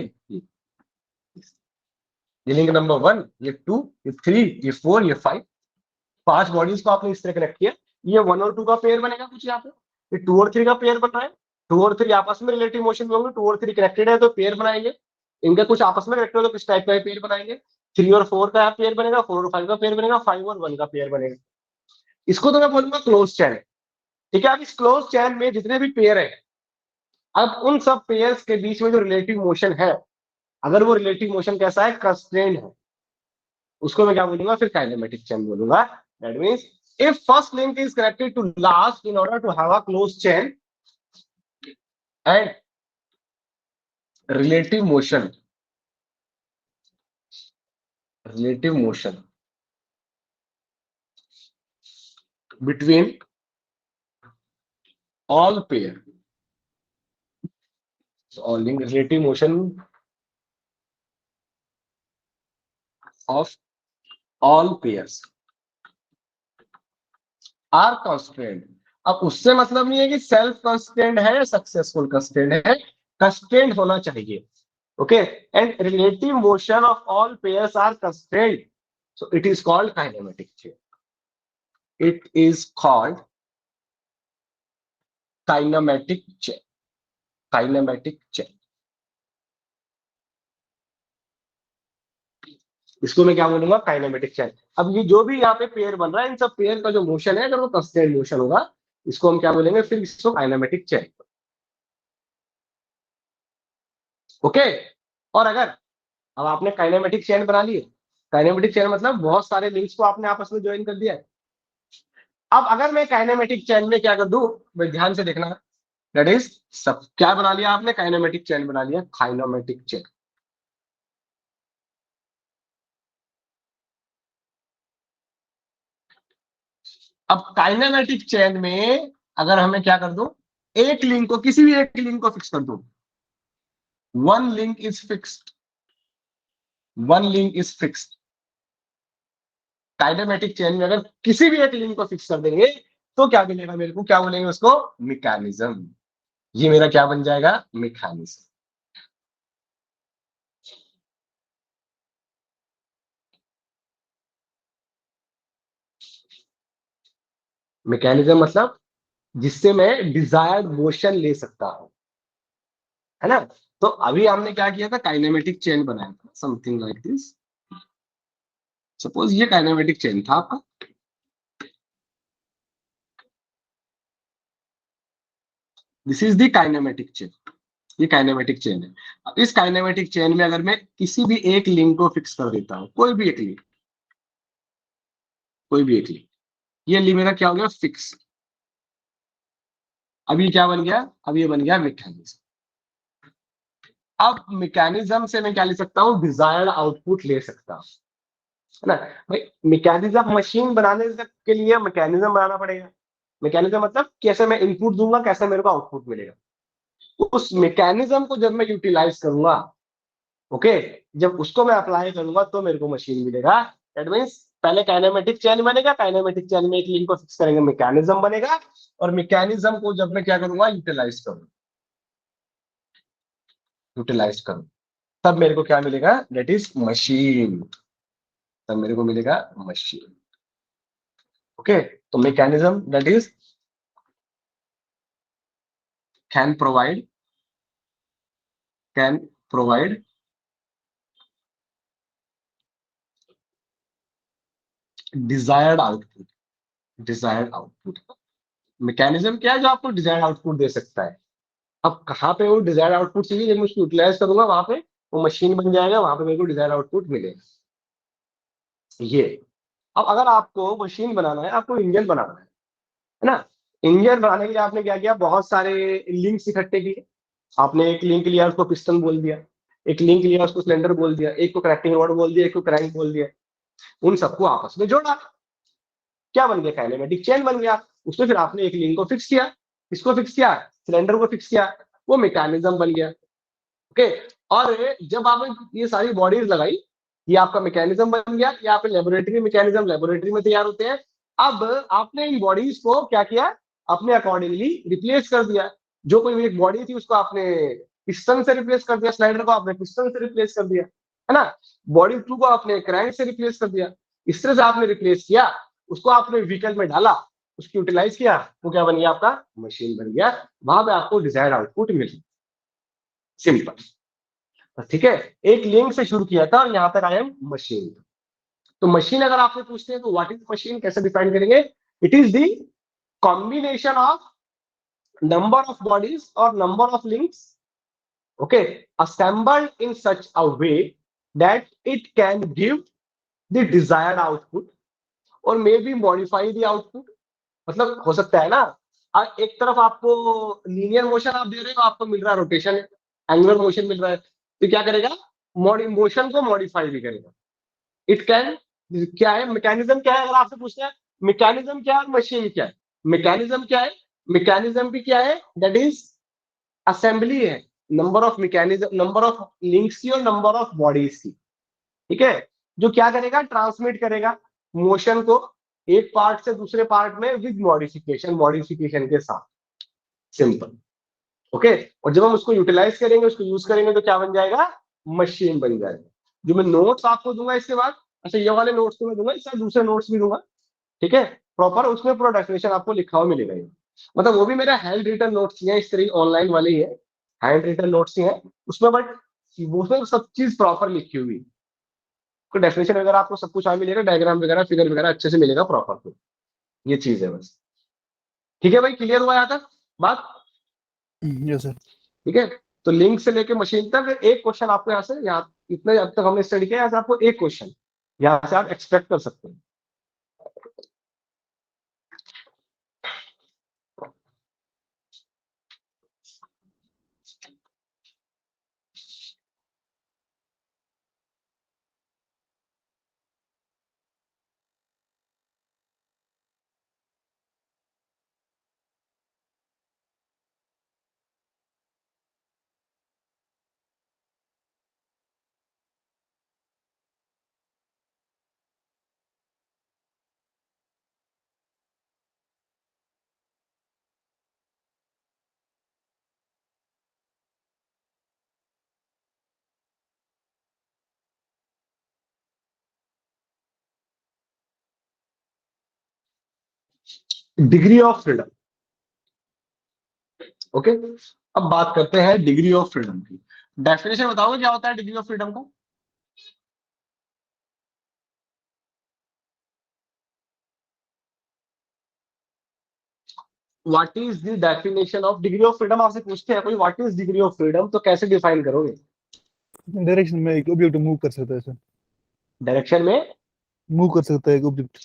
ये लिंक नंबर 1, ये 2, ये 3, ये 4, ये 5, 5 बॉडीज को आपने इस तरह कनेक्ट किया। ये 1 और 2 का पेयर बनेगा कुछ यहाँ पे, ये 2 और 3 का पेयर बन रहा है। 2 और 3 आपस में रिलेटिव मोशन में होंगे, 2 और 3 कनेक्टेड है तो पेयर बनाएंगे। इनका कुछ आपस में कनेक्टेड हो तो किस टाइप का पेयर बनाएंगे? 3 और 4 का पेयर बनेगा, 4 और 5 का पेयर बनेगा, 5 और 1 का पेयर बनेगा। इसको तो मैं बोलूंगा क्लोज चैन। ठीक है, अब इस क्लोज चैन में जितने भी पेयर है, अब उन सब पेयर्स के बीच में जो रिलेटिव मोशन है, अगर वो रिलेटिव मोशन कैसा है? कंस्ट्रेंट है, उसको मैं क्या बोलूंगा? फिर काइनेमेटिक चेन बोलूंगा। That means if first link is connected to last in order to have a closed chain and relative motion relative motion between all pair. So relative motion of all pairs are constrained. अब उससे मतलब नहीं है कि self constraint है या successful constraint है, constraint होना चाहिए. Okay, and relative motion of all pairs are constraint, so it is called kinematic chain. It is called kinematic chain. Kinematic chain, इसको मैं क्या बोलूंगा, काइनेमेटिक चेन. अब ये जो भी यहाँ पे पेयर बन रहा है, इन सब पेयर का जो मोशन है, अगर वो कंस्टेंट मोशन होगा, इसको हम क्या बोलेंगे, फिर इसको काइनेमेटिक चेन. ओके, और अगर अब आपने काइनेमेटिक चेन बना ली, काइनेमेटिक चेन मतलब बहुत सारे लिंक्स को आपने आपस में ज्वाइन कर दिया है. अब अगर मैं काइनेमेटिक चेन में क्या कर दूं, भाई ध्यान से देखना, दैट इज सब क्या बना लिया आपने, काइनेमेटिक चेन बना लिया, काइनेमेटिक चेन. अब काइनेमेटिक चेन में अगर हमें क्या कर दो, एक लिंक को, किसी भी एक लिंक को फिक्स कर दो, one link is fixed, one link is fixed. Kinematic chain में अगर किसी भी एक लिंक को फिक्स कर देंगे तो क्या मिलेगा मेरे को, क्या बोलेंगे उसको, मैकेनिज्म. ये मेरा क्या बन जाएगा, मैकेनिज्म. मैकेनिज्म मतलब जिससे मैं डिजायर्ड मोशन ले सकता हूं, है ना. तो अभी हमने क्या किया था, काइनेमेटिक चेन बनाया था, समथिंग लाइक दिस. सपोज ये काइनेमेटिक चेन था आपका, this is the kinematic chain. ये काइनेमेटिक चेन है. अब इस काइनेमेटिक चेन में अगर मैं किसी भी एक लिंक को फिक्स कर देता हूं, कोई भी एक लिंक, कोई भी एक लिंक, ये लिंक मेरा क्या हो गया, फिक्स. अब ये क्या बन गया, अब ये बन गया मैकेनिज्म. अब मैकेनिज्म से मैं क्या ले सकता हूं, डिजायर्ड आउटपुट ले सकता हूं, है ना. भाई मैकेनिज्म, मशीन बनाने के लिए मैकेनिज्म बनाना पड़ेगा. मैकेनिज्म मतलब कैसे मैं इनपुट दूंगा, कैसे मेरे को आउटपुट मिलेगा. उस मैकेनिज्म को जब मैं यूटिलाइज करूंगा, ओके, जब उसको मैं अप्लाई करूंगा तो मेरे को मशीन मिलेगा. दैट मीन्स पहले काइनेमेटिक चेन बनेगा, काइनेमेटिक चेन में एक लिंक को फिक्स करेंगे, मैकेनिज्म बनेगा, और मैकेनिज्म को जब मैं क्या करूंगा, यूटिलाइज करूं, तब मेरे को क्या मिलेगा, दैट इज मशीन. तब मेरे को मिलेगा मशीन. ओके, तो mechanism that is can provide desired output. Mechanism क्या है, जो आपको डिजायर्ड आउटपुट दे सकता है. अब कहाँ पे वो डिजायर्ड आउटपुट चाहिए, जब मैं उसको यूटिलाइज करूंगा, वहां पे वो मशीन बन जाएगा, वहां पे मेरे को डिजायर्ड आउटपुट मिलेगा. ये, अब अगर आपको मशीन बनाना है, आपको इंजन बनाना है ना. इंजन बनाने के लिए आपने क्या किया, बहुत सारे लिंक्स इकट्ठे किए. आपने एक लिंक लिया, उसको पिस्टन बोल दिया. एक लिंक लिया, उसको सिलेंडर बोल दिया. एक को कनेक्टिंग रॉड बोल दिया, एक को क्रैंक बोल दिया. उन सबको आपस में जोड़ा, क्या बन गया, काइनेमेटिक चेन बन गया. उसमें फिर आपने एक लिंक को फिक्स किया, किसको फिक्स किया, सिलेंडर को फिक्स किया, वो मैकेनिज्म बन गया. ओके, और जब आपने ये सारी बॉडीज लगाई, ये आपका मैकेनिज्म बन गया. ये आपके लेबोरेटरी मैकेनिज्म, लेबोरेटरी में तैयार होते हैं. अब आपने इन बॉडीज को क्या किया, अपने अकॉर्डिंगली रिप्लेस कर दिया. जो कोई एक बॉडी थी, उसको आपने पिस्टन से रिप्लेस कर दिया, स्लाइडर को आपने पिस्टन से रिप्लेस कर दिया, है ना. बॉडी 2 को आपने क्रैंक से रिप्लेस कर दिया. इस तरह से आपने रिप्लेस किया, उसको आपने व्हीकल में डाला, उसको यूटिलाइज किया, वो क्या बन गया, आपका मशीन बन गया. वहां पे आपको डिजायर्ड आउटपुट मिली. सिंपल, ठीक है. एक लिंक से शुरू किया था और यहाँ तक आए हम मशीन. तो मशीन अगर आपसे पूछते हैं तो व्हाट इज मशीन, कैसे डिफाइन करेंगे, it is the combination of number of bodies और number of links, okay, assembled in such a way that it can give the desired output or maybe modify the output. मतलब हो सकता है ना, एक तरफ आपको लीनियर मोशन आप दे रहे हो, आपको मिल रहा है रोटेशन, एंगुलर मोशन मिल रहा है, तो क्या करेगा, मोशन को मॉडिफाई भी करेगा. इट कैन, क्या है मैकेनिज्म, क्या है अगर आपसे पूछते हैं मैकेनिज्म क्या है, मशीन क्या है, मैकेनिज्म क्या है, मैकेनिज्म भी क्या है, दैट इज असेंबली है, number of mechanism, number of links की और नंबर ऑफ बॉडीज की, ठीक है, जो क्या करेगा, ट्रांसमिट करेगा मोशन को एक पार्ट से दूसरे पार्ट में विद मॉडिफिकेशन, मॉडिफिकेशन के साथ, सिंपल, ओके। और जब हम उसको यूटिलाइज करेंगे, उसको यूज करेंगे तो क्या बन जाएगा, मशीन बन जाएगा। जो मैं नोट्स आपको दूंगा इसके बाद, अच्छा ये वाले नोट्स तो मैं दूंगा, इसके दूसरे नोट्स भी दूंगा, ठीक है, प्रॉपर उसमें पूरा डेफिनेशन आपको लिखा हुआ मिलेगा ये। मतलब वो भी मेरा हैंड रिटन नोट्स ही है, इस तरह ऑनलाइन वाले ही है, हैंड रिटन नोट्स ही है उसमें, बट उसमें सब चीज प्रॉपर लिखी हुई, तो डेफिनेशन वगैरह आपको सब कुछ आ मिलेगा, डायग्राम वगैरह फिगर वगैरह अच्छे से मिलेगा प्रॉपर, तो ये चीज है बस, ठीक है भाई, क्लियर हुआ यहाँ तक बात, यस सर। ठीक है। तो लिंक से लेके मशीन तक एक क्वेश्चन आपको यहाँ से, यहाँ इतने अब तक हमने स्टडी किया, यहाँ से आपको एक क्वेश्चन यहाँ से आप एक्सपेक्ट कर सकते हैं। Degree of freedom, okay. अब बात करते हैं डिग्री ऑफ फ्रीडम की, डेफिनेशन बताओगे क्या होता है डिग्री ऑफ फ्रीडम का? What is the definition of degree of freedom, आपसे पूछते हैं कोई what is degree of freedom, तो कैसे डिफाइन करोगे? डायरेक्शन में एक ऑब्जेक्ट मूव कर सकता है सर, डायरेक्शन में मूव कर सकता है एक ऑब्जेक्ट।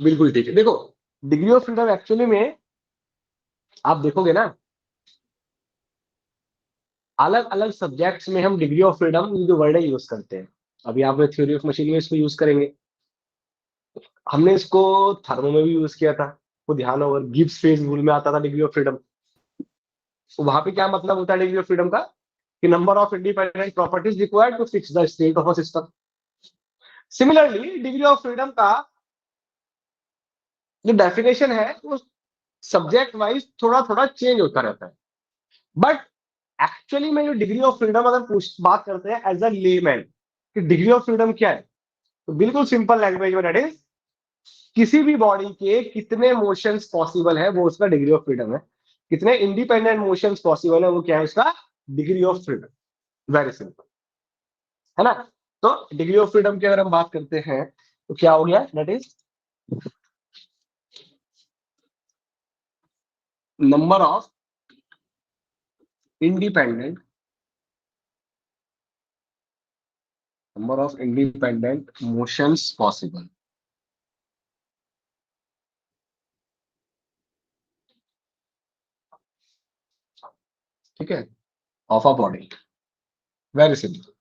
बिल्कुल ठीक है। देखो डिग्री ऑफ फ्रीडम एक्चुअली में आप देखोगे ना, अलग अलग सब्जेक्ट्स में हम डिग्री ऑफ फ्रीडम जो वर्ड है यूज करते हैं। अभी आप थ्योरी ऑफ मशीन में इसको यूज करेंगे, हमने इसको थर्मो में भी यूज किया था, वो ध्यान होगा, गिब्स फेज रूल में आता था डिग्री ऑफ फ्रीडम। तो वहां पे क्या मतलब होता है डिग्री ऑफ फ्रीडम का, कि number of independent properties required to fix the state of a system. Similarly degree of freedom का जो डेफिनेशन है वो सब्जेक्ट वाइज थोड़ा थोड़ा चेंज होता रहता है, बट एक्चुअली में जो डिग्री ऑफ फ्रीडम अगर बात करते हैं एज अ लेमैन कि डिग्री ऑफ फ्रीडम क्या है, तो बिल्कुल सिंपल लैंग्वेज में दैट इज किसी भी बॉडी के कितने मोशंस पॉसिबल है वो उसका डिग्री ऑफ फ्रीडम है, कितने इंडिपेंडेंट मोशंस पॉसिबल है वो क्या है उसका degree of freedom, very simple, है ना। तो डिग्री ऑफ फ्रीडम की अगर हम बात करते हैं तो क्या हो गया, that is number of independent motions possible, ठीक है, of a body, very simple,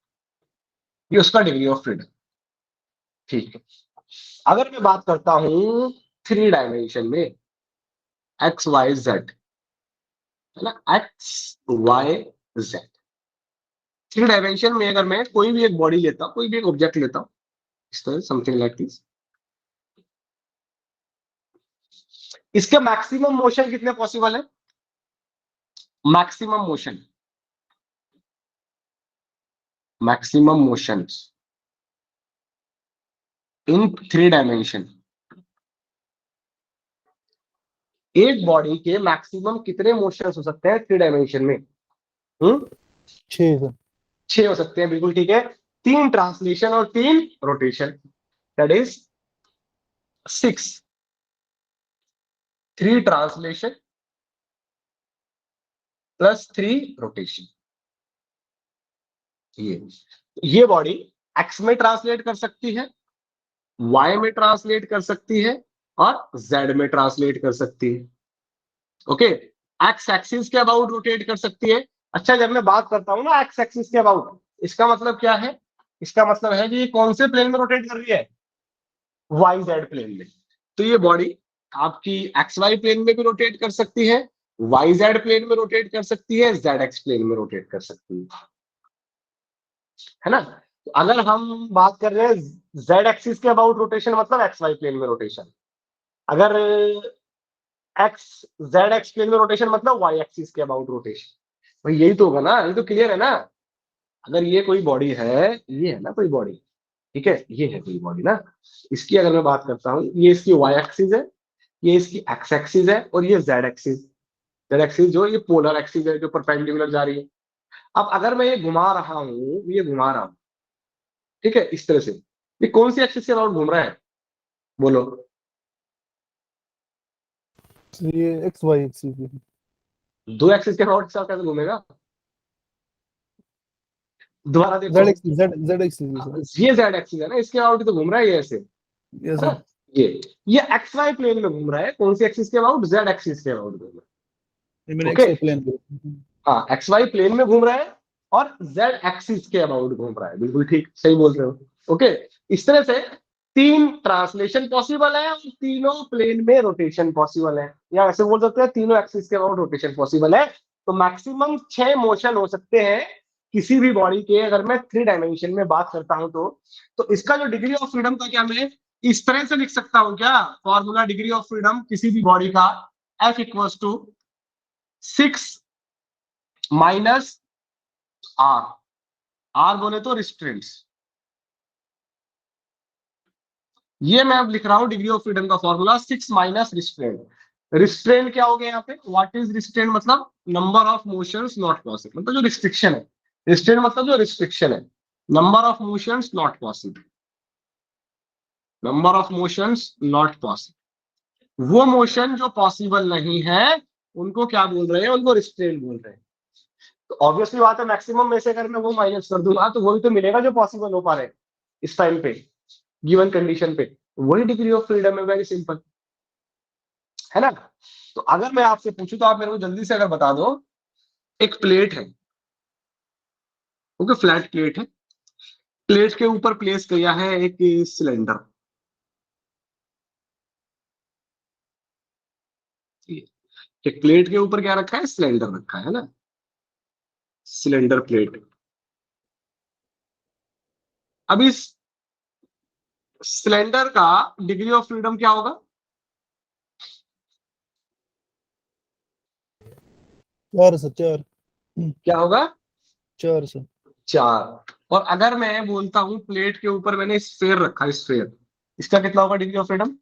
ये उसका डिग्री ऑफ फ्रीडम, ठीक है। अगर मैं बात करता हूं 3 डायमेंशन में, एक्स वाई जेड, है ना, एक्स वाई जेड, 3 डायमेंशन में अगर मैं कोई भी एक बॉडी लेता हूं, कोई भी एक ऑब्जेक्ट लेता हूं, इस तरह समथिंग लाइक दिस, इसके मैक्सिमम मोशन कितने पॉसिबल है, मैक्सिमम मोशन, मैक्सिमम मोशंस इन 3 डायमेंशन, एक बॉडी के मैक्सिमम कितने मोशंस हो सकते हैं 3 डायमेंशन में? 6 सर। 6 हो सकते हैं, बिल्कुल ठीक है। 3 ट्रांसलेशन और 3 rotation, that is 6, 3 translation plus 3 rotation, ये बॉडी एक्स में ट्रांसलेट कर सकती है, वाई में ट्रांसलेट कर सकती है और जेड में ट्रांसलेट कर सकती है, ओके। एक्स एक्सिस के अबाउट रोटेट कर सकती है। अच्छा जब मैं बात करता हूं ना एक्स एक्सिस के अबाउट, इसका मतलब क्या है इसका मतलब है कि ये कौन से प्लेन में रोटेट कर रही है, वाई जेड प्लेन में। तो ये बॉडी आपकी एक्स वाई प्लेन में भी रोटेट कर सकती है, वाई जेड प्लेन में रोटेट कर सकती है, जेड एक्स प्लेन में रोटेट कर सकती है ना। तो अगर हम बात कर रहे हैं जेड एक्सिस के अबाउट रोटेशन मतलब एक्स वाई प्लेन में रोटेशन, अगर एक्स जेड एक्स प्लेन में रोटेशन मतलब वाई एक्सिस के अबाउट रोटेशन। भाई यही तो होगा ना, ये तो क्लियर है ना। अगर ये कोई बॉडी है, ये है ना कोई बॉडी, ठीक है, ये है कोई बॉडी ना, इसकी अगर मैं बात करता हूँ, ये इसकी वाई एक्सिस है, ये इसकी एक्स एक्सिस है, और ये जेड एक्सिस, जेड एक्सिस जो ये पोलर एक्सिस है जो परपेंडिकुलर जा रही है। अब अगर मैं ये घुमा रहा हूं, ये घुमा रहा हूं, ठीक है, इस तरह से, ये कौन सी एक्सिस के अबाउट घूम रहा है, बोलो। ये एक्स वाई एक्सिस है। दो एक्सिस के अबाउट कैसे घूमेगा, दोबारा देखो। जेड एक्सिस, जेड एक्सिस है सर। ये जेड एक्सिस है ना, इसके अबाउट तो घूम रहा है ये ऐसे, यस है सर। ना। ये एक्स वाई प्लेन में घूम रहा है, कौन सी एक्सिस के अबाउट, जेड एक्सिस के अबाउट घूम रहा ये है। मेरे ओके, एक्स वाई प्लेन पे। हाँ, एक्स वाई प्लेन में घूम रहा है और जेड एक्सिस के अबाउट घूम रहा है, बिल्कुल ठीक, सही बोल रहे हो। ओके, इस तरह से तीन ट्रांसलेशन पॉसिबल है और तीनों प्लेन में रोटेशन पॉसिबल है, या ऐसे बोल सकते हैं तीनों एक्सिस के अबाउट रोटेशन पॉसिबल है। तो मैक्सिमम 6 मोशन हो सकते हैं किसी भी बॉडी के, अगर मैं 3 डायमेंशन में बात करता हूं तो इसका जो डिग्री ऑफ फ्रीडम का क्या मैं इस तरह से लिख सकता हूं क्या, फॉर्मूला डिग्री ऑफ फ्रीडम किसी भी बॉडी का F equals to 6 minus R, R बोले तो रिस्ट्रेंट्स। ये मैं अब लिख रहा हूं डिग्री ऑफ फ्रीडम का फॉर्मूला 6 माइनस रिस्ट्रेंट। रिस्ट्रेंट क्या हो गया यहाँ पे, व्हाट इज रिस्ट्रेंट मतलब number of motions not possible, मतलब जो रिस्ट्रिक्शन है, रिस्ट्रेंट मतलब जो रिस्ट्रिक्शन है, number of motions not possible, number of motions not possible, वो मोशन जो पॉसिबल नहीं है उनको क्या बोल रहे हैं, उनको रिस्ट्रेंट बोल रहे हैं। तो ऑब्वियसली बात है, मैक्सिमम में से अगर मैं वो माइनस कर दूंगा तो वो भी तो मिलेगा जो पॉसिबल हो पा रहे इस टाइम पे, गिवन कंडीशन पे, वही डिग्री ऑफ फ्रीडम है, वेरी सिंपल, है ना। तो अगर मैं आपसे पूछूं तो आप मेरे को जल्दी से अगर बता दो, एक प्लेट है, ओके, फ्लैट प्लेट है, प्लेट के ऊपर प्लेस किया है एक सिलेंडर, एक प्लेट के ऊपर क्या रखा है, सिलेंडर रखा है ना, सिलेंडर प्लेट। अब इस सिलेंडर का डिग्री ऑफ फ्रीडम क्या होगा, चार सर, चार। क्या होगा, चार सर। 4। और अगर मैं बोलता हूं प्लेट के ऊपर मैंने स्फेयर रखा, स्फेयर, इसका कितना होगा डिग्री ऑफ फ्रीडम,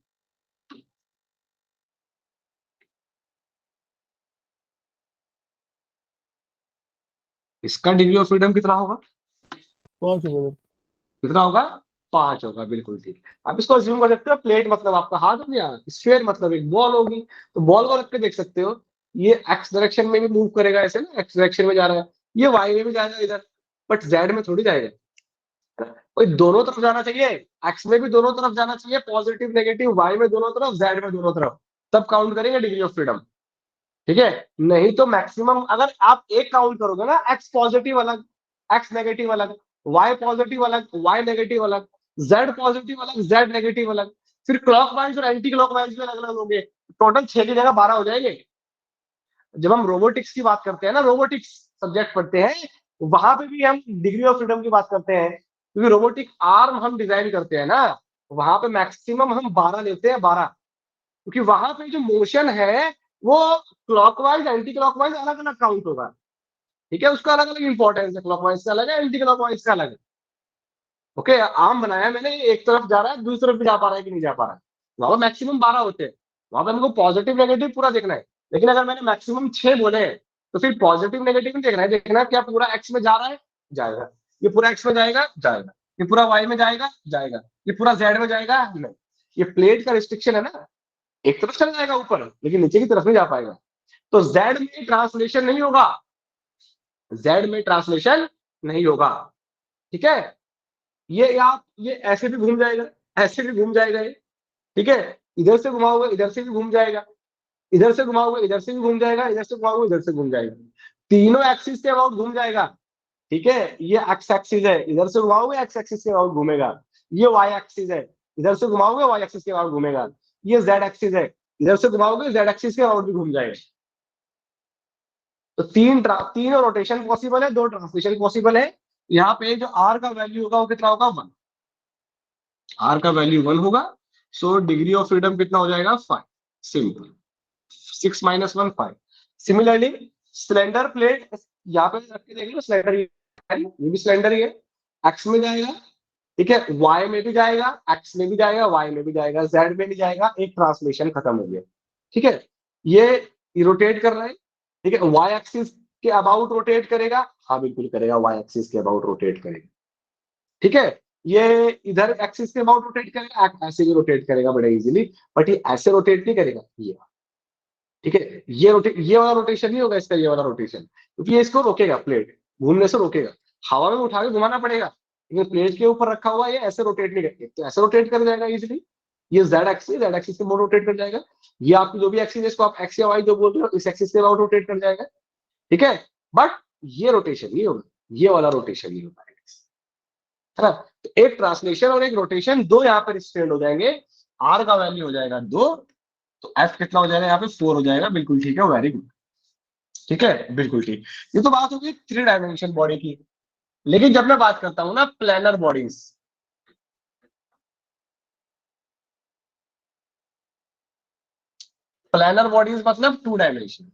इसका डिग्री ऑफ फ्रीडम कितना होगा, 5 सर। कितना होगा, 5 होगा, बिल्कुल ठीक। आप इसको अज्यूम कर सकते हो, प्लेट मतलब आपका हाथ हो गया, स्फीयर मतलब एक बॉल होगी, तो बॉल को रख के देख सकते हो, ये एक्स डायरेक्शन में भी मूव करेगा ऐसे ना, एक्स डायरेक्शन में जा रहा है, ये वाई में भी जाएगा इधर, बट जेड में थोड़ी जाएगा, कोई दोनों तरफ जाना चाहिए, एक्स में भी दोनों तरफ जाना चाहिए, पॉजिटिव नेगेटिव, वाई में दोनों तरफ, जेड में दोनों तरफ, तब काउंट करेंगे डिग्री ऑफ फ्रीडम, ठीक है। नहीं तो मैक्सिमम अगर आप एक काउंट करोगे ना, एक्स पॉजिटिव अलग, एक्स नेगेटिव अलग, वाई पॉजिटिव अलग, वाई नेगेटिव अलग, जेड पॉजिटिव अलग, जेड नेगेटिव अलग, फिर क्लॉकवाइज और एंटी क्लॉकवाइज भी अलग अलग होंगे, टोटल 6 की जगह 12 हो जाएंगे। जब हम रोबोटिक्स की बात करते हैं ना, रोबोटिक्स सब्जेक्ट पढ़ते हैं, वहां पे भी हम डिग्री ऑफ फ्रीडम की बात करते हैं, क्योंकि रोबोटिक आर्म हम डिजाइन करते हैं ना, वहां पे मैक्सिमम हम 12 लेते हैं, 12, क्योंकि वहां पे जो मोशन है वो क्लॉकवाइज एंटी क्लॉकवाइज अलग अलग काउंट होगा, ठीक है, उसका अलग अलग इंपॉर्टेंस है, क्लॉकवाइज का अलग है, एंटी क्लॉकवाइज का अलग है। ओके, आम बनाया मैंने, एक तरफ जा रहा है, दूसरी तरफ भी जा पा रहा है कि नहीं जा पा रहा है, वहां पर मैक्सिमम 12 होते हैं, वहां पर हमको पॉजिटिव नेगेटिव पूरा देखना है। लेकिन अगर मैंने मैक्सिमम 6 बोले तो फिर पॉजिटिव नेगेटिव नहीं देखना है, देखना है क्या पूरा एक्स में जा रहा है, जाएगा, ये पूरा एक्स में जाएगा, जाएगा, ये पूरा वाई में जाएगा, जाएगा, ये पूरा जेड में जाएगा, नहीं। ये प्लेट का रिस्ट्रिक्शन है ना, एक तरफ चला जाएगा ऊपर लेकिन नीचे की तरफ नहीं जा पाएगा, तो जेड में ट्रांसलेशन नहीं होगा, जेड में ट्रांसलेशन नहीं होगा, ठीक है। ये आप ये ऐसे भी घूम जाएगा, ऐसे भी घूम जाएगा ये, ठीक है, इधर से घुमाओगे इधर से भी घूम जाएगा, इधर से घुमाओगे इधर से भी घूम जाएगा, इधर से घुमाओगे इधर से घूम जाएगा, तीनों एक्सिस के अबाउट घूम जाएगा, ठीक है, ये एक्स एक्सिस है, इधर से घुमाओगे एक्स एक्सिस के अराउंड घूमेगा। ये वाई एक्सिस है, इधर से घुमाओगे वाई एक्सिस के अराउंड घूमेगा। ये जेड एक्सिस है, इधर से घुमाओगे जेड एक्सिस के अराउंड भी घूम जाएगा। तो तीन रोटेशन पॉसिबल है, 2 ट्रांसलेशन पॉसिबल है। यहाँ पे जो आर का वैल्यू होगा वो कितना होगा, 1। आर का वैल्यू 1 होगा, सो डिग्री ऑफ फ्रीडम कितना हो जाएगा, 5। सिंपल, 6 - 1 5। सिमिलरली सिलेंडर प्लेट यहाँ पे रख के देख लो, सिलेंडर ये भी सिलेंडर ही है, एक्स में जाएगा, ठीक है, वाई में भी जाएगा, एक्स में भी जाएगा, वाई में भी जाएगा, जेड में भी जाएगा, एक ट्रांसलेशन खत्म हो गया। ठीक है, ये रोटेट कर रहा है, ठीक है, वाई एक्सिस के अबाउट रोटेट करेगा, हाँ बिल्कुल करेगा, वाई एक्सिस के अबाउट रोटेट करेगा। ठीक है, ये इधर एक्सिस के अबाउट रोटेट करेगा, ऐसे भी रोटेट करेगा बड़े इजीली, बट ये ऐसे रोटेट नहीं करेगा, ये, ठीक है, ये वाला रोटेशन नहीं होगा इसका, ये वाला रोटेशन, क्योंकि ये इसको रोकेगा, प्लेट घूमने से रोकेगा, हवा में उठा के घुमाना पड़ेगा, लेकिन प्लेट के ऊपर रखा हुआ है, ये ऐसे रोटेट नहीं करेगा, तो ऐसे रोटेट कर जाएगा इजीली। ये जेड एक्सिस के मोड रोटेट कर जाएगा। ये आपकी जो भी एक्सिस है, इसको आप एक्स या वाई जो बोल रहे हो, इस एक्सिस के अबाउट रोटेट कर जाएगा। ठीक है, बट ये रोटेशन नहीं होगा, ये वाला रोटेशन नहीं होगा, है ना। तो एक ट्रांसलेशन और एक रोटेशन, दो यहाँ पर स्टैंड हो जाएंगे। आर का वैल्यू हो जाएगा 2, तो एफ कितना हो जाएगा यहाँ पे, 4 हो जाएगा। बिल्कुल ठीक है, वेरी गुड, ठीक है, बिल्कुल ठीक। ये तो बात होगी 3 डायमेंशन बॉडी की। लेकिन जब मैं बात करता हूं ना प्लैनर बॉडीज, प्लैनर बॉडीज मतलब 2 डायमेंशन।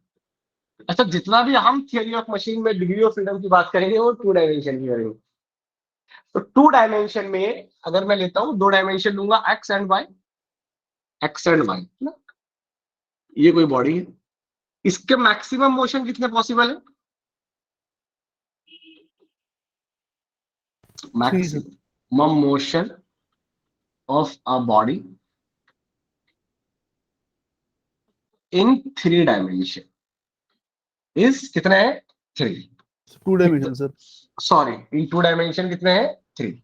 अच्छा, जितना भी हम थियरी ऑफ मशीन में डिग्री ऑफ फ्रीडम की बात करेंगे वो 2 डायमेंशन की करेंगे। तो 2 डायमेंशन में अगर मैं लेता हूं, 2 डायमेंशन लूंगा, X and Y, X and Y ना, ये कोई बॉडी है, इसके मैक्सिमम मोशन कितने पॉसिबल है, maximum motion of a body in 3 dimension is कितने हैं, 3। 2 dimension sir, sorry, in 2 dimension कितने हैं, 3।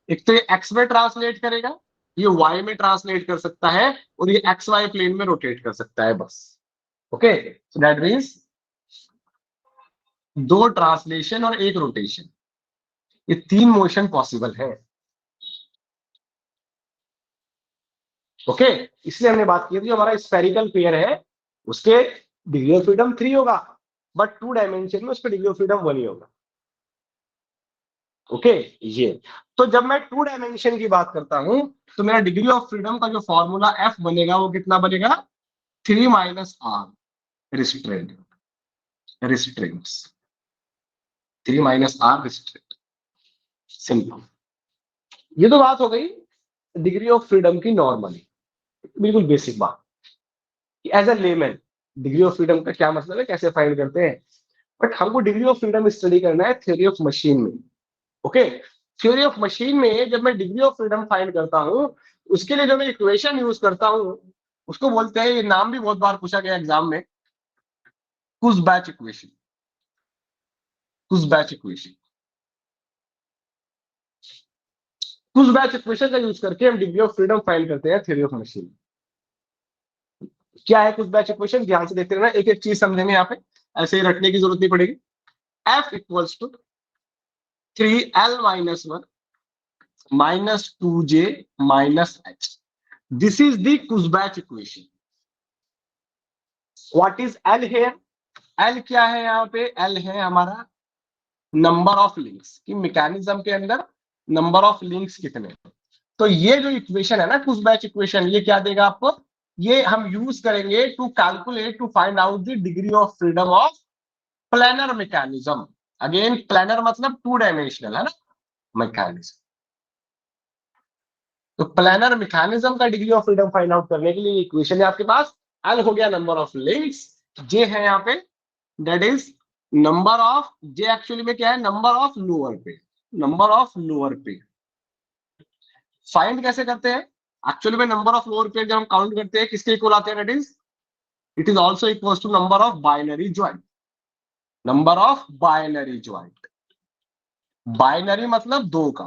एक तो ये एक्स में ट्रांसलेट करेगा, ये वाई में ट्रांसलेट कर सकता है, और ये एक्स वाई प्लेन में रोटेट कर सकता है, बस। Okay, so that means 2 translation और 1 रोटेशन, ये 3 मोशन पॉसिबल है। ओके, इसलिए हमने बात की थी, जो हमारा स्फेरिकल पेयर है उसके डिग्री ऑफ फ्रीडम 3 होगा, बट 2 डायमेंशन में उसका डिग्री ऑफ फ्रीडम 1 ही होगा। ओके, ये तो जब मैं 2 डायमेंशन की बात करता हूं, तो मेरा डिग्री ऑफ फ्रीडम का जो फॉर्मूला एफ बनेगा वो कितना बनेगा, 3 - R restraint, restraints, 3 - R restraint. Simple, ये तो बात हो गई डिग्री ऑफ फ्रीडम की नॉर्मली, बिल्कुल बेसिक बात। As a layman degree of freedom का क्या मतलब है, कैसे फाइंड करते हैं, बट हमको डिग्री ऑफ फ्रीडम स्टडी करना है थ्योरी ऑफ मशीन में। ओके, थ्योरी ऑफ मशीन में जब मैं डिग्री ऑफ फ्रीडम फाइंड करता हूं, उसके लिए जो मैं इक्वेशन यूज करता हूं उसको बोलते हैं, ये नाम भी बहुत बार पूछा गया एग्जाम में, कुज़बैच इक्वेशन, कुज़बैच इक्वेशन। कुज़बैच इक्वेशन का यूज करके हम डिग्री ऑफ फ्रीडम फाइंड करते हैं थ्योरी ऑफ मशीन। क्या है कुज़बैच इक्वेशन, ध्यान से देखते रहना, एक एक चीज समझेंगे यहाँ पे, ऐसे ही रटने की जरूरत नहीं पड़ेगी। F equals to 3L - 1 - 2J - H। This is the Kutzbach equation. What is L here, L क्या है यहाँ पे, L है हमारा नंबर ऑफ लिंक्स, कि मैकेनिज्म के अंदर नंबर ऑफ लिंक्स कितने। तो ये जो इक्वेशन है ना कुज़बैच इक्वेशन, ये क्या देगा आपको, ये हम यूज करेंगे to calculate, to find out the degree of freedom of planar mechanism. Again planar मतलब 2 डायमेंशनल है ना मैकेनिज्म। तो प्लैनर मैकेनिज्म का degree of freedom find out करने के लिए इक्वेशन है आपके पास। एल हो गया नंबर ऑफ लिंक्स, जे है यहाँ पे that is number of, J actually में क्या है, number of lower pair, number of lower pair. Find कैसे करते हैं, एक्चुअली में नंबर ऑफ लोअर पेयर जब हम काउंट करते हैं किसके इक्वल आते हैं, that is it is also equal to number of binary joint, number of binary joint. Binary मतलब 2 का,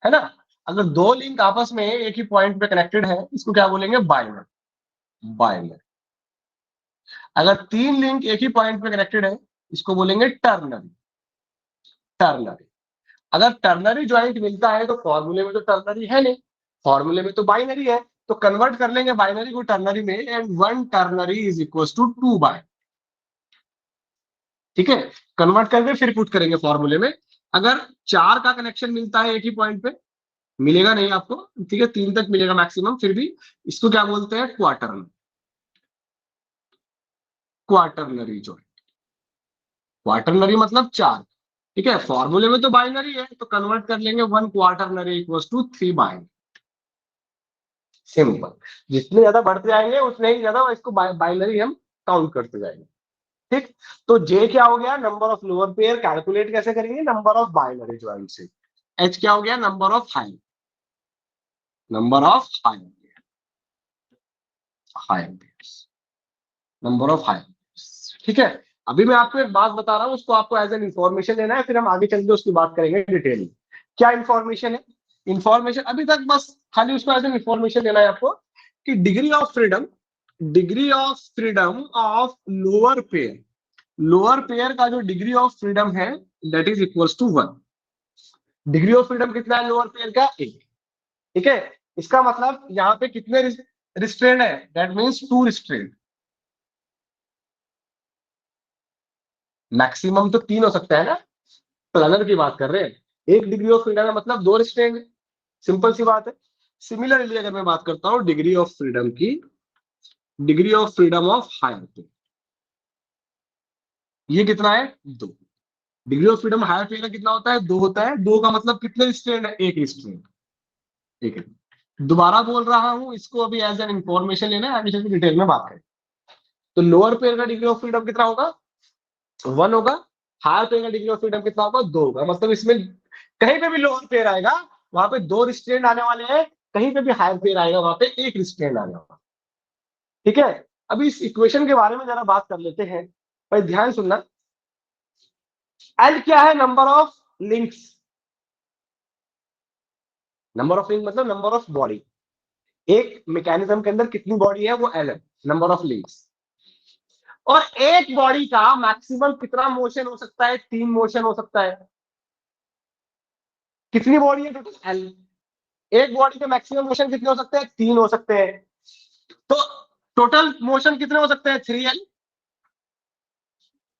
है ना। अगर 2 लिंक आपस में एक ही पॉइंट पे कनेक्टेड है, इसको क्या बोलेंगे, बाइनर, बाइनर। अगर 3 लिंक एक ही पॉइंट पे कनेक्टेड है, इसको बोलेंगे टर्नरी, टर्नरी। अगर टर्नरी ज्वाइंट मिलता है तो फॉर्मूले में तो टर्नरी है नहीं, फॉर्मूले में तो बाइनरी है, तो कन्वर्ट कर लेंगे बाइनरी को टर्नरी में, and one ternary is equal to two binary. ठीक है, कन्वर्ट करके फिर पुट करेंगे फॉर्मूले में। अगर 4 का कनेक्शन मिलता है एक ही पॉइंट पे, मिलेगा नहीं आपको, ठीक है, 3 तक मिलेगा मैक्सिमम, फिर भी इसको क्या बोलते हैं, क्वार्टरनरी, क्वार्टरनरी ज्वाइंट। क्वार्टरनरी मतलब 4। ठीक है, फॉर्मूले में तो बाइनरी है, तो कन्वर्ट कर लेंगे, one quaternary equal to 3 binary. Simple. जितने ज्यादा बढ़ते जाएंगे उतने ही ज्यादा इसको बाइनरी हम काउंट करते जाएंगे। ठीक, तो जे क्या हो गया, number of lower pair. Calculate कैसे करेंगे, नंबर ऑफ बाइनरी ज्वाइंट से। एच क्या हो गया, number of high, number of high number of high. ठीक है, अभी मैं आपको एक बात बता रहा हूं, उसको आपको एज एन इंफॉर्मेशन लेना है, फिर हम आगे चल के उसकी बात करेंगे डिटेल में। क्या इंफॉर्मेशन है, इंफॉर्मेशन अभी तक बस खाली उसको एज एन इंफॉर्मेशन लेना है आपको, कि degree of freedom, degree of freedom of lower pair, lower pair का जो डिग्री ऑफ फ्रीडम है that is equals to 1। Degree of freedom कितना है लोअर पेयर का, 1। ठीक है, इसका मतलब यहाँ पे कितने रिस्ट्रेन है, दैट मीन्स 2 रिस्ट्रेन। मैक्सिमम तो 3 हो सकता है ना, प्लानर की बात कर रहे हैं। 1 डिग्री ऑफ फ्रीडम है मतलब 2 रिस्ट्रेन है, सिंपल सी बात है। सिमिलरली अगर मैं बात करता हूं डिग्री ऑफ फ्रीडम की, degree of freedom of higher pair, ये कितना है, 2। Degree of freedom higher pair का कितना होता है, 2 होता है। 2 का मतलब कितने रिस्ट्रेन है, 1 रिस्ट्रेन। ठीक है, दोबारा बोल रहा हूं, इसको अभी एज एन इंफॉर्मेशन लेना है, आगे चल के डिटेल में बात करें। तो लोअर पेयर का डिग्री ऑफ फ्रीडम कितना होगा, 1 होगा। हायर पेयर का डिग्री ऑफ फ्रीडम कितना होगा, 2 होगा। मतलब इसमें कहीं पे भी लोअर पेयर आएगा वहां पे 2 रिस्ट्रेंट आने वाले हैं, कहीं पे भी हायर पेयर आएगा वहां पे 1 रिस्ट्रेंट आने वाला। ठीक है, अभी इस इक्वेशन के बारे में जरा बात कर लेते हैं, पर ध्यान सुनना। एल क्या है, number of links, number of link मतलब नंबर ऑफ बॉडी। एक मैकेनिज्म के अंदर कितनी बॉडी है वो एल है, नंबर ऑफ लिंक्स। और एक बॉडी का मैक्सिमम कितना मोशन हो सकता है, 3 मोशन हो सकता है। कितनी बॉडी है टोटल, एल। एक बॉडी के मैक्सिमम मोशन कितने हो सकते हैं, 3 हो सकते हैं। तो टोटल मोशन कितने हो सकते हैं, 3L,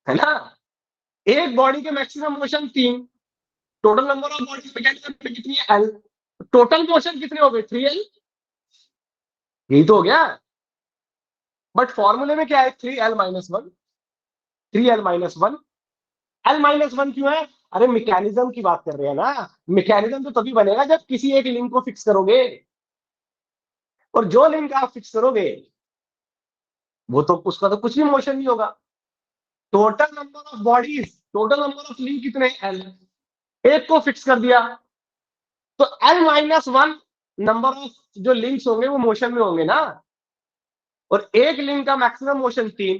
है ना। एक बॉडी के maximum motion 3, total number of body mechanism पे कितनी है, L। टोटल मोशन कितने हो गए, 3L, यही तो हो गया। बट फॉर्मूले में क्या है, 3L-1, 3L-1। L-1 क्यों है, अरे मैकेनिज्म की बात कर रहे हैं ना। मैकेनिज्म तो तभी बनेगा जब किसी एक लिंक को फिक्स करोगे, और जो लिंक आप फिक्स करोगे वो तो उसका तो कुछ भी मोशन नहीं होगा। Total number of bodies, total number of link कितने, एल। एक को फिक्स कर दिया तो L-1 नंबर ऑफ जो लिंक्स होंगे वो मोशन में होंगे ना, और एक लिंक का मैक्सिमम मोशन 3।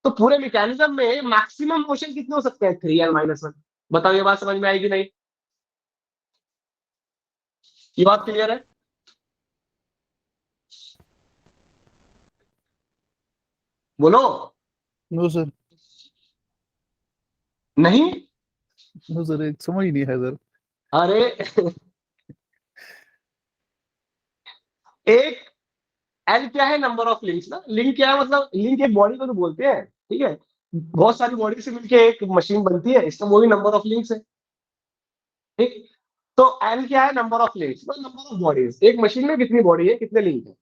तो पूरे मैकेनिज्म में मैक्सिमम मोशन कितने हो सकते हैं, 3L-1। बताओ ये बात समझ में आएगी नहीं, ये बात क्लियर है, बोलो। नो सर, नहीं, नो सर, एक समझ ही नहीं है सर। अरे एक एल क्या है, नंबर ऑफ लिंक्स ना। लिंक क्या है, मतलब लिंक एक बॉडी को तो बोलते हैं। ठीक है, बहुत सारी बॉडी से मिलके एक मशीन बनती है, इसका वो भी नंबर ऑफ लिंक्स है। ठीक, तो एल क्या है, नंबर ऑफ लिंक्स, मतलब नंबर ऑफ बॉडीज। एक मशीन में कितनी बॉडी है, कितने लिंक है।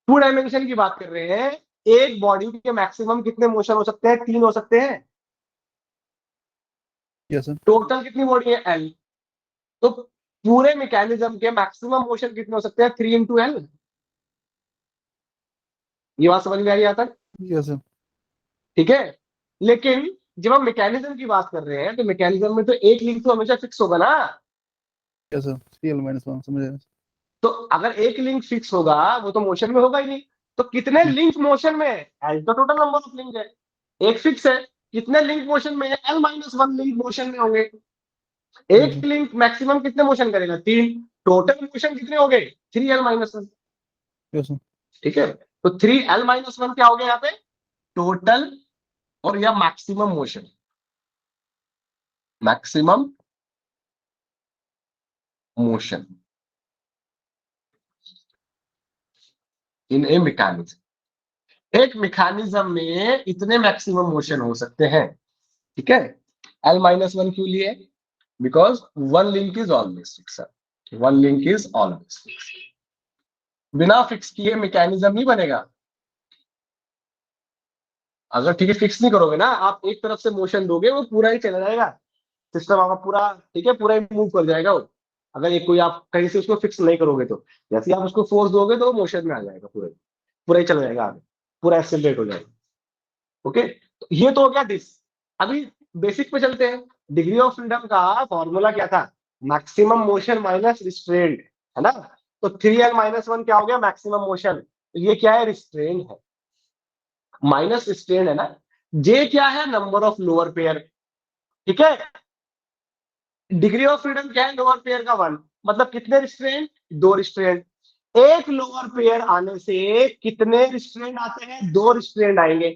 2 डायमेंशन की बात कर रहे हैं, एक बॉडी के मैक्सिमम कितने मोशन हो सकते हैं, 3 हो सकते हैं। Yes sir. टोटल कितनी बॉडी है, एल। तो पूरे मैकेनिज्म के मैक्सिमम मोशन कितने हो सकते हैं, 3 × L। ये बात समझ में आ रही है यहाँ तक, यस सर। ठीक है। लेकिन जब हम मैकेनिज्म की बात कर रहे हैं तो मैकेनिज्म में तो एक लिंक तो हमेशा फिक्स होगा ना। यस सर, CL-1 समझ आया। तो अगर एक लिंक फिक्स होगा वो तो मोशन में होगा ही नहीं। तो कितने लिंक मोशन में है, एल तो टोटल नंबर ऑफ लिंक है, एक फिक्स है। कितने लिंक मोशन में है, L-1 लिंक मोशन में होंगे। यस एक लिंक मैक्सिमम कितने मोशन करेगा, 3। टोटल मोशन कितने हो गए, 3L-1। सर। ठीक है, तो 3L-1 क्या हो गया यहाँ पे, टोटल और या maximum motion. Maximum motion in a mechanism. एक मैकेनिज्म में इतने मैक्सिमम मोशन हो सकते हैं, ठीक है। L-1 क्यों लिए? Because one link is always fix, one link is always fix. बिना फिक्स किए मैकेनिज्म नहीं बनेगा। अगर ठीक है फिक्स नहीं करोगे ना, आप एक तरफ से मोशन दोगे वो पूरा ही चला जाएगा, सिस्टम आपका पूरा, ठीक है, पूरा ही मूव कर जाएगा वो। अगर एक कोई आप कहीं से उसको फिक्स नहीं करोगे तो जैसे ही आप उसको फोर्स दोगे तो वो मोशन में आ जाएगा, पूरा ही चला जाएगा आगे, पूरा एक्सेलरेट हो जाएगा। ओके, तो ये तो हो गया दिस। अभी बेसिक पे चलते हैं। डिग्री ऑफ फ्रीडम का फॉर्मूला क्या था? मैक्सिमम मोशन माइनस रिस्ट्रेंट, है ना। तो 3L-1 क्या हो गया? Maximum motion. तो ये क्या है? रिस्ट्रेंट है, माइनस रिस्ट्रेंट है ना। जे क्या है? नंबर ऑफ लोअर पेयर, ठीक है। डिग्री ऑफ फ्रीडम क्या है? लोअर पेयर का 1, मतलब कितने रिस्ट्रेंट? 2 रिस्ट्रेंट। एक लोअर पेयर आने से कितने रिस्ट्रेंट आते हैं? 2 रिस्ट्रेंट आएंगे।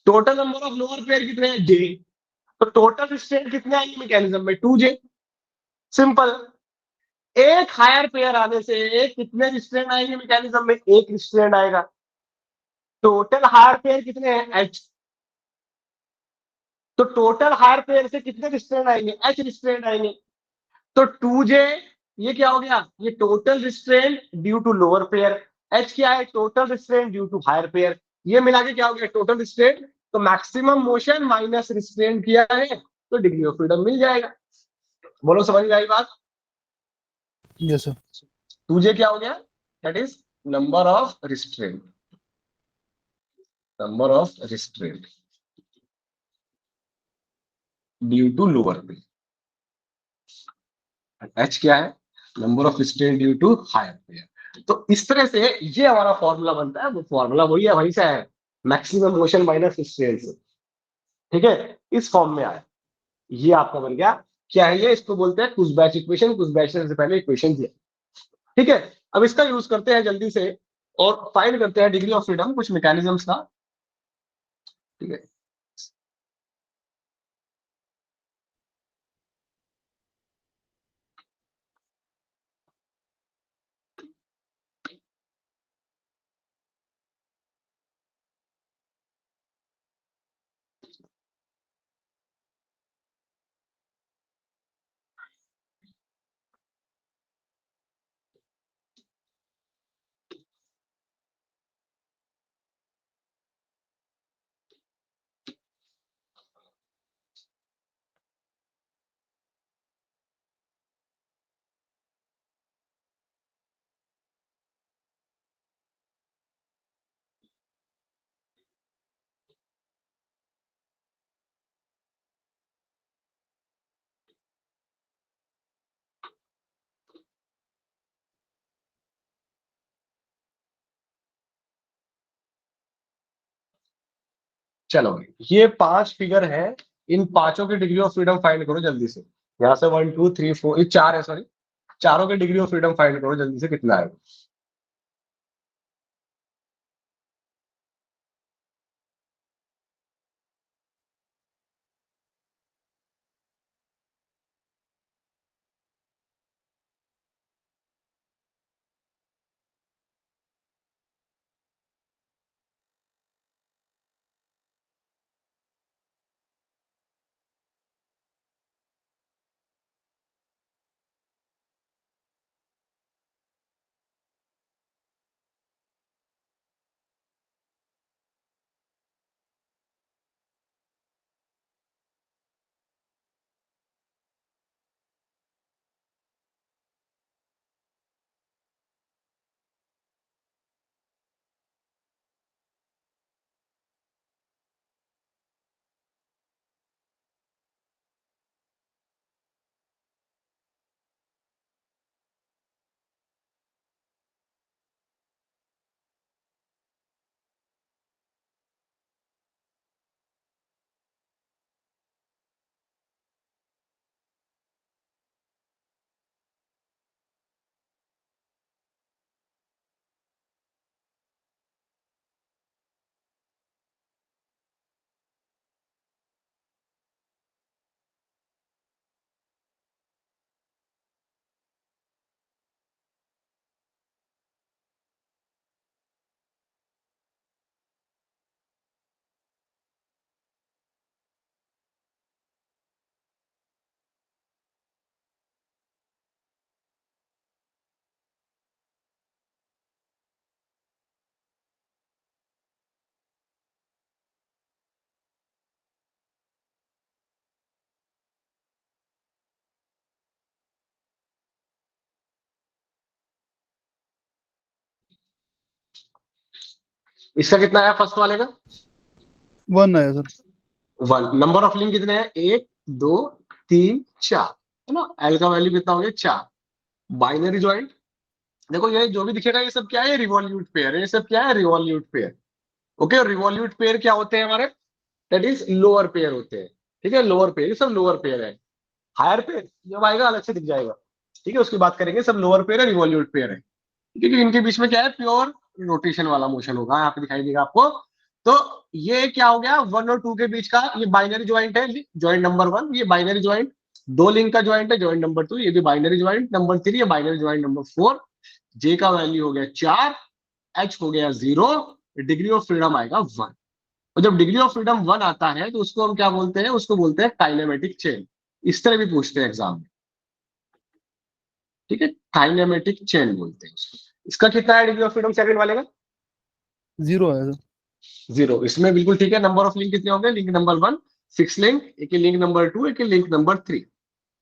Total number of lower pair कितने हैं? जे। तो टोटल रिस्ट्रेंट कितने आएंगे मैकेनिज्म में? 2J। सिंपल। एक हायर पेयर आने से कितने रिस्ट्रेंट आएंगे मैकेनिज्म में? एक रिस्ट्रेंट आएगा। टोटल हायर पेयर कितने हैं? H। तो टोटल हायर पेयर से कितने रिस्ट्रेंट आएंगे? H रिस्ट्रेंट आएंगे। तो 2J ये क्या हो गया? ये total restraint due to lower pair. H क्या है? Total restraint due to higher pair. ये मिला के क्या हो गया? Total restraint. तो मैक्सिमम मोशन माइनस रिस्ट्रेंट किया है तो डिग्री ऑफ फ्रीडम मिल जाएगा। बोलो समझ में आई बात? Yes sir. 2J क्या हो गया? That is number of restraint, number of restraint due to lower pair. H क्या है? Number of restraint due to higher pair. तो इस तरह से ये हमारा फॉर्मूला बनता है। वो फॉर्मूला वही है, वहीं से है, मैक्सिमम मोशन माइनस रिस्ट्रेंट से, ठीक है। इस फॉर्म में आया, ये आपका बन गया। क्या है ये? इसको बोलते हैं कुसबैच इक्वेशन। कुसबैच से पहले इक्वेशन दिया, ठीक है। अब इसका यूज करते हैं जल्दी से और फाइंड करते हैं डिग्री ऑफ फ्रीडम, कुछ मैकेनिज्म्स का, ठीक है। चलो ये 5 फिगर है, इन पांचों की डिग्री ऑफ फ्रीडम फाइंड करो जल्दी से। यहाँ से 1 2 3 4, ये 4 है, सॉरी, चारों की डिग्री ऑफ फ्रीडम फाइंड करो जल्दी से, कितना है? इसका कितना आया फर्स्ट वाले का? 1 आया सर। 1। नंबर ऑफ लिंक कितने हैं? 1 2 3 4, है ना। एल का वैल्यू कितना हो गया? 4। बाइनरी ज्वाइंट, देखो ये जो भी दिखेगा ये सब क्या है? Revolute pair. ये सब क्या है? Revolute pair. ओके, और रिवॉल्यूट पेयर क्या होते हैं हमारे? दैट इज लोअर पेयर होते हैं। ठीक है, लोअर पेयर, ये सब लोअर पेयर है। हायर पेयर जब आएगा अलग से दिख जाएगा, ठीक है, उसकी बात करेंगे। सब लोअर पेयर है, रिवॉल्यूट पेयर है, क्योंकि इनके बीच में क्या है? प्योर रोटेशन वाला मोशन होगा। यहाँ पे दिखाई देगा आपको। तो ये क्या हो गया? 1 और 2 के बीच का ये बाइनरी ज्वाइंट है, ज्वाइंट नंबर 1, ये बाइनरी ज्वाइंट। 2 लिंक का ज्वाइंट है, ज्वाइंट नंबर 2, ये भी बाइनरी ज्वाइंट। नंबर 3 ये बाइनरी ज्वाइंट नंबर 4। जे का वैल्यू हो गया 4, एच हो गया 0, डिग्री ऑफ फ्रीडम आएगा 1। और जब डिग्री ऑफ फ्रीडम 1 आता है तो उसको हम क्या बोलते हैं? उसको बोलते हैं काइनेमेटिक चेन। इस तरह भी पूछते हैं एग्जाम में, ठीक है, काइनेमेटिक चेन बोलते हैं उसको। इसका कितना है डिग्री ऑफ फ्रीडम सेकंड वाले का? 0 आया सर। 0। इसमें बिल्कुल ठीक है। नंबर ऑफ लिंक कितने होंगे? लिंक नंबर 1 6 लिंक, एक लिंक नंबर 2, एक लिंक नंबर 3।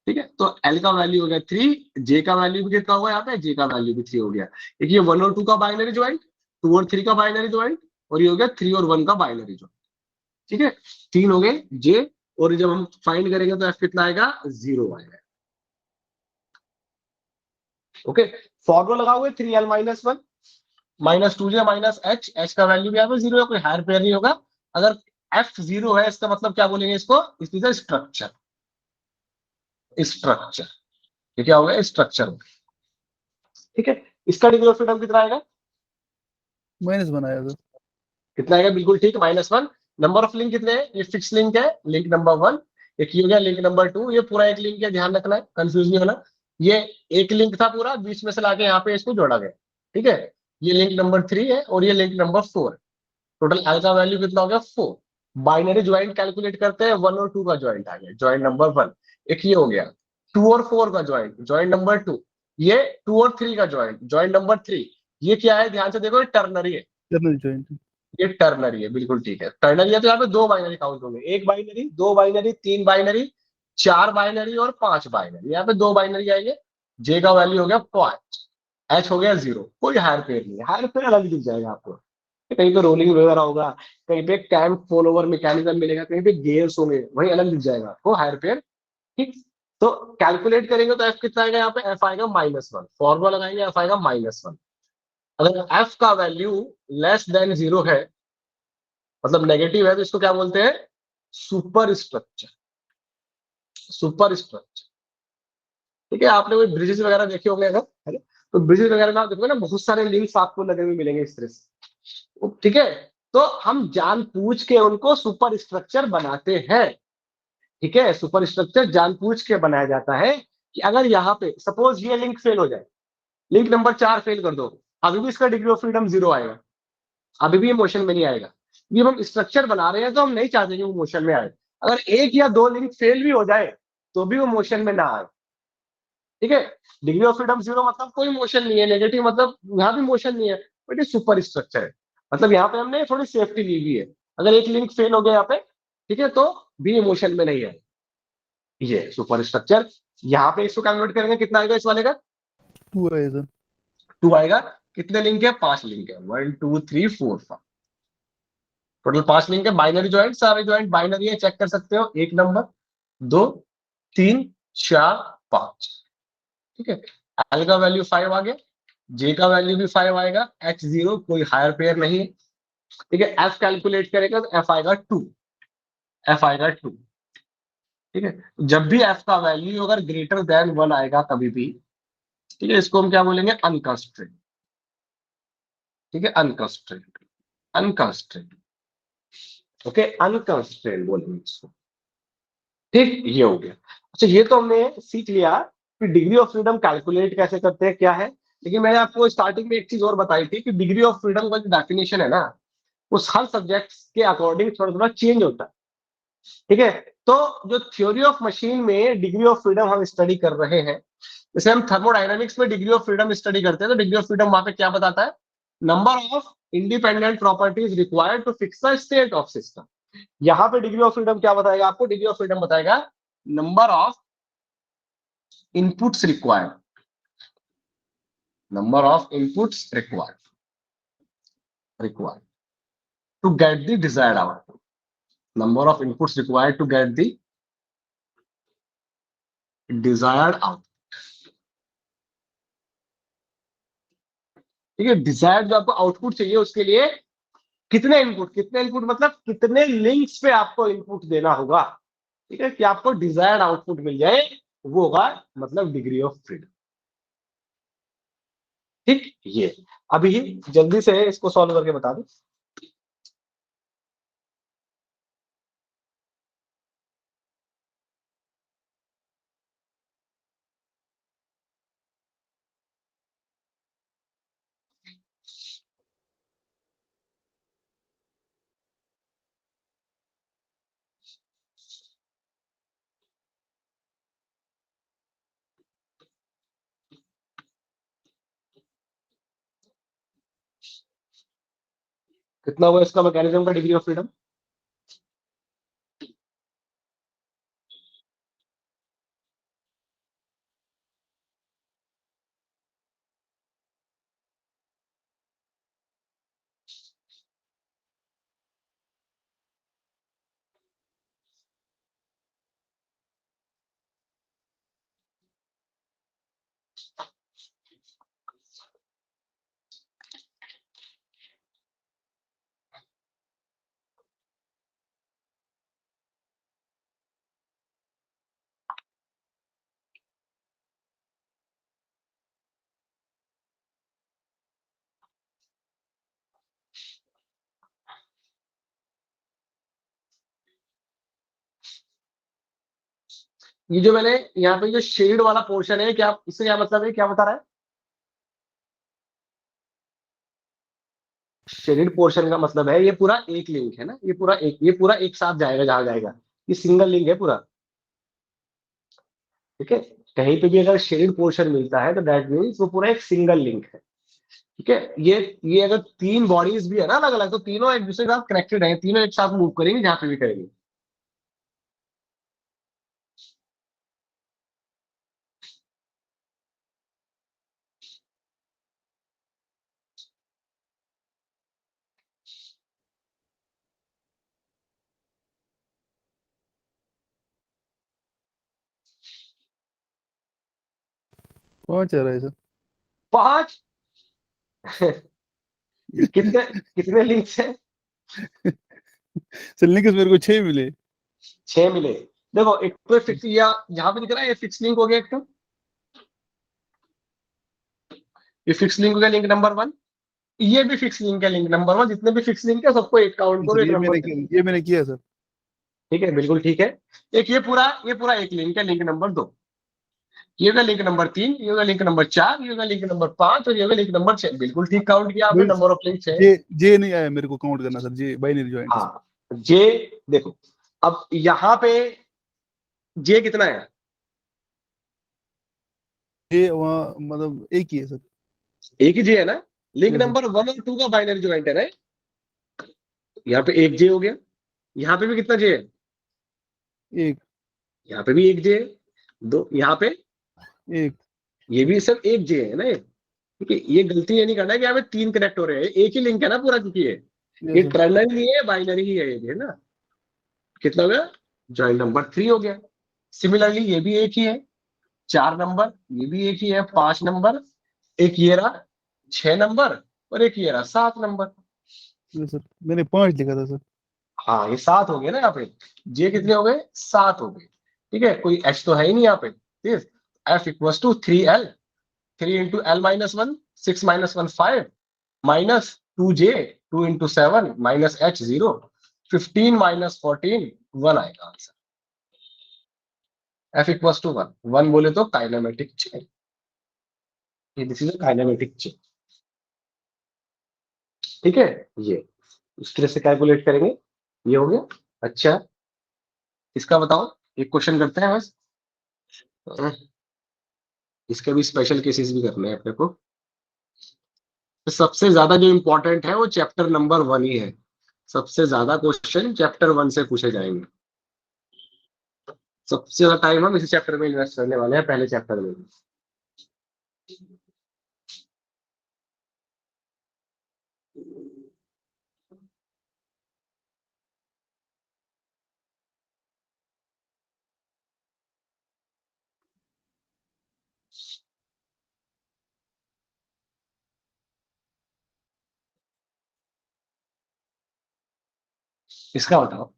ठीक है, तो एल का वैल्यू हो गया 3, जे का वैल्यू भी कितना हुआ यहाँ पे? जे का वैल्यू भी 3 हो गया। एक ये 1 और 2 का बाइनरी ज्वाइंट, 2 और 3 का बाइनरी ज्वाइंट, और ये हो गया 3 और 1 का बाइनरी ज्वाइंट। ठीक है, 3 हो गए जे, और जब हम फाइंड करेंगे तो एफ कितना आएगा? 0 आएगा। ओके, फॉर्मूला लगा हुआ है 3l minus 1 minus 2j minus H. H का वैल्यू भी यहाँ पे 0 है, कोई हायर पेयर नहीं होगा। अगर एफ 0 है इसका मतलब क्या बोलेंगे इसको? It is a structure. Structure, ये क्या होगा? स्ट्रक्चर होगा। ठीक है, इसका डिग्री ऑफ फ्रीडम कितना आएगा? -1 आया सर। कितना आएगा? बिल्कुल ठीक, -1। नंबर ऑफ लिंक कितने हैं? ये फिक्स लिंक है, लिंक नंबर 1। एक ये हो गया लिंक नंबर 2, ये पूरा एक लिंक है, ध्यान रखना है, कंफ्यूज नहीं होना। ये एक लिंक था पूरा, बीच में से लाके यहाँ पे इसको जोड़ा गया। ठीक है, ये लिंक नंबर 3 है और ये लिंक नंबर 4। टोटल एल का वैल्यू कितना हो गया? 4। बाइनरी ज्वाइंट कैलकुलेट करते हैं, 1 और 2 का ज्वाइंट आ गया, ज्वाइंट नंबर 1। एक ये हो गया 2 और 4 का ज्वाइंट, ज्वाइंट नंबर 2। ये 2 और 3 का ज्वाइंट, ज्वाइंट नंबर 3। ये क्या है? ध्यान से देखो, टर्नरी है। Ternary joint. ये टर्नरी है, बिल्कुल ठीक है, टर्नरी है। तो यहाँ पे 2 बाइनरी काउंट होंगे, 1 बाइनरी, 2 बाइनरी, 3 बाइनरी, 4 बाइनरी और 5 बाइनरी। यहाँ पे 2 बाइनरी आएंगे। जे का वैल्यू हो गया 5, एच हो गया 0। कोई हायर पेयर नहीं है, हायर पेयर अलग दिख जाएगा आपको। कहीं पे रोलिंग वगैरह होगा, कहीं पे कैंप फॉलोवर मैकेनिज्म मिलेगा, कहीं पे गियर्स होंगे, वही अलग दिख जाएगा आपको हायर पेयर। ठीक, तो कैलकुलेट करेंगे तो एफ कितना आएगा? यहाँ पे एफ आएगा -1। फॉर्मूला लगाएंगे, एफ आएगा -1। अगर एफ का वैल्यू लेस देन 0 है, मतलब नेगेटिव है, तो इसको क्या बोलते हैं? Super structure. सुपर स्ट्रक्चर, ठीक है। आपने कोई ब्रिजेस वगैरह देखे होंगे अगर, है ना, तो ब्रिजेस वगैरह में आप देखोगे ना, बहुत सारे लिंक्स आपको लगे हुए मिलेंगे इस तरह से। ठीक है, तो हम जानबूझ के उनको सुपर स्ट्रक्चर बनाते हैं। ठीक है, सुपर स्ट्रक्चर जानबूझ के बनाया जाता है कि अगर यहाँ पे सपोज ये लिंक फेल हो जाए, लिंक नंबर 4 फेल कर दो, अभी भी इसका डिग्री ऑफ फ्रीडम 0 आएगा, अभी भी ये मोशन में नहीं आएगा। ये हम स्ट्रक्चर बना रहे हैं तो हम नहीं चाहते कि वो मोशन में आए। अगर 1 या 2 लिंक फेल भी हो जाए तो भी वो मोशन में ना आए। ठीक है, डिग्री ऑफ फ्रीडम 0 मतलब कोई मोशन नहीं है, नेगेटिव मतलब यहाँ भी मोशन नहीं है, बट ये सुपर स्ट्रक्चर है। मतलब यहाँ पे हमने थोड़ी सेफ्टी ली हुई है। अगर एक लिंक फेल हो गया यहाँ पे, ठीक है, तो भी मोशन में नहीं है। ये सुपर स्ट्रक्चर। यहाँ पे इसको कैलकुलेट करेंगे, कितना आएगा इस वाले का? 2 आया सर। 2 आएगा। कितने लिंक है? 5 लिंक है, 1 2 3 4 5, टोटल 5 लिंक है। बाइनरी ज्वाइंट, सारे ज्वाइंट बाइनरी है, चेक कर सकते हो। 1 नंबर, 2 3 4 5। ठीक है, एल का वैल्यू 5 आ गया, जे का वैल्यू भी 5 आएगा, एच 0, कोई हायर पेयर नहीं है। ठीक है, एफ कैलकुलेट करेगा तो एफ आएगा 2, एफ आएगा 2। ठीक है, जब भी एफ का वैल्यू अगर ग्रेटर देन 1 आएगा कभी भी, ठीक है, इसको हम क्या बोलेंगे? अनकंस्ट्रेंट। ठीक है, अनकंस्ट्रेंट, अनकंस्ट्रेंट। ओके, अनकंस्ट्रेंट बोलेंगे इसको। ठीक, ये हो गया। अच्छा, ये तो हमने सीख लिया कि डिग्री ऑफ फ्रीडम कैलकुलेट कैसे करते हैं, क्या है। लेकिन मैंने आपको स्टार्टिंग में एक चीज और बताई थी कि डिग्री ऑफ फ्रीडम का जो डेफिनेशन है ना, उस हर सब्जेक्ट के अकॉर्डिंग थोड़ा थोड़ा चेंज होता है। ठीक है, तो जो थ्योरी ऑफ मशीन में डिग्री ऑफ फ्रीडम हम स्टडी कर रहे हैं, जैसे हम थर्मोडायनामिक्स में डिग्री ऑफ फ्रीडम स्टडी करते हैं, तो डिग्री ऑफ फ्रीडम वहां पे क्या बताता है? Number of independent properties required to fix the state of system. यहां पे डिग्री ऑफ फ्रीडम क्या बताएगा आपको? डिग्री ऑफ फ्रीडम बताएगा number of inputs required, number of inputs required, to get the desired output. Number of inputs required to get the desired output. ठीक है, desired जो आपको आउटपुट चाहिए उसके लिए कितने इनपुट मतलब कितने लिंक्स पे आपको इनपुट देना होगा, ठीक है, कि आपको डिजायर्ड आउटपुट मिल जाए, वो होगा मतलब डिग्री ऑफ फ्रीडम। ठीक, ये अभी जल्दी से इसको सॉल्व करके बता दो। कितना हुआ इसका मैकेनिज्म का डिग्री ऑफ फ्रीडम? ये जो मैंने यहाँ पे जो शेड वाला पोर्शन है, क्या इससे क्या मतलब है, क्या बता रहा है? शेडेड पोर्शन का मतलब है ये पूरा एक लिंक है ना, ये पूरा एक साथ जाएगा जहां जाएगा, ये सिंगल लिंक है पूरा। ठीक है, कहीं पे भी अगर शेडेड पोर्शन मिलता है तो दैट मीन्स वो पूरा एक सिंगल लिंक है। ठीक है, ये अगर तीन बॉडीज भी है ना अलग अलग, तो तीनों एक दूसरे के साथ कनेक्टेड है, तीनों एक साथ मूव करेंगे जहां पे भी करेंगे। कौन चल रहा है सर? 5 कितने कितने लिंक्स है? सर लिंक मेरे को 6 मिले। 6 मिले। देखो एक तो फिक्स, या यहाँ पे दिख रहा है ये फिक्स लिंक हो गया, एक तो ये फिक्स लिंक हो गया, लिंक नंबर 1। ये भी फिक्स लिंक है, लिंक नंबर 1। जितने भी फिक्स लिंक है सबको एक काउंट करो, सर एक नंबर दे। ये मैंने किया सर। ठीक है, बिल्कुल ठीक है। एक ये पूरा एक लिंक है, लिंक नंबर 2। ये होगा लिंक नंबर 3, ये होगा लिंक नंबर 4, ये होगा लिंक नंबर 5 और ये होगा लिंक नंबर 6। बिल्कुल ठीक काउंट किया आपने, नंबर ऑफ लिंक 6। जे नहीं आया मेरे को काउंट करना सर, जे बाइनरी जॉइंट। हाँ, जे देखो अब यहाँ पे जे कितना है? जे वहाँ मतलब एक ही है सर। एक ही जे है ना। Link yes sir. नंबर 1 और 2 का बाइनरी ज्वाइंट है ना। यहाँ पे एक जे हो गया, यहाँ पे भी कितना जे है? एक। यहाँ पे भी एक जे है, दो यहाँ पे, एक। ये भी सिर्फ एक जे है ना ये। ठीक है, ये गलती ये नहीं करना है कि यहाँ पे 3 कनेक्ट हो रहे हैं, एक ही लिंक है ना पूरा, क्योंकि ये यस सर। टर्नरी नहीं है, बाइनरी ही है ये भी, है ना। कितना हो गया? ज्वाइंट नंबर 3 हो गया। सिमिलरली ये भी एक ही है, 4 नंबर, ये भी एक ही है, 5 नंबर, एक ये रहा 6 नंबर, और एक ये रहा 7 नंबर। यस सर, मैंने 5 लिखा था सर। हाँ, ये 7 हो गए ना यहाँ पे। जे कितने हो गए? 7 हो गए। ठीक है, कोई एच तो है ही नहीं यहाँ पे। ठीक है, F equal to 3L, 3 into L minus 1, 6 minus 1 5, minus 2J, 2 into 7 minus H 0, 15 minus 14 1 आएगा आंसर। एफ इक्वल टू 1, 1 बोले तो kinematic chain. This is kinematic chain. ठीक है, ये इस तरह से कैलकुलेट करेंगे। ये हो गया। अच्छा, इसका बताओ, एक क्वेश्चन करते हैं बस। इसके भी स्पेशल केसेस भी करने हैं अपने को। तो सबसे ज्यादा जो इंपॉर्टेंट है वो चैप्टर नंबर 1 ही है। सबसे ज्यादा क्वेश्चन चैप्टर 1 से पूछे जाएंगे। सबसे ज्यादा टाइम हम इसी चैप्टर में इन्वेस्ट करने वाले हैं, पहले चैप्टर में। इसका बताओ।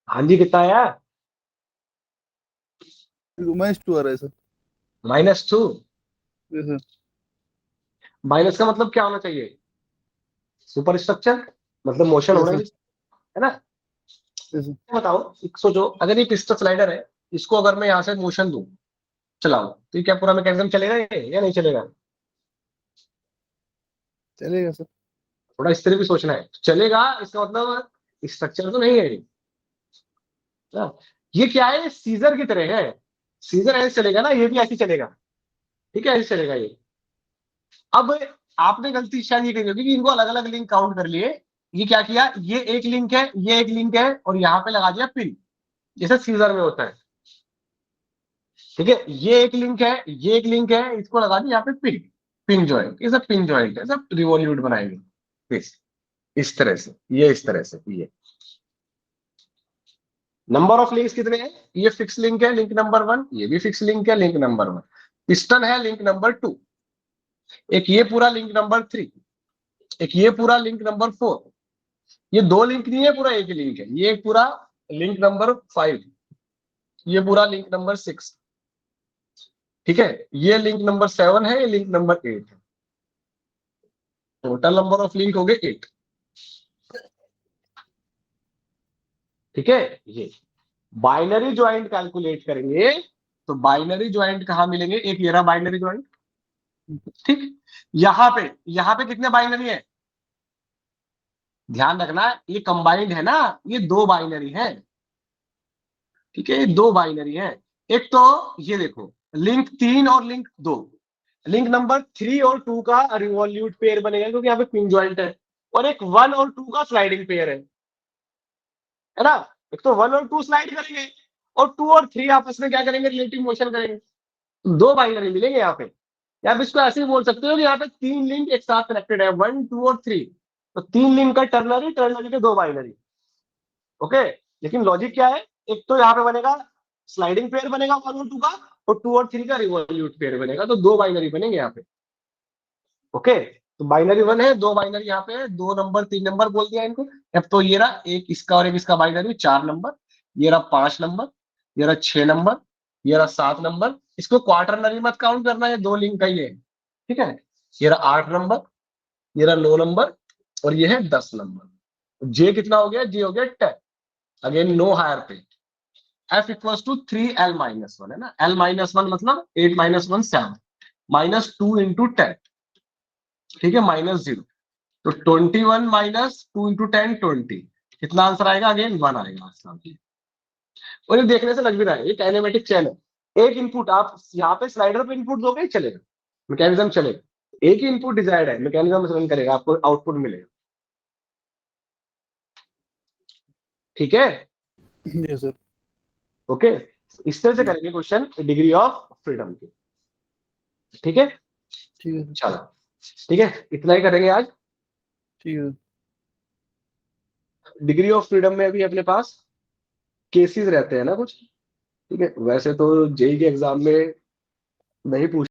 हाँ जी, कितना आया? -2 आ रहा है सर। -2। Yes, sir. माइनस का मतलब क्या होना चाहिए? सुपर स्ट्रक्चर, मतलब मोशन Yes, होना sir. चाहिए, है ना? Yes, sir. बताओ, एक सोचो, अगर ये पिस्टन स्लाइडर है, इसको अगर मैं यहाँ से मोशन दूं, चलाओ, तो ये क्या पूरा मैकेनिज्म चलेगा ये या नहीं चलेगा? चलेगा सर। थोड़ा इस तरह भी सोचना है। चलेगा इसका मतलब स्ट्रक्चर तो नहीं है ये। हाँ, ये क्या है, ये सीजर की तरह है। सीजर ऐसे चलेगा ना, ये भी ऐसे चलेगा। ठीक है, ऐसे चलेगा ये। अब आपने गलती शायद ये करी होगी कि इनको अलग अलग लिंक काउंट कर लिए। ये क्या किया, ये एक लिंक है, ये एक लिंक है, और यहाँ पे लगा दिया पिन, जैसे सीजर में होता है। ठीक है, ये एक लिंक है, ये एक लिंक है, इसको लगा दिया यहाँ पे पिन। पिन जॉइंट, ये सब पिन जॉइंट है, सब रिवॉल्यूट बनाएंगे इस तरह से, ये इस तरह से। ये नंबर ऑफ लिंक्स कितने हैं? ये फिक्स लिंक है, लिंक नंबर 1, ये भी फिक्स लिंक है, लिंक नंबर 1। पिस्टन है, लिंक नंबर 2। एक ये पूरा लिंक नंबर 3, एक ये पूरा लिंक नंबर 4। ये दो लिंक नहीं है, पूरा एक लिंक है। ये एक पूरा लिंक नंबर 5, ये पूरा लिंक नंबर 6। ठीक है, ये लिंक नंबर 7 है, ये लिंक नंबर 8 है। टोटल नंबर ऑफ लिंक हो गए 8। ठीक है, ये बाइनरी ज्वाइंट कैलकुलेट करेंगे, तो बाइनरी ज्वाइंट कहां मिलेंगे? एक ये रहा बाइनरी ज्वाइंट। ठीक, यहां पे कितने बाइनरी है? ध्यान रखना, ये कंबाइंड है ना, ये दो बाइनरी है। ठीक है, ये दो बाइनरी है। एक तो ये देखो, लिंक 3 और लिंक 2, लिंक नंबर 3 और 2 का रिवॉल्यूट पेयर बनेगा, क्योंकि यहाँ पे पिन ज्वाइंट है। और एक 1 और 2 का स्लाइडिंग पेयर है ना? एक तो 1 और 2 स्लाइड करेंगे, और 2 और 3 आपस में क्या करेंगे? रिलेटिव मोशन करेंगे। दो बाइनरी मिलेंगे यहाँ पे। या आप इसको ऐसे ही बोल सकते हो कि यहाँ पे 3 लिंक एक साथ कनेक्टेड है, 1, 2 और 3। तो 3 लिंक का टर्नरी, टर्नरी के दो बाइनरी। ओके, लेकिन लॉजिक क्या है? एक तो यहाँ पे बनेगा स्लाइडिंग पेयर बनेगा 1 और 2 का, और 2 और 3 का रिवॉल्यूट पेयर बनेगा, तो दो बाइनरी बनेंगे यहाँ पे। ओके, तो बाइनरी 1 है, दो बाइनरी यहाँ पे है, 2 नंबर 3 नंबर बोल दिया इनको। अब तो ये रहा एक इसका और एक इसका बाइनरी 4 नंबर, ये रहा 5 नंबर, ये रहा 6 नंबर, ये रहा 7 नंबर। इसको क्वार्टरनरी मत काउंट करना, ये दो लिंक का ही है। ठीक है, ये रहा 8 नंबर, ये रहा 9 नंबर, और ये है 10 नंबर। जे कितना हो गया? जे हो गया 10। अगेन नो हायर पे। F इक्वल्स टू 3L-1 है ना? L-1 मतलब 8 - 1 7, -2 इंटू 10। ठीक है, -0। तो 21 - 2 इंटू 10 20। कितना आंसर आएगा? अगेन 1 आएगा आंसर। और ये देखने से लग भी रहा है, ये काइनेमेटिक चेन है। एक इनपुट आप यहाँ पे स्लाइडर पे इनपुट दोगे, चलेगा, मैकेनिज्म चलेगा। एक ही इनपुट डिजायर्ड है, मैकेनिज्म रन करेगा, आपको आउटपुट मिलेगा। ठीक है, Yes, sir. ओके। इस तरह से Yeah. करेंगे क्वेश्चन डिग्री ऑफ फ्रीडम की। ठीक है, ठीक है चलो ठीक है, इतना ही करेंगे आज। ठीक है डिग्री ऑफ फ्रीडम में अभी अपने पास केसेस रहते हैं ना कुछ, ठीक है। वैसे तो जेई के एग्जाम में नहीं पूछ